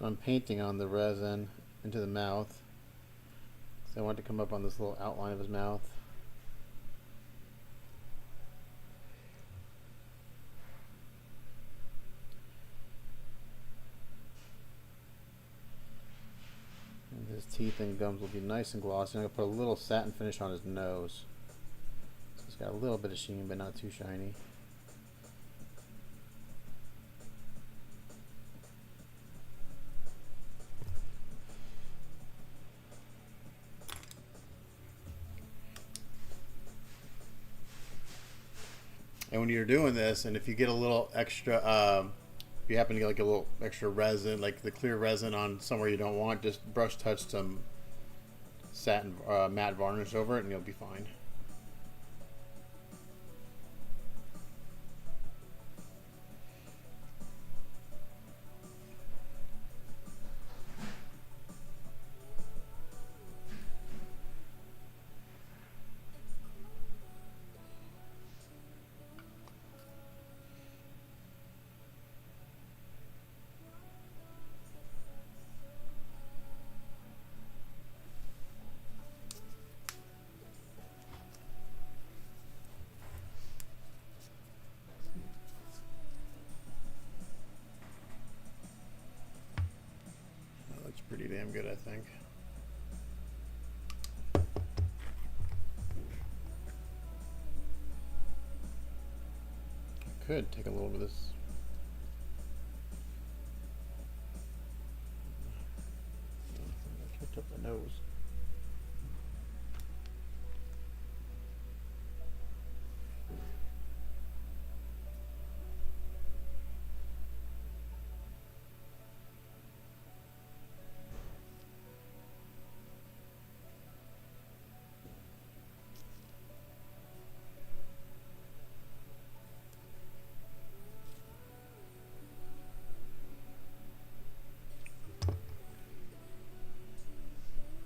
So I'm painting on the resin into the mouth. So I want it to come up on this little outline of his mouth. And his teeth and gums will be nice and glossy. I'm going to put a little satin finish on his nose. So it's got a little bit of sheen, but not too shiny. And when you're doing this, and if you get a little extra, if you happen to get like a little extra resin, like the clear resin on somewhere you don't want, just brush touch some satin matte varnish over it and you'll be fine. That looks pretty damn good, I think. I could take a little bit of this. I tripped up the nose.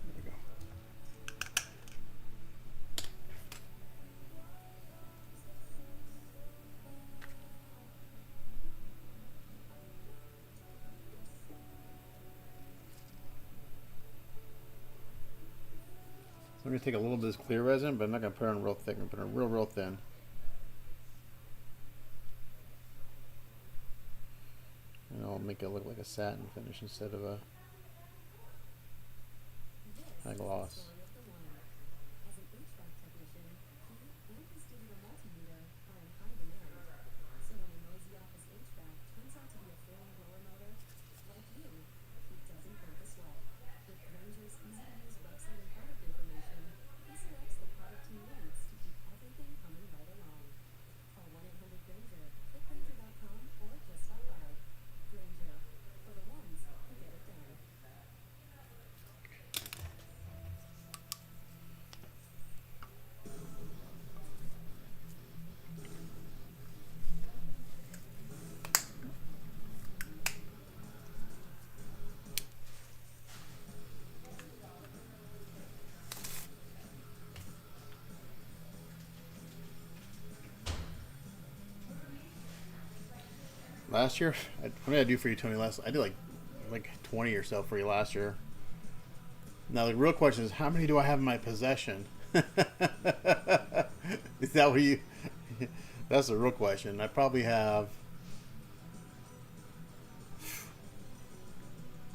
There we go. So I'm going to take a little bit of this clear resin, but I'm not going to put it on real thick. I'm going to put it on real thin. And I'll make it look like a satin finish instead of a high gloss. As an HVAC technician, he and his digital multimeter are in high demand. So when a noisy office HVAC turns out to be a failing blower motor, like you, he doesn't break a sweat. With Granger's easy-to-use website and product information, he selects the product he needs to keep everything humming right along. Call 1-800-GRANGER, click Granger.com, or just stop by. Granger, for the ones who get it done. Last year, what did I do for you, Tony? I did like 20 or so for you last year. Now the real question is, how many do I have in my possession? Is that what you? That's the real question. I probably have.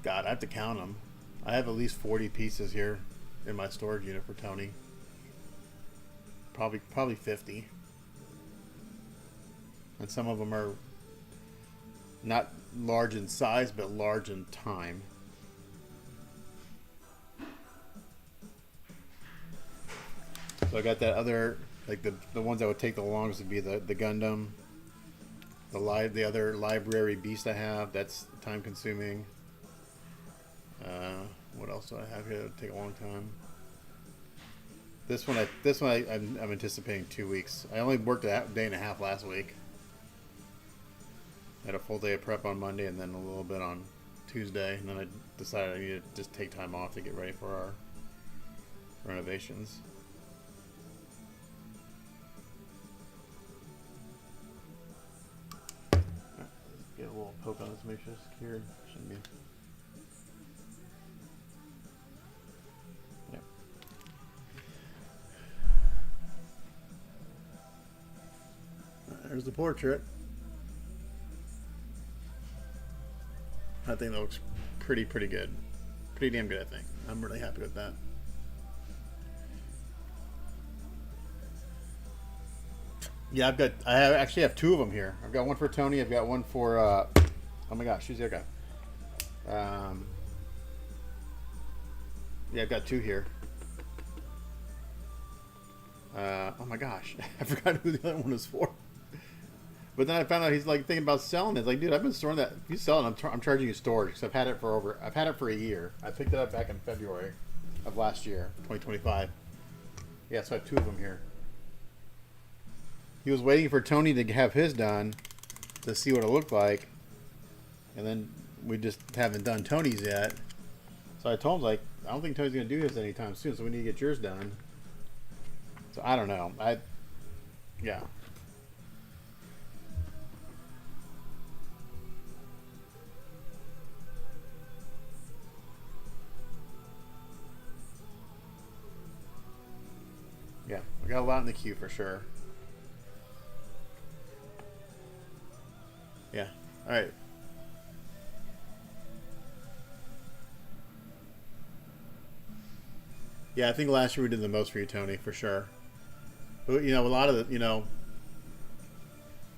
God, I have to count them. I have at least 40 pieces here in my storage unit for Tony. Probably 50. And some of them are not large in size, but large in time. So I got that other, like the ones that would take the longest would be the Gundam, the other library beast I have. That's time consuming. What else do I have here that would take a long time? This one I'm anticipating 2 weeks. I only worked a day and a half last week. I had a full day of prep on Monday and then a little bit on Tuesday, and then I decided I needed to just take time off to get ready for our renovations. Get a little poke on this, make sure it's secured. Shouldn't be. There's the portrait. I think that looks pretty good. Pretty damn good, I think. I'm really happy with that. Yeah, actually have two of them here. I've got one for Tony. I've got one for, oh my gosh, who's the other guy? Yeah, I've got two here. Oh my gosh, I forgot who the other one was for. But then I found out he's like thinking about selling it. It's like, dude, I've been storing that. If you sell it, I'm charging you storage because I've had it for a year. I picked it up back in February of last year, 2025. Yeah, so I have two of them here. He was waiting for Tony to have his done to see what it looked like, and then we just haven't done Tony's yet. So I told him, like, I don't think Tony's gonna do this anytime soon, so we need to get yours done. So I don't know. Yeah. Yeah, we got a lot in the queue for sure. Yeah. All right. Yeah, I think last year we did the most for you, Tony, for sure. But, you know, a lot of the, you know,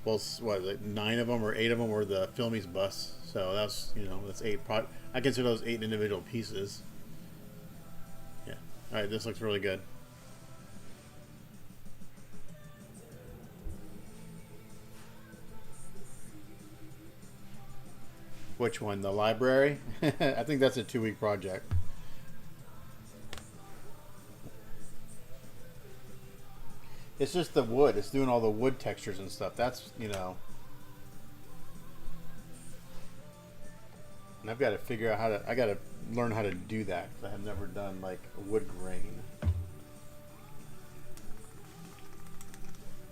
well, what, like 9 of them or 8 of them were the Filmies bus. So that's, you know, that's 8. I consider those 8 individual pieces. Yeah. All right, this looks really good. Which one? The library? I think that's a 2-week project. It's just the wood. It's doing all the wood textures and stuff. That's, you know. And I've got to figure out how to, I got to learn how to do that because I have never done like a wood grain.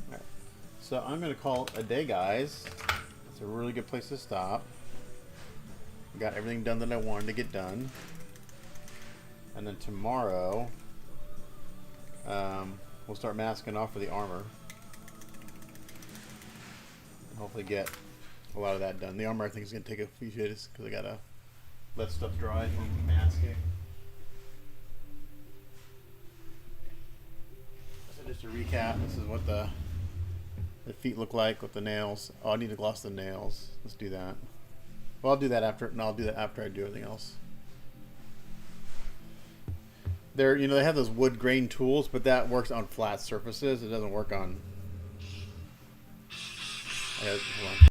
Alright. So I'm going to call it a day, guys. It's a really good place to stop. Got everything done that I wanted to get done. And then tomorrow, we'll start masking off for the armor. And hopefully get a lot of that done. The armor I think is going to take a few days because I got to let stuff dry from masking. So just to recap, this is what the feet look like with the nails. Oh, I need to gloss the nails. Let's do that. Well, I'll do that after. No, I'll do that after I do everything else. They're, you know, they have those wood grain tools, but that works on flat surfaces. It doesn't work on. Hold on.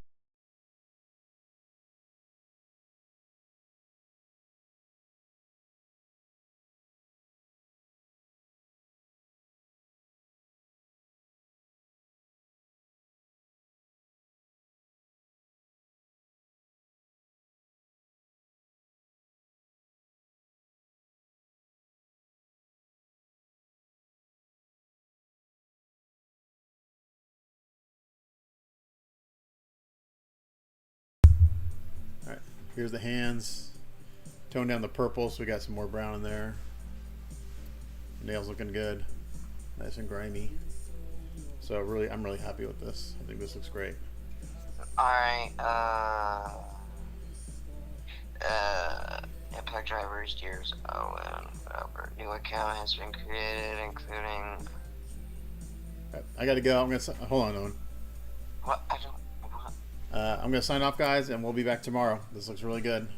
All right, here's the hands. Tone down the purple, so we got some more brown in there. Nails looking good, nice and grimy. So really, I'm really happy with this. I think this looks great. Alright, Impact Drivers, Gears, Owen, whatever. New account has been created, including... I gotta go. I'm gonna, hold on, Owen. What? I don't... What? I'm gonna sign off, guys, and we'll be back tomorrow. This looks really good.